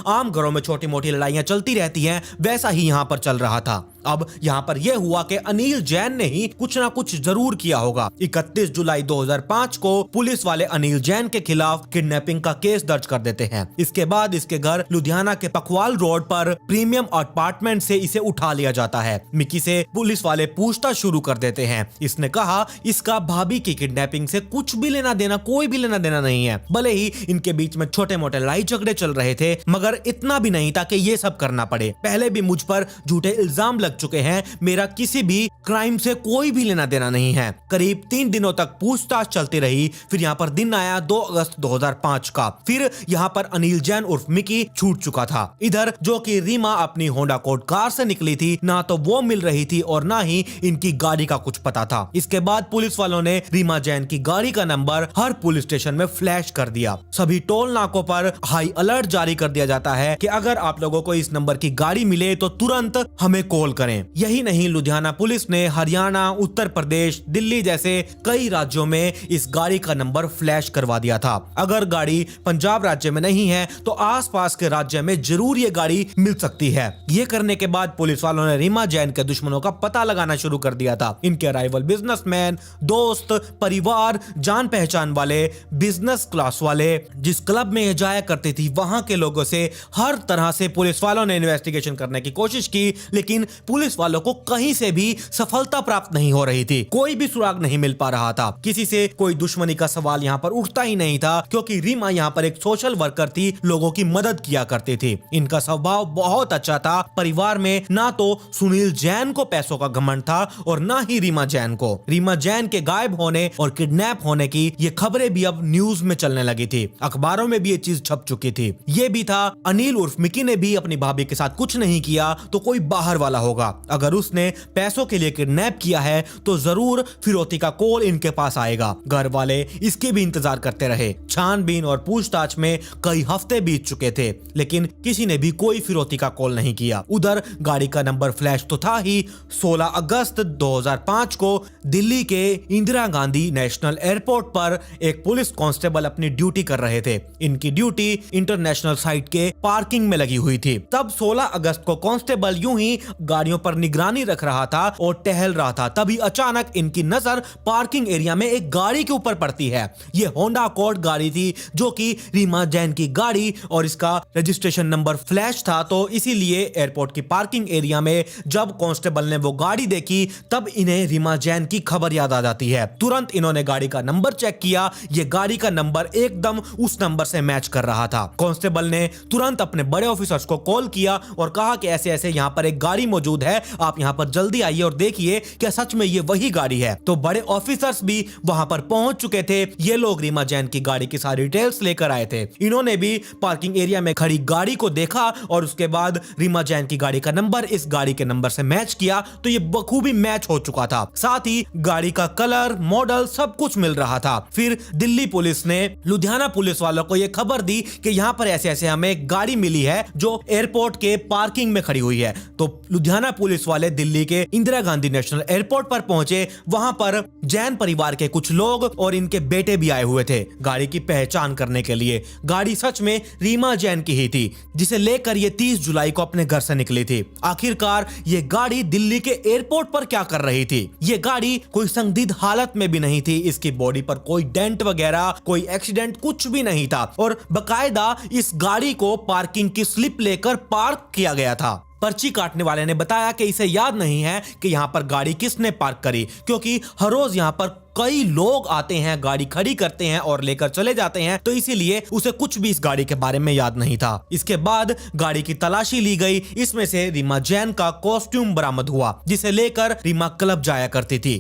S1: आम घरों में छोटी मोटी लड़ाइयां चलती रहती हैं, वैसा ही यहां पर चल रहा था। अब यहां पर यह हुआ कि अनिल जैन ने ही कुछ ना कुछ जरूर किया होगा। 31 जुलाई 2005 को पुलिस वाले अनिल जैन के खिलाफ किडनैपिंग का केस दर्ज कर देते हैं। इसके बाद इसके घर लुधियाना के पखवाल रोड पर प्रीमियम अपार्टमेंट से इसे उठा लिया जाता है। मिकी से पुलिस वाले पूछताछ शुरू कर देते हैं। इसने कहा इसका भाभी की किडनैपिंग से कुछ भी लेना देना, कोई भी लेना देना नहीं है। भले ही इनके बीच में छोटे मोटे लड़ाई झगड़े चल रहे थे, मगर इतना भी नहीं था कि ये सब करना पड़े। पहले भी मुझ पर झूठे इल्जाम लग चुके हैं, मेरा किसी भी क्राइम से कोई भी लेना देना नहीं है। करीब 3 दिनों तक पूछताछ चलती रही। फिर यहाँ पर दिन आया 2 अगस्त 2005 का। फिर यहाँ पर अनिल जैन उर्फ मिकी छूट चुका था। इधर जो कि रीमा अपनी होंडा कोड कार से निकली थी, ना तो वो मिल रही थी और ना ही इनकी गाड़ी का कुछ पता था। इसके बाद पुलिस वालों ने रीमा जैन की गाड़ी का नंबर हर पुलिस स्टेशन में फ्लैश कर दिया। सभी टोल नाकों पर हाई अलर्ट जारी कर दिया जाता है कि अगर आप लोगों को इस नंबर की गाड़ी मिले तो तुरंत हमें कॉल करें। यही नहीं, लुधियाना पुलिस ने हरियाणा, उत्तर प्रदेश, दिल्ली जैसे कई राज्यों में इस गाड़ी का नंबर फ्लैश करवा दिया था। अगर गाड़ी पंजाब राज्य में नहीं है तो आसपास के राज्य में जरूर ये गाड़ी मिल सकती है। ये करने के बाद पुलिस वालों ने रीमा जैन के दुश्मनों का पता लगाना शुरू कर दिया था। इनके राइवल बिजनेसमैन, दोस्त, परिवार, जान पहचान वाले, बिजनेस क्लास वाले, जिस क्लब में ये जाया करती थी वहां के लोगों से हर तरह से पुलिस वालों ने इन्वेस्टिगेशन करने की कोशिश की, लेकिन पुलिस वालों को कहीं से भी सफलता प्राप्त नहीं हो रही थी। कोई भी सुराग नहीं मिल पा रहा था। किसी से कोई दुश्मनी का सवाल यहाँ पर उठता ही नहीं था, क्योंकि रीमा यहाँ पर एक सोशल वर्कर थी, लोगों की मदद किया करती थी। इनका स्वभाव बहुत अच्छा था। परिवार में ना तो सुनील जैन को पैसों का घमंड था और ना ही रीमा जैन को। रीमा जैन के गायब होने और किडनैप होने की ये खबरें भी अब न्यूज में चलने लगी थी। अखबारों में भी ये चीज छप चुकी थी। ये भी था अनिल उर्फ मिकी ने भी अपनी भाभी के साथ कुछ नहीं किया तो कोई बाहर वाला होगा। अगर उसने पैसों के लिए किडनैप किया है तो जरूर फिरौती का कॉल इनके पास आएगा। घर वाले इसके भी इंतजार करते रहे। छानबीन और पूछताछ में कई हफ्ते बीत चुके थे, लेकिन किसी ने भी कोई फिरौती का कॉल नहीं किया। उधर गाड़ी का नंबर फ्लैश तो था ही। 16 अगस्त 2005 को दिल्ली के इंदिरा गांधी नेशनल एयरपोर्ट पर एक पुलिस कांस्टेबल अपनी ड्यूटी कर रहे थे। इनकी ड्यूटी इंटरनेशनल साइट के पार्किंग में लगी हुई थी। तब 16 अगस्त को कांस्टेबल यूं ही गाड़ियों पर निगरानी रख रहा था और टहल रहा था। तभी अचानक इनकी नजर पार्किंग एरिया में एक गाड़ी के ऊपर पड़ती है। ये होंडा अकॉर्ड गाड़ी थी, जो कि रीमा जैन की गाड़ी और इसका रजिस्ट्रेशन नंबर फ्लैश था। तो इसीलिए एयरपोर्ट की पार्किंग एरिया में जब कांस्टेबल ने वो गाड़ी देखी, तब इन्हें रीमा जैन की खबर याद आ जाती है। तुरंत इन्होंने गाड़ी का नंबर चेक किया। ये गाड़ी का नंबर एकदम उस नंबर से मैच कर रहा था। कांस्टेबल ने तुरंत अपने बड़े ऑफिसर्स को कॉल किया और कहा कि ऐसे ऐसे यहाँ पर एक गाड़ी मौजूद है, आप यहाँ पर जल्दी आइए और देखिए क्या सच में ये वही गाड़ी है। तो बड़े ऑफिसर्स भी वहां पर पहुंच चुके थे। ये लोग रीमा जैन की गाड़ी की सारी डिटेल्स लेकर आए थे। इन्होंने भी पार्किंग एरिया में खड़ी गाड़ी को देखा और उसके बाद रीमा जैन की गाड़ी का नंबर इस गाड़ी के नंबर से मैच किया, तो ये बखूबी मैच हो चुका था। साथ ही गाड़ी का कलर, मॉडल सब कुछ मिल रहा था। फिर दिल्ली पुलिस ने लुधियाना पुलिस वालों को यह खबर दी कि यहाँ पर ऐसे ऐसे हमें एक गाड़ी मिली है जो एयरपोर्ट के पार्किंग में खड़ी हुई है। तो लुधियाना पुलिस वाले दिल्ली के इंदिरा गांधी नेशनल एयरपोर्ट पर पहुंचे। वहां पर जैन परिवार के कुछ लोग और इनके बेटे भी आए हुए थे गाड़ी की पहचान करने के लिए। गाड़ी सच में रीमा जैन की ही थी, जिसे लेकर ये 30 जुलाई को अपने घर से निकली थी। आखिरकार ये गाड़ी दिल्ली के एयरपोर्ट पर क्या कर रही थी? ये गाड़ी कोई संदिग्ध हालत में भी नहीं थी। इसकी बॉडी पर कोई डेंट वगैरह, कोई एक्सीडेंट कुछ भी नहीं था और बकायदा इस गाड़ी को पार्किंग की स्लिप लेकर पार्क किया गया था। पर्ची काटने वाले ने बताया कि इसे याद नहीं है कि यहाँ पर गाड़ी किसने पार्क करी, क्योंकि हर रोज यहाँ पर कई लोग आते हैं, गाड़ी खड़ी करते हैं और लेकर चले जाते हैं, तो इसीलिए उसे कुछ भी इस गाड़ी के बारे में याद नहीं था। इसके बाद गाड़ी की तलाशी ली गई। इसमें से रीमा जैन का कॉस्ट्यूम बरामद हुआ, जिसे लेकर रीमा क्लब जाया करती थी।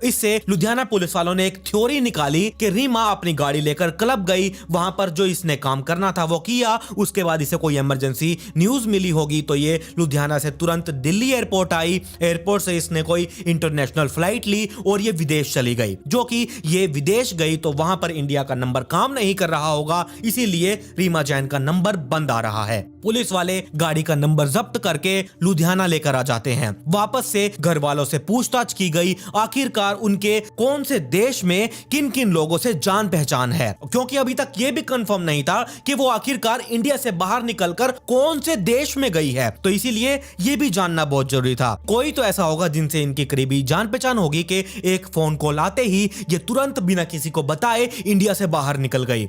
S1: इससे लुधियाना पुलिस वालों ने एक थ्योरी निकाली कि रीमा अपनी गाड़ी लेकर क्लब गई, वहां पर जो इसने काम करना था वो किया, उसके बाद इसे कोई इमरजेंसी न्यूज मिली होगी तो ये लुधियाना से तुरंत दिल्ली एयरपोर्ट आई। एयरपोर्ट से इसने कोई इंटरनेशनल फ्लाइट ली और ये विदेश चली गई। जो कि ये विदेश गई तो वहां पर इंडिया का नंबर काम नहीं कर रहा होगा, इसीलिए रीमा जैन का नंबर बंद आ रहा है। पुलिस वाले गाड़ी का नंबर जब्त करके लुधियाना लेकर आ जाते हैं। वापस से घर वालों से पूछताछ की गई, आखिरकार उनके कौन से देश में किन किन लोगों से जान पहचान है, क्योंकि अभी तक ये भी कंफर्म नहीं था कि वो आखिरकार इंडिया से बाहर निकलकर कौन से देश में गई है। तो इसीलिए ये भी जानना बहुत जरूरी था। कोई तो ऐसा होगा जिनसे इनकी करीबी जान पहचान होगी कि एक फोन कॉल आते ही ये तुरंत बिना किसी को बताए इंडिया से बाहर निकल गई।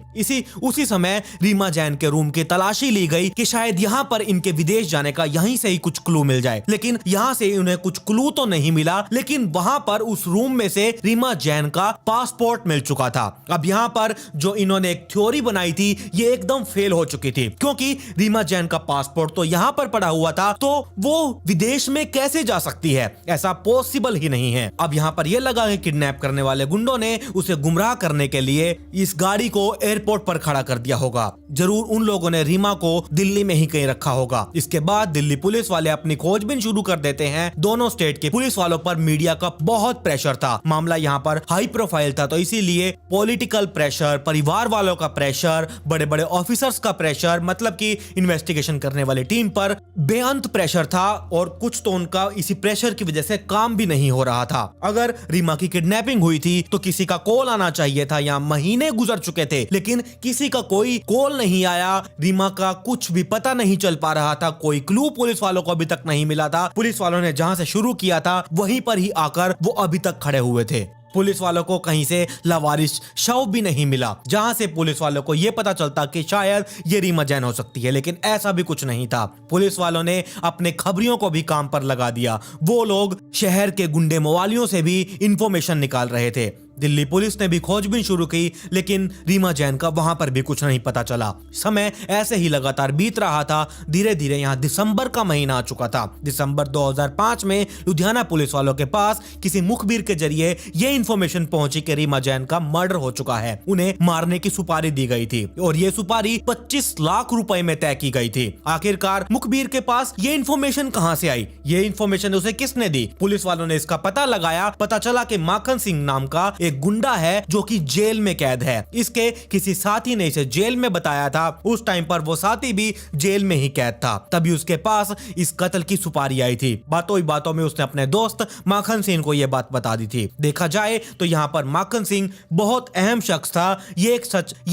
S1: उसी समय रीमा जैन के रूम की तलाशी ली गई कि शायद यहाँ पर इनके विदेश जाने का यहीं से ही कुछ क्लू मिल जाए, लेकिन यहाँ से उन्हें कुछ क्लू तो नहीं मिला। लेकिन वहां पर उस रूम में से रीमा जैन का पासपोर्ट मिल चुका था। अब यहाँ पर जो इन्होंने एक थ्योरी बनाई थी ये एकदम फेल हो चुकी थी, क्योंकि रीमा जैन का पासपोर्ट तो यहाँ पर पड़ा हुआ था, तो वो विदेश में कैसे जा सकती है, ऐसा पॉसिबल ही नहीं है। अब यहाँ पर यह लगा कि किडनैप करने वाले गुंडों ने उसे गुमराह करने के लिए इस गाड़ी को एयरपोर्ट पर खड़ा कर दिया होगा। जरूर उन लोगों ने रीमा को दिल्ली में ही कहीं रखा होगा। इसके बाद दिल्ली पुलिस वाले अपनी खोजबीन शुरू कर देते हैं। दोनों स्टेट के पुलिस वालों पर मीडिया का बहुत प्रेशर था। मामला यहाँ पर हाई प्रोफाइल था, तो इसीलिए पॉलिटिकल प्रेशर, परिवार वालों का प्रेशर, बड़े बड़े ऑफिसर्स का प्रेशर, मतलब कि इन्वेस्टिगेशन करने वाली टीम पर बेअंत प्रेशर था। और कुछ तो उनका इसी प्रेशर की वजह से काम भी नहीं हो रहा था। अगर रीमा की किडनैपिंग हुई थी तो किसी का कॉल आना चाहिए था। यहाँ महीने गुजर चुके थे लेकिन किसी का कोई कॉल नहीं आया। रीमा का कुछ भी पता नहीं चल पा रहा था, कोई क्लू पुलिस वालों को अभी तक नहीं मिला था। पुलिस वालों ने जहां से शुरू किया था वहीं पर ही आकर वो अभी तक खड़े हुए थे। पुलिस वालों को कहीं से लावारिस शव भी नहीं मिला जहां से पुलिस वालों को यह पता चलता कि शायद ये रीमा जैन हो सकती है, लेकिन ऐसा भी कुछ नहीं था। पुलिस वालों ने अपने खबरियों को भी काम पर लगा दिया। वो लोग शहर के गुंडे मवालियों से भी इंफॉर्मेशन निकाल रहे थे। दिल्ली पुलिस ने भी खोजबीन शुरू की, लेकिन रीमा जैन का वहां पर भी कुछ नहीं पता चला। समय ऐसे ही लगातार बीत रहा था। धीरे धीरे यहाँ दिसंबर का महीना आ चुका था। दिसंबर 2005 में लुधियाना पुलिस वालों के पास किसी मुखबिर के जरिए ये इंफॉर्मेशन पहुंची कि रीमा जैन का मर्डर हो चुका है। उन्हें मारने की सुपारी दी गई थी और ये सुपारी 25 लाख रुपए में तय की गई थी। आखिरकार मुखबिर के पास ये इंफॉर्मेशन कहां से आई, ये इंफॉर्मेशन उसे किसने दी? पुलिस वालों ने इसका पता लगाया। पता चला कि माखन सिंह नाम का एक गुंडा है जो कि जेल में कैद है। इसके किसी साथी ने इसे जेल में बताया था। उस टाइम पर वो साथी भी जेल में ही कैद था। तभी उसके पास इस कत्ल की सुपारी आई थी। बातों ही बातों में उसने अपने दोस्त माखन सिंह को यह बात बता दी थी। देखा जाए तो यहाँ पर माखन सिंह बहुत अहम शख्स था। ये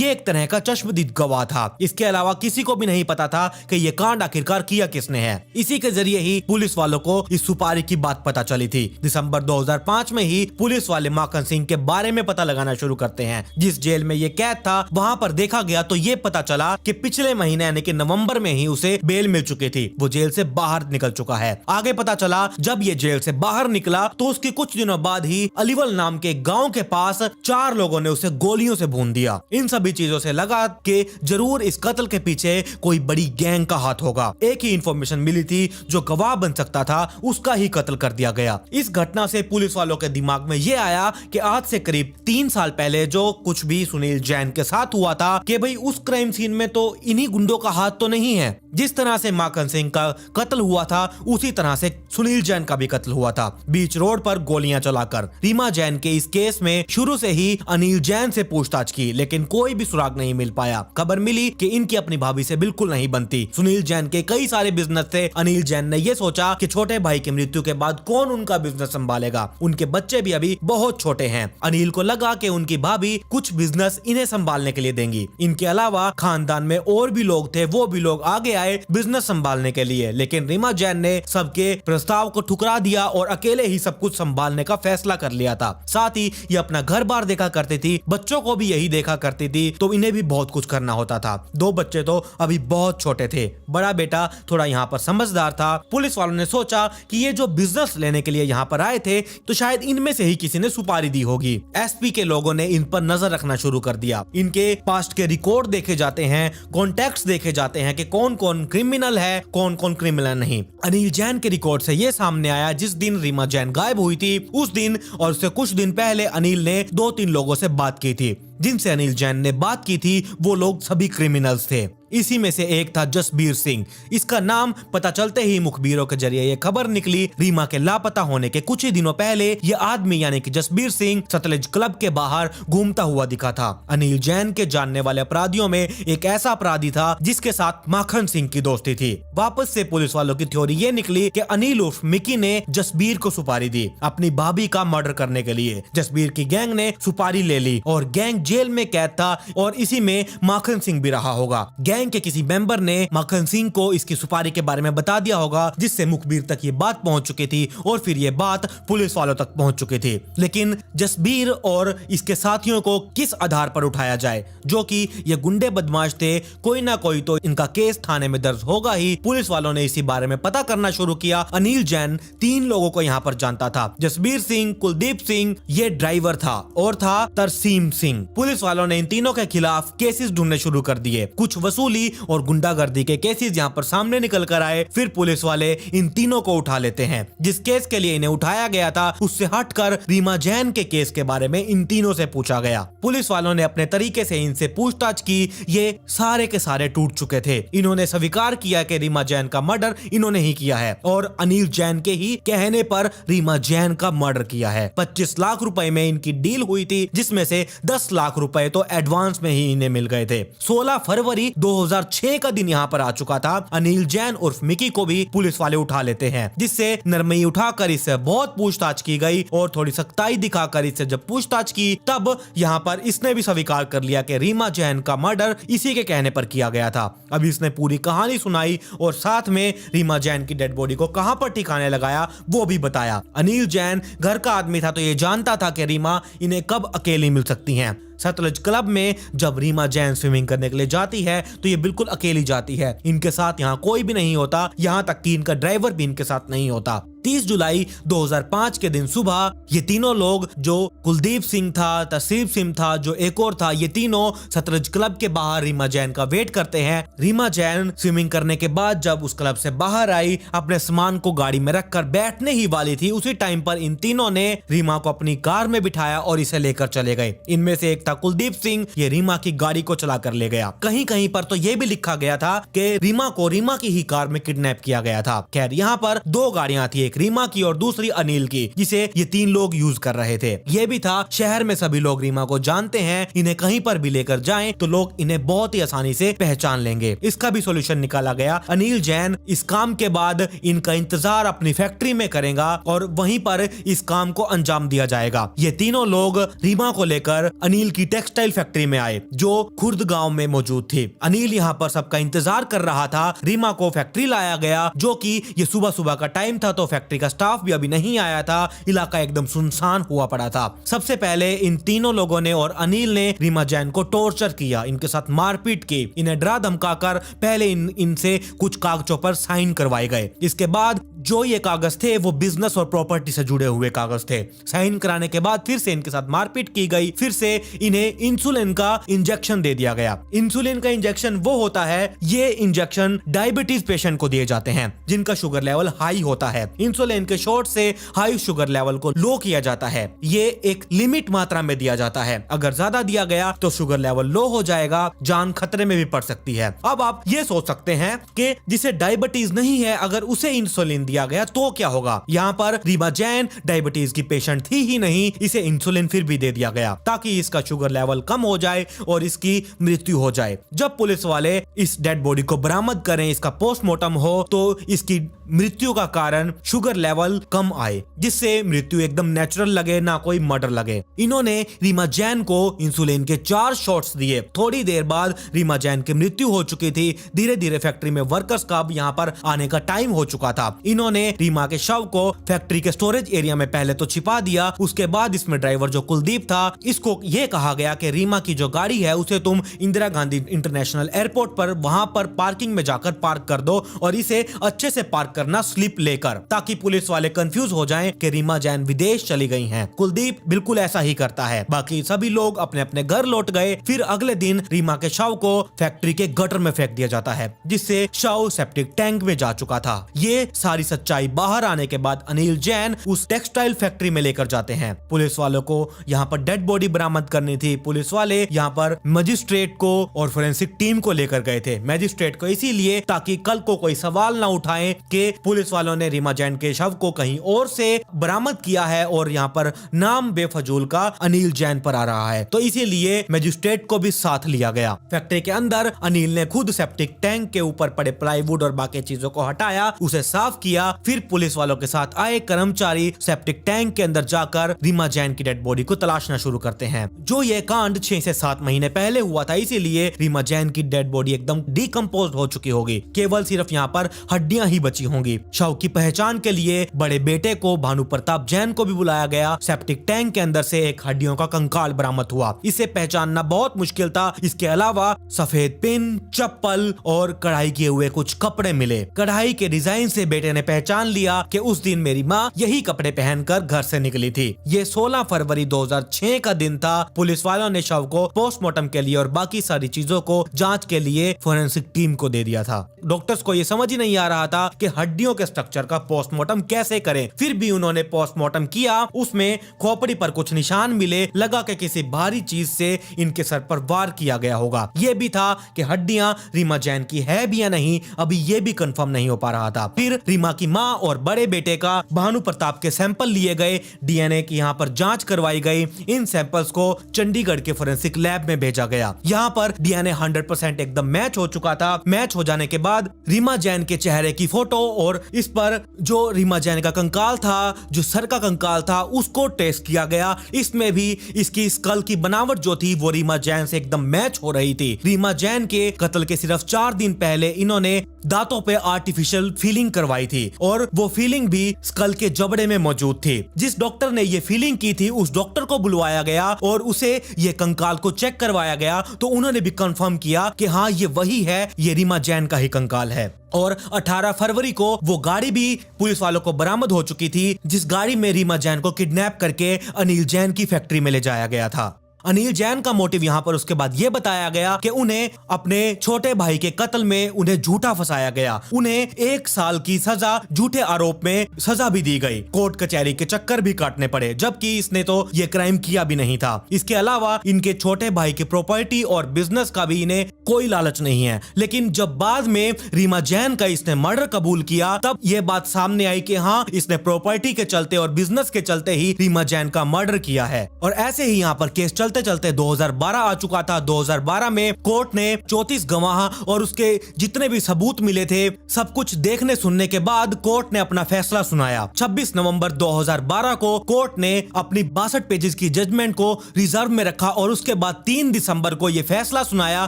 S1: एक तरह का चश्मदीद गवाह था। इसके अलावा किसी को भी नहीं पता था कि यह कांड आखिरकार किया किसने है। इसी के जरिए ही पुलिस वालों को इस सुपारी की बात पता चली थी। दिसंबर 2005 में ही पुलिस वाले माखन सिंह के बारे में पता लगाना शुरू करते हैं। जिस जेल में ये कैद था वहां पर देखा गया तो ये पता चला कि पिछले महीने यानी कि नवंबर में ही उसे बेल मिल चुकी थी। वो जेल से बाहर निकल चुका है। आगे पता चला जब ये जेल से बाहर निकला तो उसके कुछ दिनों बाद ही अलीवल नाम के गांव के पास 4 लोगों ने उसे गोलियों से भून दिया। इन सभी चीजों से लगा कि जरूर इस कत्ल के पीछे कोई बड़ी गैंग का हाथ होगा। एक ही इंफॉर्मेशन मिली थी जो गवाह बन सकता था, उसका ही कत्ल कर दिया गया। इस घटना से पुलिस वालों के दिमाग में यह आया कि आज से करीब 3 साल पहले जो कुछ भी सुनील जैन के साथ हुआ था कि भाई उस क्राइम सीन में तो इन्हीं गुंडों का हाथ तो नहीं है। जिस तरह से माखन सिंह का कत्ल हुआ था उसी तरह से सुनील जैन का भी कत्ल हुआ था, बीच रोड पर गोलियां चलाकर। रीमा जैन के इस केस में शुरू से ही अनिल जैन से पूछताछ की, लेकिन कोई भी सुराग नहीं मिल पाया। खबर मिली कि इनकी अपनी भाभी से बिल्कुल नहीं बनती। सुनील जैन के कई सारे बिजनेस थे। अनिल जैन ने यह सोचा कि छोटे भाई की मृत्यु के बाद कौन उनका बिजनेस संभालेगा। उनके बच्चे भी अभी बहुत छोटे हैं। अनिल को लगा कि उनकी भाभी कुछ बिजनेस इन्हें संभालने के लिए देंगी। इनके अलावा खानदान में और भी लोग थे, वो भी लोग आगे आए बिजनेस संभालने के लिए, लेकिन रीमा जैन ने सबके प्रस्ताव को ठुकरा दिया और अकेले ही सब कुछ संभालने का फैसला कर लिया था। साथ ही ये अपना घर बार देखा करती थी, बच्चों को भी यही देखा करती थी, तो इन्हें भी बहुत कुछ करना होता था। 2 बच्चे तो अभी बहुत छोटे थे। बड़ा बेटा थोड़ा यहाँ पर समझदार था। पुलिस वालों ने सोचा कि ये जो बिजनेस लेने के लिए यहाँ पर आए थे तो शायद इनमें से ही किसी ने सुपारी दी होगी। एसपी के लोगों ने इन पर नजर रखना शुरू कर दिया। इनके पास्ट के रिकॉर्ड देखे जाते हैं, कॉन्टैक्ट्स देखे जाते हैं कि कौन कौन क्रिमिनल है, कौन कौन क्रिमिनल नहीं। अनिल जैन के रिकॉर्ड से यह सामने आया जिस दिन रीमा जैन गायब हुई थी उस दिन और उससे कुछ दिन पहले अनिल ने 2-3 लोगों से बात की थी। जिनसे अनिल जैन ने बात की थी वो लोग सभी क्रिमिनल्स थे। इसी में से एक था जसबीर सिंह। इसका नाम पता चलते ही मुखबिरों के जरिए ये खबर निकली। रीमा के लापता होने के कुछ ही दिनों पहले ये आदमी यानी कि जसबीर सिंह सतलज क्लब के बाहर घूमता हुआ दिखा था। अनिल जैन के जानने वाले अपराधियों में एक ऐसा अपराधी था जिसके साथ माखन सिंह की दोस्ती थी। वापस से पुलिस वालों की थ्योरी ये निकली कि अनिल उर्फ मिकी ने जसबीर को सुपारी दी अपनी भाभी का मर्डर करने के लिए। जसबीर की गैंग ने सुपारी ले ली और गैंग जेल में कैद था और इसी में माखन सिंह भी रहा होगा। गैंग के किसी मेंबर ने माखन सिंह को इसकी सुपारी के बारे में बता दिया होगा, जिससे मुखबिर तक ये बात पहुंच चुकी थी और फिर ये बात पुलिस वालों तक पहुंच चुकी थी। लेकिन जसबीर और इसके साथियों को किस आधार पर उठाया जाए, जो कि ये गुंडे बदमाश थे, कोई ना कोई तो इनका केस थाने में दर्ज होगा ही। पुलिस वालों ने इसी बारे में पता करना शुरू किया। अनिल जैन 3 लोगों को यहाँ पर जानता था। जसबीर सिंह, कुलदीप सिंह, ये ड्राइवर था और था तरसीम सिंह। पुलिस वालों ने इन तीनों के खिलाफ केसेस ढूंढने शुरू कर दिए। कुछ वसूली और गुंडागर्दी के केसेस यहाँ पर सामने निकल कर आए। फिर पुलिस वाले इन तीनों को उठा लेते हैं। जिस केस के लिए इन्हें उठाया गया था उससे हटकर रीमा जैन के केस के बारे में इन तीनों से पूछा गया। पुलिस वालों ने अपने तरीके से इनसे पूछताछ की। ये सारे के सारे टूट चुके थे। इन्होंने स्वीकार किया कि रीमा जैन का मर्डर इन्होंने ही किया है और अनिल जैन के ही कहने पर रीमा जैन का मर्डर किया है। 25 लाख रुपए में इनकी डील हुई थी, जिसमें से 10 लाख रुपए तो एडवांस में ही इन्हें मिल गए थे। 16 फरवरी 2006 का दिन यहाँ पर आ चुका था। अनिल जैन उर्फ मिकी को भी पुलिस वाले उठा लेते हैं, जिससे नरमई उठाकर इससे बहुत पूछताछ की गई और थोड़ी सख्ताई दिखाकर इससे जब पूछताछ की तब यहाँ पर इसने भी स्वीकार कर लिया कि रीमा जैन का मर्डर इसी के कहने पर किया गया था। अब इसने पूरी कहानी सुनाई और साथ में रीमा जैन की डेड बॉडी को कहां पर ठिकाने लगाया वो भी बताया। अनिल जैन घर का आदमी था तो ये जानता था कि रीमा इन्हें कब अकेली मिल सकती हैं। सतलज क्लब में जब रीमा जैन स्विमिंग करने के लिए जाती है तो ये बिल्कुल अकेली जाती है। इनके साथ यहाँ कोई भी नहीं होता, यहाँ तक कि इनका ड्राइवर भी इनके साथ नहीं होता। 30 जुलाई 2005 के दिन सुबह ये तीनों लोग, जो कुलदीप सिंह था, तसीब सिंह था, जो एक और था, ये तीनों सतलज क्लब के बाहर रीमा जैन का वेट करते हैं। रीमा जैन स्विमिंग करने के बाद जब उस क्लब से बाहर आई, अपने सामान को गाड़ी में रखकर बैठने ही वाली थी, उसी टाइम पर इन तीनों ने रीमा को अपनी कार में बिठाया और इसे लेकर चले गए। इनमें से एक था कुलदीप सिंह, ये रीमा की गाड़ी को चला कर ले गया। कहीं कहीं पर तो ये भी लिखा गया था कि रीमा को रीमा की ही कार में किडनैप किया गया था। खैर यहाँ पर 2 गाड़ियां थी, एक रीमा की और दूसरी अनिल की, जिसे ये 3 लोग यूज कर रहे थे। ये भी था शहर में सभी लोग रीमा को जानते हैं, इन्हें कहीं पर भी लेकर जाएं तो लोग इन्हें बहुत ही आसानी से पहचान लेंगे। इसका भी सॉल्यूशन निकाला गया। अनिल जैन इस काम के बाद इनका इंतजार अपनी फैक्ट्री में करेगा और वहीं पर इस काम को अंजाम दिया जाएगा। ये तीनों लोग रीमा को लेकर अनिल की टेक्सटाइल फैक्ट्री में आए, जो खुर्द गांव में मौजूद थी। अनिल यहाँ पर सबका इंतजार कर रहा था। रीमा को फैक्ट्री लाया गया, जो कि ये सुबह सुबह का टाइम था तो फैक्ट्री का स्टाफ भी अभी नहीं आया था। इलाका एकदम सुनसान हुआ पड़ा था। सबसे पहले इन तीनों लोगों ने और अनिल ने रीमा जैन को टॉर्चर किया, इनके साथ मारपीट की, इन्हें डरा धमकाकर पहले इनसे कुछ कागजों पर साइन करवाए गए। इसके बाद जो ये कागज थे वो बिजनेस और प्रॉपर्टी से जुड़े हुए कागज थे। साइन कराने के बाद फिर से इनके साथ मारपीट की गई। फिर से इन्हें इंसुलिन का इंजेक्शन दे दिया गया। इंसुलिन का इंजेक्शन वो होता है, ये इंजेक्शन डायबिटीज पेशेंट को दिए जाते हैं जिनका शुगर लेवल हाई होता है। इंसुलिन के शॉट से हाई शुगर लेवल को लो किया जाता है। ये एक लिमिट मात्रा में दिया जाता है, अगर ज्यादा दिया गया तो शुगर लेवल लो हो जाएगा, जान खतरे में भी पड़ सकती है। अब आप ये सोच सकते हैं कि जिसे डायबिटीज नहीं है अगर उसे इंसुलिन दिया गया तो क्या होगा। यहाँ पर रीमा जैन डायबिटीज की पेशेंट थी ही नहीं, इसे इंसुलिन फिर भी दे दिया गया ताकि इसका शुगर लेवल कम हो जाए और इसकी मृत्यु हो जाए। जब पुलिस वाले इस डेड बॉडी को बरामद करें, इसका पोस्टमार्टम हो, तो इसकी मृत्यु का कारण शुगर लेवल कम आए, जिससे मृत्यु एकदम नेचुरल लगे, ना कोई मर्डर लगे। इन्होंने रीमा जैन को इंसुलिन के 4 शॉट्स दिए। थोड़ी देर बाद रीमा जैन की मृत्यु हो चुकी थी। धीरे धीरे फैक्ट्री में वर्कर्स का अब यहाँ पर आने का टाइम हो चुका था। इन्होंने रीमा के शव को फैक्ट्री के स्टोरेज एरिया में पहले तो छिपा दिया। उसके बाद इसमें ड्राइवर जो कुलदीप था, इसको यह कहा गया कि रीमा की जो गाड़ी है उसे तुम इंदिरा गांधी इंटरनेशनल एयरपोर्ट पर वहां पर पार्किंग में जाकर पार्क कर दो और इसे अच्छे से पार्क करना स्लिप लेकर, ताकि पुलिस वाले कंफ्यूज हो जाएं कि रीमा जैन विदेश चली गई हैं। कुलदीप बिल्कुल ऐसा ही करता है। बाकी सभी लोग अपने अपने घर लौट गए। फिर अगले दिन रीमा के शव को फैक्ट्री के गटर में फेंक दिया जाता है, जिससे शव सेप्टिक टैंक में जा चुका था। ये सारी सच्चाई बाहर आने के बाद अनिल जैन उस टेक्सटाइल फैक्ट्री में लेकर जाते हैं। पुलिस वालों को यहाँ पर डेड बॉडी बरामद करनी थी। पुलिस वाले यहाँ पर मजिस्ट्रेट को और फोरेंसिक टीम को लेकर गए थे। मजिस्ट्रेट को इसीलिए ताकि कल को कोई सवाल ना उठाए कि पुलिस वालों ने रीमा जैन के शव को कहीं और से बरामद किया है और यहाँ पर नाम बेफजूल का अनिल जैन पर आ रहा है। तो इसीलिए मजिस्ट्रेट को भी साथ लिया गया। फैक्ट्री के अंदर अनिल ने खुद सेप्टिक टैंक के ऊपर पड़े प्लाईवुड और बाकी चीजों को हटाया, उसे साफ किया। फिर पुलिस वालों के साथ आए कर्मचारी सेप्टिक टैंक के अंदर जाकर रीमा जैन की डेड बॉडी को तलाशना शुरू करते हैं। जो ये कांड 6 से 7 महीने पहले हुआ था, इसीलिए रीमा जैन की डेड बॉडी एकदम डिकम्पोज हो चुकी होगी। केवल सिर्फ यहाँ पर हड्डियां ही बची होंगी। शव की पहचान के लिए बड़े बेटे को भानु प्रताप जैन को भी बुलाया गया। सेप्टिक टैंक के अंदर से एक हड्डियों का कंकाल बरामद हुआ। इसे पहचानना बहुत मुश्किल था। इसके अलावा सफेद पिन, चप्पल और कढ़ाई किए हुए कुछ कपड़े मिले। कढ़ाई के डिजाइन से बेटे ने पहचान लिया कि उस दिन मेरी माँ यही कपड़े पहनकर घर से निकली थी। ये 16 फरवरी 2006 का दिन था। पुलिस वालों ने शव को पोस्टमार्टम के लिए और बाकी सारी चीजों को जांच के लिए फोरेंसिक टीम को दे दिया था। डॉक्टर्स को ये समझ ही नहीं आ रहा था कि हड्डियों के स्ट्रक्चर का पोस्टमार्टम कैसे करें। फिर भी उन्होंने पोस्टमार्टम किया। उसमें खोपड़ी पर कुछ निशान मिले, लगा कि किसी भारी चीज से इनके सर पर वार किया गया होगा। यह भी था कि हड्डियां रीमा जैन की है भी या नहीं, अभी ये भी कंफर्म नहीं हो पा रहा था। फिर रीमा की माँ और बड़े बेटे का भानु प्रताप के सैंपल लिए गए, डीएनए की यहाँ पर जांच करवाई गई। इन सैंपल्स को चंडीगढ़ के फोरेंसिक लैब में भेजा गया। यहाँ पर डीएनए 100% एकदम मैच हो चुका था। मैच हो जाने के बाद रीमा जैन के चेहरे की फोटो और इस पर जो रीमा जैन का कंकाल था, जो सर का कंकाल था, उसको टेस्ट किया गया। इसमें भी इसकी स्कल की बनावट जो थी वो रीमा जैन से एकदम मैच हो रही थी। रीमा जैन के कत्ल के सिर्फ 4 दिन पहले इन्होंने दांतों पे आर्टिफिशियल फीलिंग करवाई थी और वो फीलिंग भी स्कल के जबड़े में मौजूद थी। जिस डॉक्टर ने ये फीलिंग की थी उस डॉक्टर को बुलवाया गया और उसे ये कंकाल को चेक करवाया गया। तो उन्होंने भी कंफर्म किया कि हाँ ये वही है, ये रीमा जैन का ही कंकाल है। और 18 फरवरी को वो गाड़ी भी पुलिस वालों को बरामद हो चुकी थी, जिस गाड़ी में रीमा जैन को किडनैप करके अनिल जैन की फैक्ट्री में ले जाया गया था। अनिल जैन का मोटिव यहाँ पर उसके बाद ये बताया गया कि उन्हें अपने छोटे भाई के कत्ल में उन्हें झूठा फंसाया गया। उन्हें 1 साल की सजा झूठे आरोप में सजा भी दी गई। कोर्ट कचहरी के चक्कर भी काटने पड़े, जबकि इसने तो ये क्राइम किया भी नहीं था। इसके अलावा इनके छोटे भाई की प्रॉपर्टी और बिजनेस का भी इन्हें कोई लालच नहीं है। लेकिन जब बाद में रीमा जैन का इसने मर्डर कबूल किया, तब ये बात सामने आई कि हाँ इसने प्रॉपर्टी के चलते और बिजनेस के चलते ही रीमा जैन का मर्डर किया है। और ऐसे ही यहाँ पर केस चलते 2012 आ चुका था। 2012 में कोर्ट ने 34 गवाह और उसके जितने भी सबूत मिले थे, सब कुछ देखने सुनने के बाद कोर्ट ने अपना फैसला सुनाया। 26 नवंबर 2012 को कोर्ट ने अपनी 62 पेजेस की जजमेंट को रिजर्व में रखा और उसके बाद 3 दिसंबर को यह फैसला सुनाया।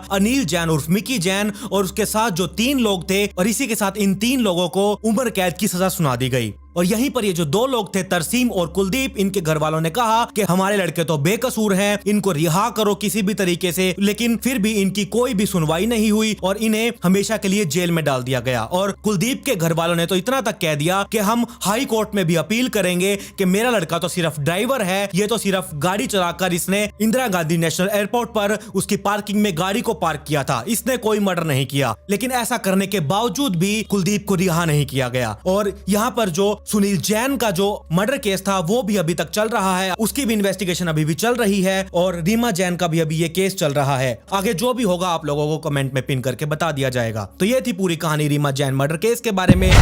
S1: अनिल जैन उर्फ मिकी जैन और उसके साथ जो 3 लोग थे, और इसी के साथ इन 3 लोगों को उम्र कैद की सजा सुना दी गई। और यहीं पर ये जो 2 लोग थे, तरसीम और कुलदीप, इनके घर वालों ने कहा कि हमारे लड़के तो बेकसूर हैं, इनको रिहा करो किसी भी तरीके से। लेकिन फिर भी इनकी कोई भी सुनवाई नहीं हुई और इन्हें हमेशा के लिए जेल में डाल दिया गया। और कुलदीप के घर वालों ने तो इतना तक कह दिया कि हम हाई कोर्ट में भी अपील करेंगे कि मेरा लड़का तो सिर्फ ड्राइवर है, ये तो सिर्फ गाड़ी चलाकर इसने इंदिरा गांधी नेशनल एयरपोर्ट पर उसकी पार्किंग में गाड़ी को पार्क किया था, इसने कोई मर्डर नहीं किया। लेकिन ऐसा करने के बावजूद भी कुलदीप को रिहा नहीं किया गया। और यहाँ पर जो सुनील जैन का जो मर्डर केस था वो भी अभी तक चल रहा है, उसकी भी इन्वेस्टिगेशन अभी भी चल रही है और रीमा जैन का भी अभी ये केस चल रहा है। आगे जो भी होगा आप लोगों को कमेंट में पिन करके बता दिया जाएगा। तो ये थी पूरी कहानी रीमा जैन मर्डर केस के बारे में।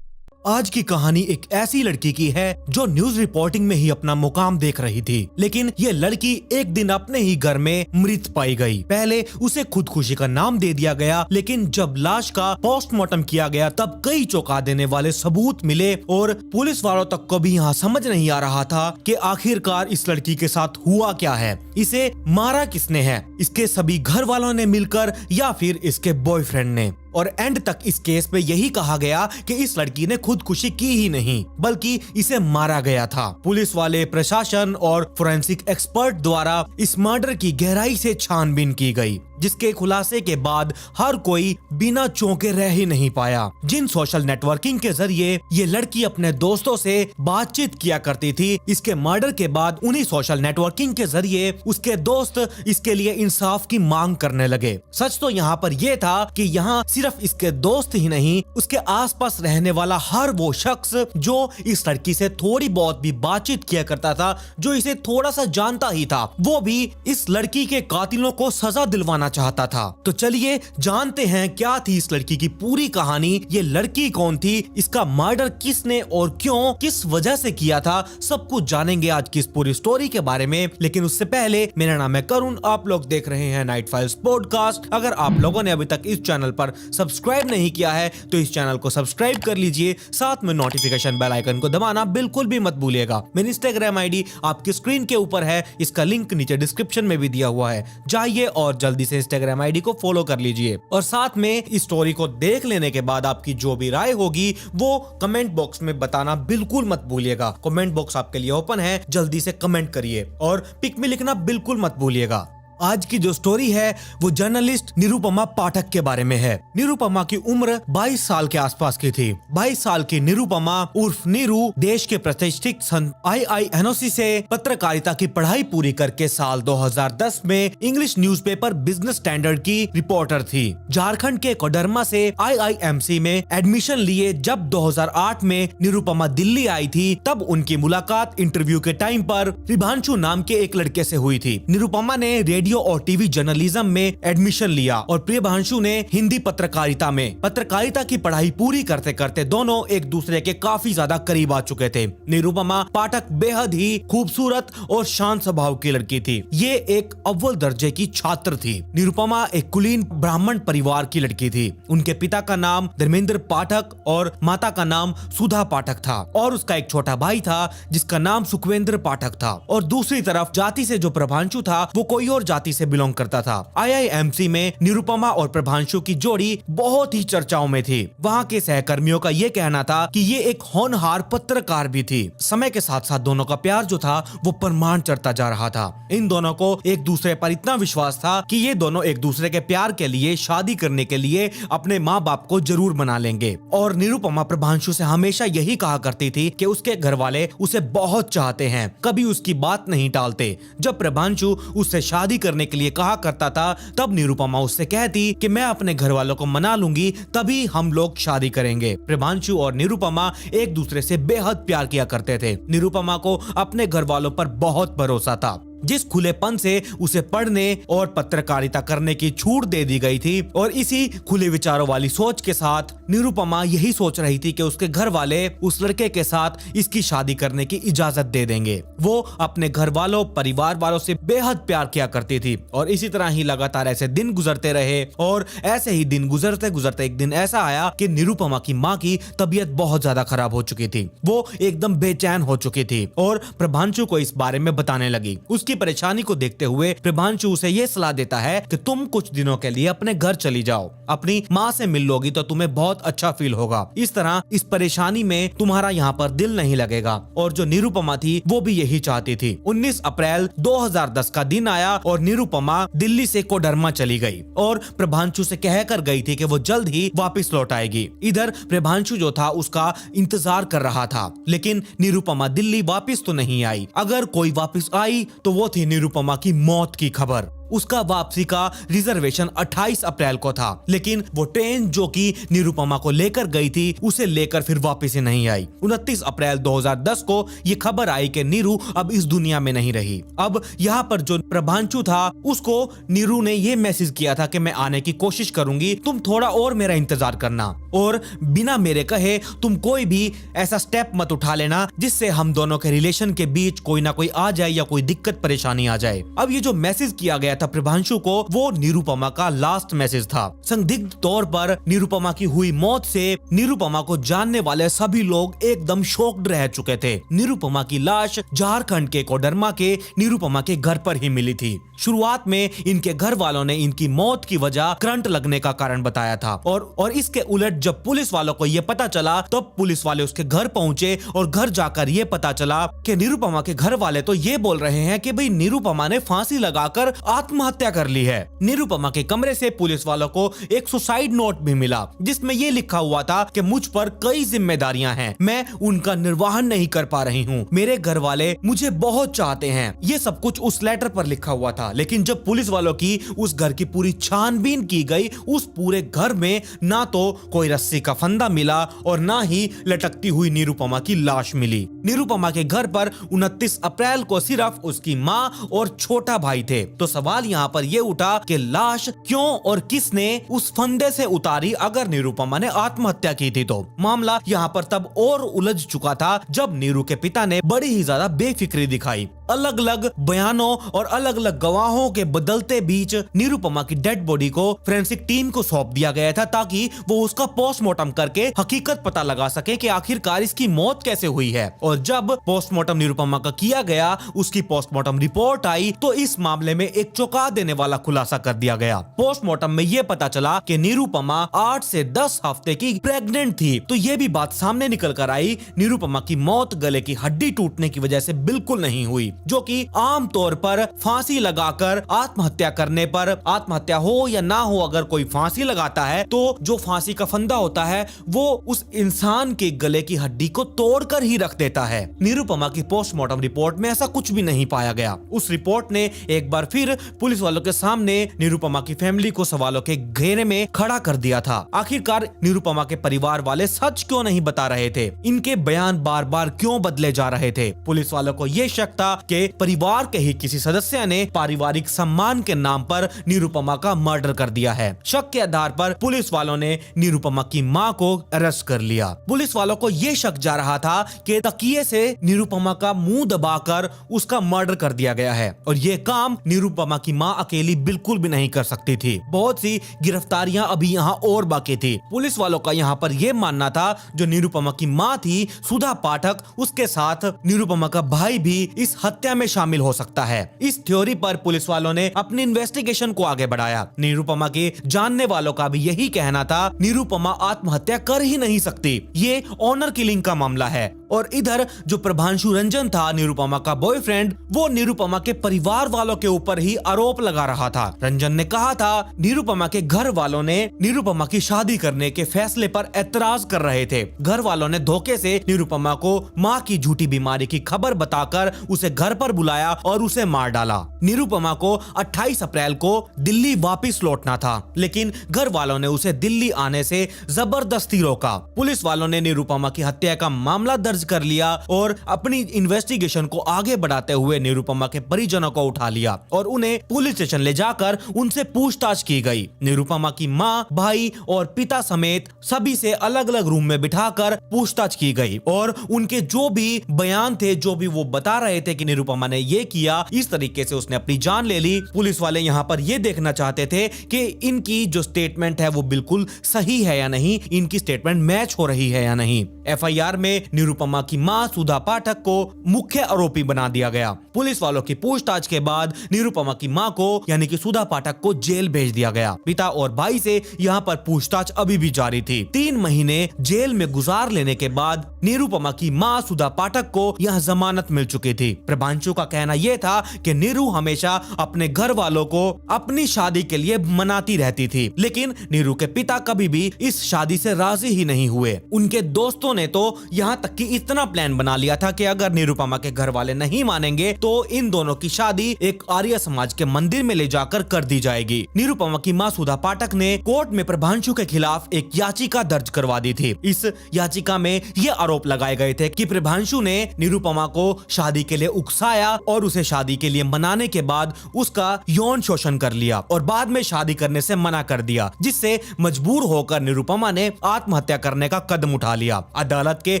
S1: आज की कहानी एक ऐसी लड़की की है जो न्यूज रिपोर्टिंग में ही अपना मुकाम देख रही थी, लेकिन ये लड़की एक दिन अपने ही घर में मृत पाई गई। पहले उसे खुदकुशी का नाम दे दिया गया, लेकिन जब लाश का पोस्टमार्टम किया गया तब कई चौंका देने वाले सबूत मिले और पुलिस वालों तक को भी यहाँ समझ नहीं आ रहा था कि आखिरकार इस लड़की के साथ हुआ क्या है, इसे मारा किसने है, इसके सभी घर वालों ने मिलकर या फिर इसके बॉयफ्रेंड ने। और एंड तक इस केस में यही कहा गया कि इस लड़की ने खुदकुशी की ही नहीं बल्कि इसे मारा गया था। पुलिस वाले, प्रशासन और फोरेंसिक एक्सपर्ट द्वारा इस मर्डर की गहराई से छानबीन की गई, जिसके खुलासे के बाद हर कोई बिना चौंके रह ही नहीं पाया। जिन सोशल नेटवर्किंग के जरिए ये लड़की अपने दोस्तों से बातचीत किया करती थी, इसके मर्डर के बाद उन्हीं सोशल नेटवर्किंग के जरिए उसके दोस्त इसके लिए इंसाफ की मांग करने लगे। सच तो यहाँ पर यह था कि यहाँ सिर्फ इसके दोस्त ही नहीं, उसके आसपास रहने वाला हर वो शख्स जो इस लड़की से थोड़ी बहुत भी बातचीत किया करता था, जो इसे थोड़ा सा जानता ही था, वो भी इस लड़की के कातिलों को सजा दिलवाना चाहता था। तो चलिए जानते हैं क्या थी इस लड़की की पूरी कहानी, ये लड़की कौन थी, इसका मर्डर किसने और क्यों, किस वजह से किया था, सब कुछ जानेंगे आज की इस पूरी स्टोरी के बारे में। लेकिन उससे पहले मेरा नाम है करुण, आप लोग देख रहे हैं नाइट फाइल्स पॉडकास्ट। अगर आप लोगों ने अभी तक इस चैनल पर सब्सक्राइब नहीं किया है तो इस चैनल को सब्सक्राइब कर लीजिए, साथ में नोटिफिकेशन बेल आइकन को दबाना बिल्कुल भी मत भूलिएगा। मेरी इंस्टाग्राम आईडी आपकी स्क्रीन के ऊपर है, इसका लिंक नीचे डिस्क्रिप्शन में भी दिया हुआ है, जाइए और जल्दी से इंस्टाग्राम आईडी को फॉलो कर लीजिए। और साथ में इस स्टोरी को देख लेने के बाद आपकी जो भी राय होगी वो कमेंट बॉक्स में बताना बिल्कुल मत भूलिएगा। कमेंट बॉक्स आपके लिए ओपन है, जल्दी से कमेंट करिए और पिक में लिखना बिल्कुल मत भूलिएगा। आज की जो स्टोरी है वो जर्नलिस्ट निरुपमा पाठक के बारे में है। निरुपमा की उम्र 22 साल के आसपास की थी। 22 साल की निरुपमा उर्फ नीरू देश के प्रतिष्ठित IINOC से पत्रकारिता की पढ़ाई पूरी करके साल 2010 में इंग्लिश न्यूज़पेपर बिजनेस स्टैंडर्ड की रिपोर्टर थी। झारखंड के कोडरमा से IIMC में एडमिशन लिए जब 2008 में निरुपमा दिल्ली आई थी, तब उनकी मुलाकात इंटरव्यू के टाइम पर प्रिभांशु नाम के एक लड़के से हुई थी। निरुपमा ने रेडियो और टीवी जर्नलिज्म में एडमिशन लिया और प्रिभांशु ने हिंदी पत्रकारिता में। पत्रकारिता की पढ़ाई पूरी करते करते दोनों एक दूसरे के काफी ज्यादा करीब आ चुके थे। निरुपमा पाठक बेहद ही खूबसूरत और शांत स्वभाव की लड़की थी। ये एक अव्वल दर्जे की छात्र थी। निरुपमा एक कुलीन ब्राह्मण परिवार की लड़की थी। उनके पिता का नाम धर्मेंद्र पाठक और माता का नाम सुधा पाठक था और उसका एक छोटा भाई था जिसका नाम सुखवेंद्र पाठक था। और दूसरी तरफ जाति से जो प्रभांशु था वो कोई और जाति से बिलोंग करता था। IIMC में निरुपमा और प्रभांशु की जोड़ी बहुत ही चर्चाओं में थी। वहाँ के सहकर्मियों का ये कहना था कि ये एक होनहार पत्रकार भी थी। समय के साथ साथ दोनों का प्यार जो था वो परमान चढ़ता जा रहा था। इन दोनों को एक दूसरे पर इतना विश्वास था कि ये दोनों एक दूसरे के प्यार के लिए शादी करने के लिए अपने माँ बाप को जरूर मना लेंगे। और निरुपमा प्रभांशु से हमेशा यही कहा करती थी कि उसके घर वाले उसे बहुत चाहते हैं, कभी उसकी बात नहीं टालते। जब प्रभांशु उससे शादी करने के लिए कहा करता था तब निरुपमा उससे कहती कि मैं अपने घर वालों को मना लूंगी तभी हम लोग शादी करेंगे। प्रभांशु और निरुपमा एक दूसरे से बेहद प्यार किया करते थे। निरुपमा को अपने घर वालों पर बहुत भरोसा था। जिस खुलेपन से उसे पढ़ने और पत्रकारिता करने की छूट दे दी गई थी और इसी खुले विचारों वाली सोच के साथ निरुपमा यही सोच रही थी कि उसके घर वाले उस लड़के के साथ इसकी शादी करने की इजाजत दे देंगे। वो अपने घर वालों, परिवार वालों से बेहद प्यार किया करती थी और इसी तरह ही लगातार ऐसे दिन गुजरते रहे। और ऐसे ही दिन गुजरते गुजरते एक दिन ऐसा आया कि निरुपमा की माँ की तबीयत बहुत ज्यादा खराब हो चुकी थी। वो एकदम बेचैन हो चुकी थी और प्रभांशु को इस बारे में बताने लगी। उसकी परेशानी को देखते हुए प्रभांशु उसे ये सलाह देता है कि तुम कुछ दिनों के लिए अपने घर चली जाओ, अपनी माँ से मिल लोगी तो तुम्हें बहुत अच्छा फील होगा। इस तरह इस परेशानी में तुम्हारा यहाँ पर दिल नहीं लगेगा। और जो निरुपमा थी वो भी यही चाहती थी। 19 अप्रैल 2010 का दिन आया और निरुपमा दिल्ली से कोडरमा चली गई और प्रभांशु से कहकर गई थी कि वो जल्द ही वापस लौट आएगी। इधर प्रभांशु जो था उसका इंतजार कर रहा था, लेकिन निरुपमा दिल्ली वापस तो नहीं आई। अगर कोई वापस आई तो वो थी निरुपमा की मौत की खबर। उसका वापसी का रिजर्वेशन 28 अप्रैल को था, लेकिन वो ट्रेन जो कि निरुपमा को लेकर गई थी उसे लेकर फिर वापस ही नहीं आई। 29 अप्रैल 2010 को ये खबर आई कि नीरू अब इस दुनिया में नहीं रही। अब यहाँ पर जो प्रभांशु था उसको नीरू ने ये मैसेज किया था कि मैं आने की कोशिश करूंगी, तुम थोड़ा और मेरा इंतजार करना और बिना मेरे कहे तुम कोई भी ऐसा स्टेप मत उठा लेना जिससे हम दोनों के रिलेशन के बीच कोई ना कोई आ जाए या कोई दिक्कत परेशानी आ जाए। अब ये जो मैसेज किया गया था प्रभांशु को वो निरुपमा का लास्ट मैसेज था। संदिग्ध तौर पर निरुपमा की हुई मौत से निरुपमा को जानने वाले सभी लोग एकदम शॉक्ड रह चुके थे। निरुपमा की लाश झारखंड के कोडरमा के निरुपमा के घर पर ही मिली थी। शुरुआत में इनके घर वालों ने इनकी मौत की वजह करंट लगने का कारण बताया था और इसके उलट जब पुलिस वालों को यह पता चला तब तो पुलिस वाले उसके घर पहुंचे और घर जाकर यह पता चला कि निरुपमा के घर वाले तो ये बोल रहे हैं कि भाई निरुपमा ने फांसी लगाकर आत्महत्या कर ली है। निरुपमा के कमरे से पुलिस वालों को एक सुसाइड नोट भी मिला जिसमें यह लिखा हुआ था कि मुझ पर कई जिम्मेदारियां हैं, मैं उनका निर्वहन नहीं कर पा रही हूँ, मेरे घर वाले मुझे बहुत चाहते हैं। ये सब कुछ उस लेटर पर लिखा हुआ था। लेकिन जब पुलिस वालों की उस घर की पूरी छानबीन की गई, उस पूरे घर में ना तो कोई रस्सी का फंदा मिला और ना ही लटकती हुई निरुपमा की लाश मिली। निरुपमा के घर पर 29 अप्रैल को सिर्फ उसकी माँ और छोटा भाई थे। तो सवाल यहाँ पर यह उठा कि लाश क्यों और किसने उस फंदे से उतारी अगर निरुपमा ने आत्महत्या की थी तो। मामला यहाँ पर तब और उलझ चुका था जब नीरू के पिता ने बड़ी ही ज्यादा बेफिक्री दिखाई। अलग अलग बयानों और अलग अलग गवाहों के बदलते बीच निरुपमा की डेड बॉडी को फोरेंसिक टीम को सौंप दिया गया था ताकि वो उसका पोस्टमार्टम करके हकीकत पता लगा सके कि आखिरकार इसकी मौत कैसे हुई है। और जब पोस्टमार्टम निरुपमा का किया गया, उसकी पोस्टमार्टम रिपोर्ट आई तो इस मामले में एक चौंका देने वाला खुलासा कर दिया गया। पोस्टमार्टम में यह पता चला कि निरुपमा 8 से 10 हफ्ते की प्रेग्नेंट थी। तो यह भी बात सामने निकल कर आई, निरुपमा की मौत गले की हड्डी टूटने की वजह से बिल्कुल नहीं हुई, जो कि आम तौर पर फांसी लगाकर आत्महत्या करने पर, आत्महत्या हो या ना हो, अगर कोई फांसी लगाता है तो जो फांसी का फंदा होता है वो उस इंसान के गले की हड्डी को तोड़कर ही रख देता है। निरुपमा की पोस्टमार्टम रिपोर्ट में ऐसा कुछ भी नहीं पाया गया। उस रिपोर्ट ने एक बार फिर पुलिस वालों के सामने निरुपमा की फैमिली को सवालों के घेरे में खड़ा कर दिया था। आखिरकार निरुपमा के परिवार वाले सच क्यों नहीं बता रहे थे? इनके बयान बार बार क्यों बदले जा रहे थे? पुलिस वालों को यह शक था कि परिवार के ही किसी सदस्य ने पारिवारिक सम्मान के नाम पर निरुपमा का मर्डर कर दिया है। शक के आधार पर पुलिस वालों ने निरुपमा की मां को अरेस्ट कर लिया। पुलिस वालों को यह शक जा रहा था कि तकिए से निरुपमा का मुंह दबाकर उसका मर्डर कर दिया गया है और यह काम निरुपमा की मां अकेली बिल्कुल भी नहीं कर सकती थी। बहुत सी गिरफ्तारियां अभी यहाँ और बाकी थी। पुलिस वालों का यहाँ पर यह मानना था जो निरुपमा की मां थी सुधा पाठक, उसके साथ निरुपमा का भाई भी इस हत्या में शामिल हो सकता है। इस थ्योरी पर पुलिस वालों ने अपनी इन्वेस्टिगेशन को आगे बढ़ाया। निरुपमा के जानने वालों का भी यही कहना था निरुपमा आत्महत्या कर ही नहीं सकती, ये ऑनर किलिंग का मामला है। और इधर जो प्रभांशु रंजन था निरुपमा का बॉयफ्रेंड, वो निरुपमा के परिवार वालों के ऊपर ही आरोप लगा रहा था। रंजन ने कहा था निरुपमा के घर वालों ने निरुपमा की शादी करने के फैसले पर एतराज कर रहे थे। घर वालों ने धोखे से निरुपमा को मां की झूठी बीमारी की खबर बताकर उसे घर पर बुलाया और उसे मार डाला। निरुपमा को 28 अप्रैल को दिल्ली वापस लौटना था, लेकिन घर वालों ने उसे दिल्ली आने से जबरदस्ती रोका। पुलिस वालों ने निरुपमा की हत्या का मामला दर्ज कर लिया और अपनी इन्वेस्टिगेशन को आगे बढ़ाते हुए निरुपमा के परिजनों को उठा लिया और उन्हें पुलिस स्टेशन ले जाकर उनसे पूछताछ की गई। निरुपमा की मां, भाई और पिता समेत सभी से अलग अलग रूम में बिठाकर पूछताछ की गई और उनके जो भी बयान थे, जो भी वो बता रहे थे कि निरुपमा ने ये किया, इस तरीके से उसने अपनी जान ले ली। पुलिस वाले यहाँ पर ये देखना चाहते थे कि इनकी जो स्टेटमेंट है वो बिल्कुल सही है या नहीं, इनकी स्टेटमेंट मैच हो रही है या नहीं। एफआईआर में निरुपमा की मां सुधा पाठक को मुख्य आरोपी बना दिया गया। पुलिस वालों की पूछताछ के बाद निरुपमा की मां को यानी कि सुधा पाठक को जेल भेज दिया गया। पिता और भाई से यहाँ पर पूछताछ अभी भी जारी थी। 3 महीने जेल में गुजार लेने के बाद निरुपमा की मां सुधा पाठक को यह जमानत मिल चुकी थी। प्रभांशु का कहना यह था कि नीरू हमेशा अपने घर वालों को अपनी शादी के लिए मनाती रहती थी, लेकिन नीरू के पिता कभी भी इस शादी से राजी ही नहीं हुए। उनके दोस्तों ने तो यहाँ तक कि इतना प्लान बना लिया था कि अगर निरुपमा के घर वाले नहीं मानेंगे तो इन दोनों की शादी एक आर्य समाज के मंदिर में ले जाकर कर दी जाएगी। निरुपमा की मां सुधा पाठक ने कोर्ट में प्रभांशु के खिलाफ एक याचिका दर्ज करवा दी थी। इस याचिका में ये आरोप लगाए गए थे कि प्रभांशु ने निरुपमा को शादी के लिए उकसाया और उसे शादी के लिए मनाने के बाद उसका यौन शोषण कर लिया और बाद में शादी करने से मना कर दिया, जिससे मजबूर होकर निरुपमा ने आत्महत्या करने का कदम उठा लिया। अदालत के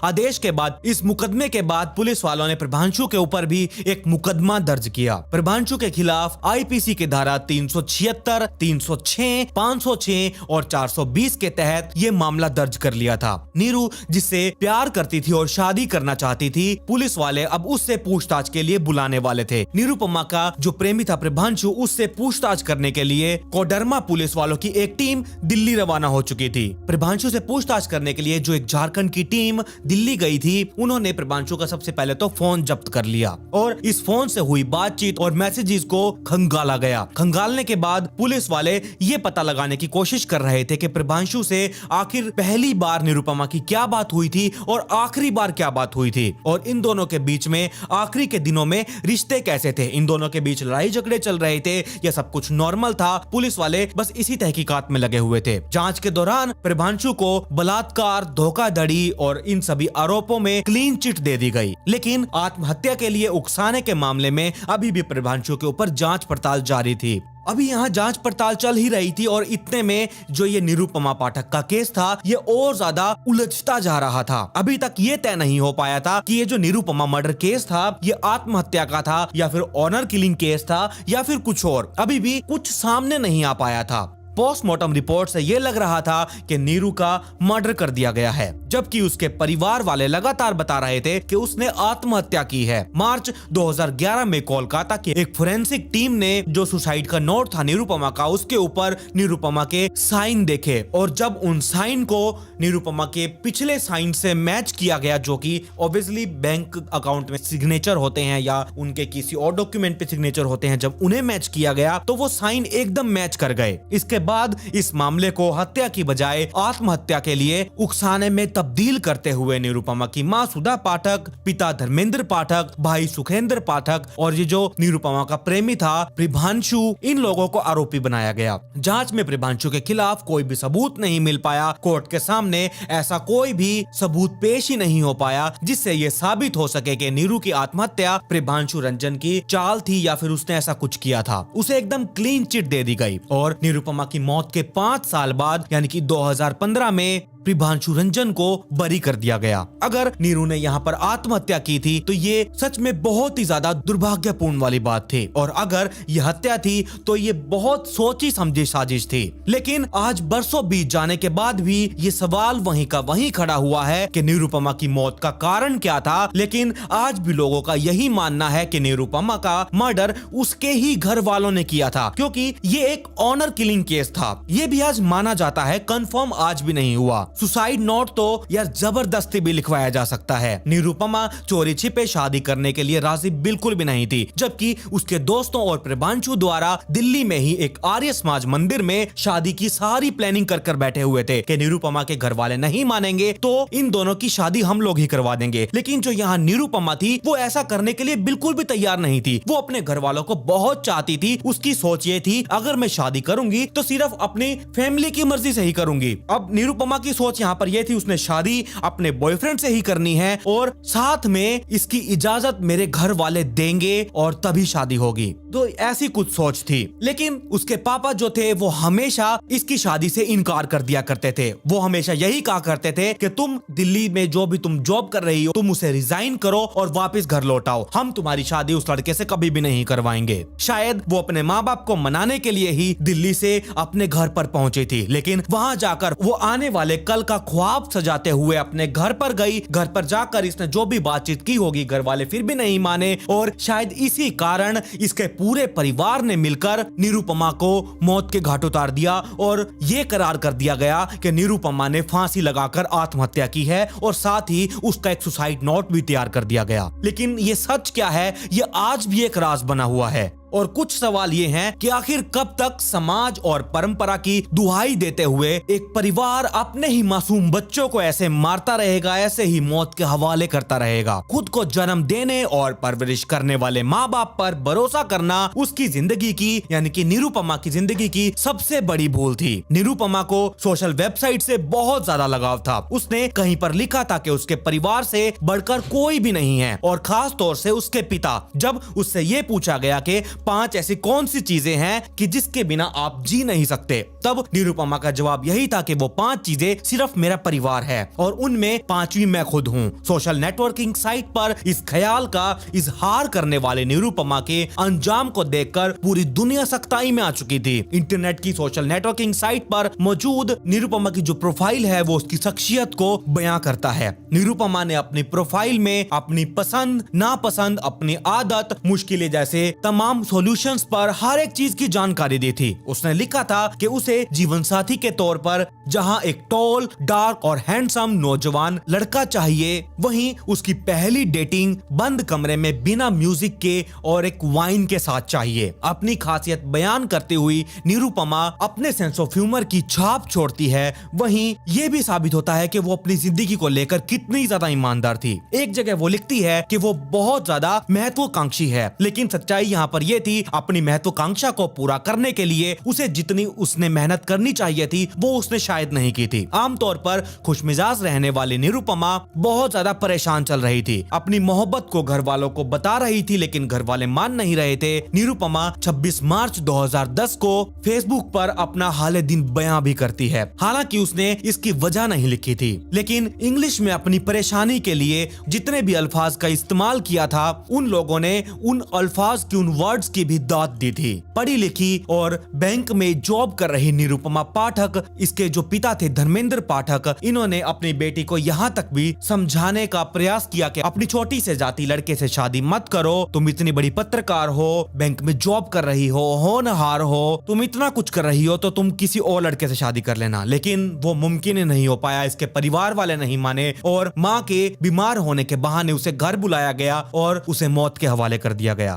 S1: आदेश के बाद इस मुकदमे के बाद पुलिस वालों ने प्रभांशु के ऊपर भी एक मुकदमा दर्ज किया। प्रभांशु के खिलाफ आईपीसी की धारा 376, 306, 506 और 420 के तहत ये मामला दर्ज कर लिया था। नीरू जिससे प्यार करती थी और शादी करना चाहती थी, पुलिस वाले अब उससे पूछताछ के लिए बुलाने वाले थे। निरुपमा का जो प्रेमी था प्रभांशु, उससे पूछताछ करने के लिए कोडरमा पुलिस वालों की एक टीम दिल्ली रवाना हो चुकी थी। प्रभांशु से पूछताछ करने के लिए जो एक झारखंड की टीम दिल्ली गई थी, उन्होंने प्रभांशु का सबसे पहले तो फोन जब्त कर लिया और इस फोन से हुई बातचीत और मैसेजेस को खंगाला गया। खंगालने के बाद पुलिस वाले ये पता लगाने की कोशिश कर रहे थे कि प्रभांशु से आखिर पहली बार निरुपमा की क्या बात हुई थी और आखिरी बार क्या बात हुई थी और इन दोनों के बीच में आखिरी के दिनों में रिश्ते कैसे थे, इन दोनों के बीच लड़ाई झगड़े चल रहे थे या सब कुछ नॉर्मल था। पुलिस वाले बस इसी तहकीकात में लगे हुए थे। जांच के दौरान प्रभांशु को बलात्कार, धोखाधड़ी और इन सभी आरोपों में क्लीन चिट दे दी गई, लेकिन आत्महत्या के लिए उकसाने के मामले में अभी भी प्रभांशु के ऊपर जांच पड़ताल जारी थी। अभी यहाँ जांच पड़ताल चल ही रही थी और इतने में जो ये निरुपमा पाठक का केस था, ये और ज्यादा उलझता जा रहा था। अभी तक ये तय नहीं हो पाया था कि ये जो निरुपमा मर्डर केस था, ये आत्महत्या का था या फिर ऑनर किलिंग केस था या फिर कुछ और। अभी भी कुछ सामने नहीं आ पाया था। पोस्टमार्टम रिपोर्ट से यह लग रहा था कि नीरू का मर्डर कर दिया गया है, जबकि उसके परिवार वाले लगातार बता रहे थे कि उसने आत्महत्या की है। मार्च 2011 में कोलकाता की एक फोरेंसिक टीम ने जो सुसाइड का नोट था निरुपमा का, उसके ऊपर निरुपमा के साइन देखे और जब उन साइन को निरुपमा के पिछले साइन से मैच किया गया, जो कि ऑब्वियसली बैंक अकाउंट में सिग्नेचर होते हैं या उनके किसी और डॉक्यूमेंट पे सिग्नेचर होते हैं, जब उन्हें मैच किया गया तो वो साइन एकदम मैच कर गए। इसके बाद इस मामले को हत्या की बजाय आत्महत्या के लिए उकसाने में तब्दील करते हुए निरुपमा की मां सुधा पाठक, पिता धर्मेंद्र पाठक, भाई सुखेंद्र पाठक और ये जो निरुपमा का प्रेमी था प्रभांशु, इन लोगों को आरोपी बनाया गया। जांच में प्रभांशु के खिलाफ कोई भी सबूत नहीं मिल पाया। कोर्ट के सामने ऐसा कोई भी सबूत पेश ही नहीं हो पाया जिससे ये साबित हो सके कि नीरू की आत्महत्या प्रभांशु रंजन की चाल थी या फिर उसने ऐसा कुछ किया था। उसे एकदम क्लीन चिट दे दी गई और निरुपमा की मौत के 5 साल बाद यानी कि 2015 में प्रभांशु रंजन को बरी कर दिया गया। अगर नीरू ने यहाँ पर आत्महत्या की थी तो ये सच में बहुत ही ज्यादा दुर्भाग्यपूर्ण वाली बात थी और अगर ये हत्या थी तो ये बहुत सोची समझी साजिश थी। लेकिन आज बरसों बीत जाने के बाद भी ये सवाल वहीं का वहीं खड़ा हुआ है कि निरुपमा की मौत का कारण क्या था। लेकिन आज भी लोगों का यही मानना है कि निरुपमा का मर्डर उसके ही घर वालों ने किया था, क्योंकि ये एक ऑनर किलिंग केस था। ये भी आज माना जाता है, कंफर्म आज भी नहीं हुआ। सुसाइड नोट तो यार जबरदस्ती भी लिखवाया जा सकता है। निरुपमा चोरी छिपे शादी करने के लिए राजी बिल्कुल भी नहीं थी, जबकि उसके दोस्तों और प्रभांशु द्वारा दिल्ली में ही एक आर्य समाज मंदिर में शादी की सारी प्लानिंग कर बैठे हुए थे कि निरुपमा के घर वाले नहीं मानेंगे तो इन दोनों की शादी हम लोग ही करवा देंगे। लेकिन जो यहाँ निरुपमा थी वो ऐसा करने के लिए बिल्कुल भी तैयार नहीं थी। वो अपने घर वालों को बहुत चाहती थी। उसकी सोच ये थी, अगर मैं शादी करूंगी तो सिर्फ अपनी फैमिली की मर्जी से ही करूंगी। अब निरुपमा की सोच यहाँ पर यह थी, उसने शादी अपने बॉयफ्रेंड से ही करनी है और साथ में इसकी इजाजत मेरे घर वाले देंगे और तभी शादी होगी। तो ऐसी कुछ सोच थी। लेकिन उसके पापा जो थे वो हमेशा इसकी शादी से इनकार कर दिया करते थे। वो हमेशा यही कहा करते थे कि तुम दिल्ली में जो भी तुम जॉब कर रही हो, तुम उसे रिजाइन करो और वापस घर लौट आओ। हम तुम्हारी शादी उस लड़के से कभी भी नहीं करवाएंगे। शायद वो अपने माँ बाप को मनाने के लिए ही दिल्ली से अपने घर पर पहुंची थी, लेकिन वहां जाकर वो आने वाले कल का ख्वाब सजाते हुए अपने घर पर गई। घर पर जाकर इसने जो भी बातचीत की होगी, घर वाले फिर भी नहीं माने और शायद इसी कारण इसके पूरे परिवार ने मिलकर निरुपमा को मौत के घाट उतार दिया और यह करार कर दिया गया कि निरुपमा ने फांसी लगाकर आत्महत्या की है और साथ ही उसका एक सुसाइड नोट भी तैयार कर दिया गया। लेकिन ये सच क्या है, ये आज भी एक राज बना हुआ है। और कुछ सवाल ये हैं कि आखिर कब तक समाज और परंपरा की दुहाई देते हुए एक परिवार अपने ही मासूम बच्चों को ऐसे मारता रहेगा, ऐसे ही मौत के हवाले करता रहेगा। खुद को जन्म देने और परवरिश करने वाले माँ बाप पर भरोसा करना उसकी जिंदगी की यानी कि निरुपमा की जिंदगी की सबसे बड़ी भूल थी। निरुपमा को सोशल वेबसाइट से बहुत ज्यादा लगाव था। उसने कहीं पर लिखा था कि उसके परिवार से बढ़कर कोई भी नहीं है और खास तौर से उसके पिता। जब उससे ये पूछा गया कि 5 ऐसी कौन सी चीजें हैं कि जिसके बिना आप जी नहीं सकते। तब निरुपमा का जवाब यही था कि वो 5 चीजें सिर्फ मेरा परिवार है और उनमें 5वीं मैं खुद हूँ। सोशल नेटवर्किंग साइट पर इस ख्याल का इजहार करने वाले निरुपमा के अंजाम को देखकर पूरी दुनिया सख्ताई में आ चुकी थी। इंटरनेट की सोशल नेटवर्किंग साइट पर मौजूद निरुपमा की जो प्रोफाइल है वो उसकी शख्सियत को बयां करता है। निरुपमा ने अपनी प्रोफाइल में अपनी पसंद नापसंद, अपनी आदत, मुश्किलें जैसे तमाम सॉल्यूशंस पर हर एक चीज की जानकारी दी थी। उसने लिखा था कि उसे जीवन साथी के तौर पर जहां एक टॉल, डार्क और हैंडसम नौजवान लड़का चाहिए, वहीं उसकी पहली डेटिंग बंद कमरे में बिना म्यूजिक के और एक वाइन के साथ चाहिए। अपनी खासियत बयान करते हुए निरुपमा अपने सेंस ऑफ ह्यूमर की छाप छोड़ती है। वहीं यह भी साबित होता है कि वो अपनी जिंदगी को लेकर कितनी ज्यादा ईमानदार थी। एक जगह वो लिखती है कि वो बहुत ज्यादा महत्वाकांक्षी है, लेकिन सच्चाई यहाँ पर यह थी अपनी महत्वाकांक्षा को पूरा करने के लिए उसे जितनी उसने मेहनत करनी चाहिए थी वो उसने शायद नहीं की थी। आमतौर पर खुशमिजाज रहने वाली निरुपमा बहुत ज्यादा परेशान चल रही थी। अपनी मोहब्बत को घर वालों को बता रही थी लेकिन घर वाले मान नहीं रहे थे। निरुपमा 26 मार्च 2010 को फेसबुक पर अपना हाले दिन बयां भी करती है। हालांकि उसने इसकी वजह नहीं लिखी थी, लेकिन इंग्लिश में अपनी परेशानी के लिए जितने भी अल्फाज का इस्तेमाल किया था उन लोगों ने उन अल्फाज की, उन वर्ड्स की भी दाद दी थी। पढ़ी लिखी और बैंक में जॉब कर रही निरुपमा पाठक, इसके जो पिता थे धर्मेंद्र पाठक, इन्होंने अपनी बेटी को यहाँ तक भी समझाने का प्रयास किया कि अपनी छोटी से जाति लड़के से शादी मत करो। तुम इतनी बड़ी पत्रकार हो, बैंक में जॉब कर रही हो, होनहार हो, तुम इतना कुछ कर रही हो तो तुम किसी और लड़के से शादी कर लेना। लेकिन वो मुमकिन ही नहीं हो पाया। इसके परिवार वाले नहीं माने और माँ के बीमार होने के बहाने उसे घर बुलाया गया और उसे मौत के हवाले कर दिया गया।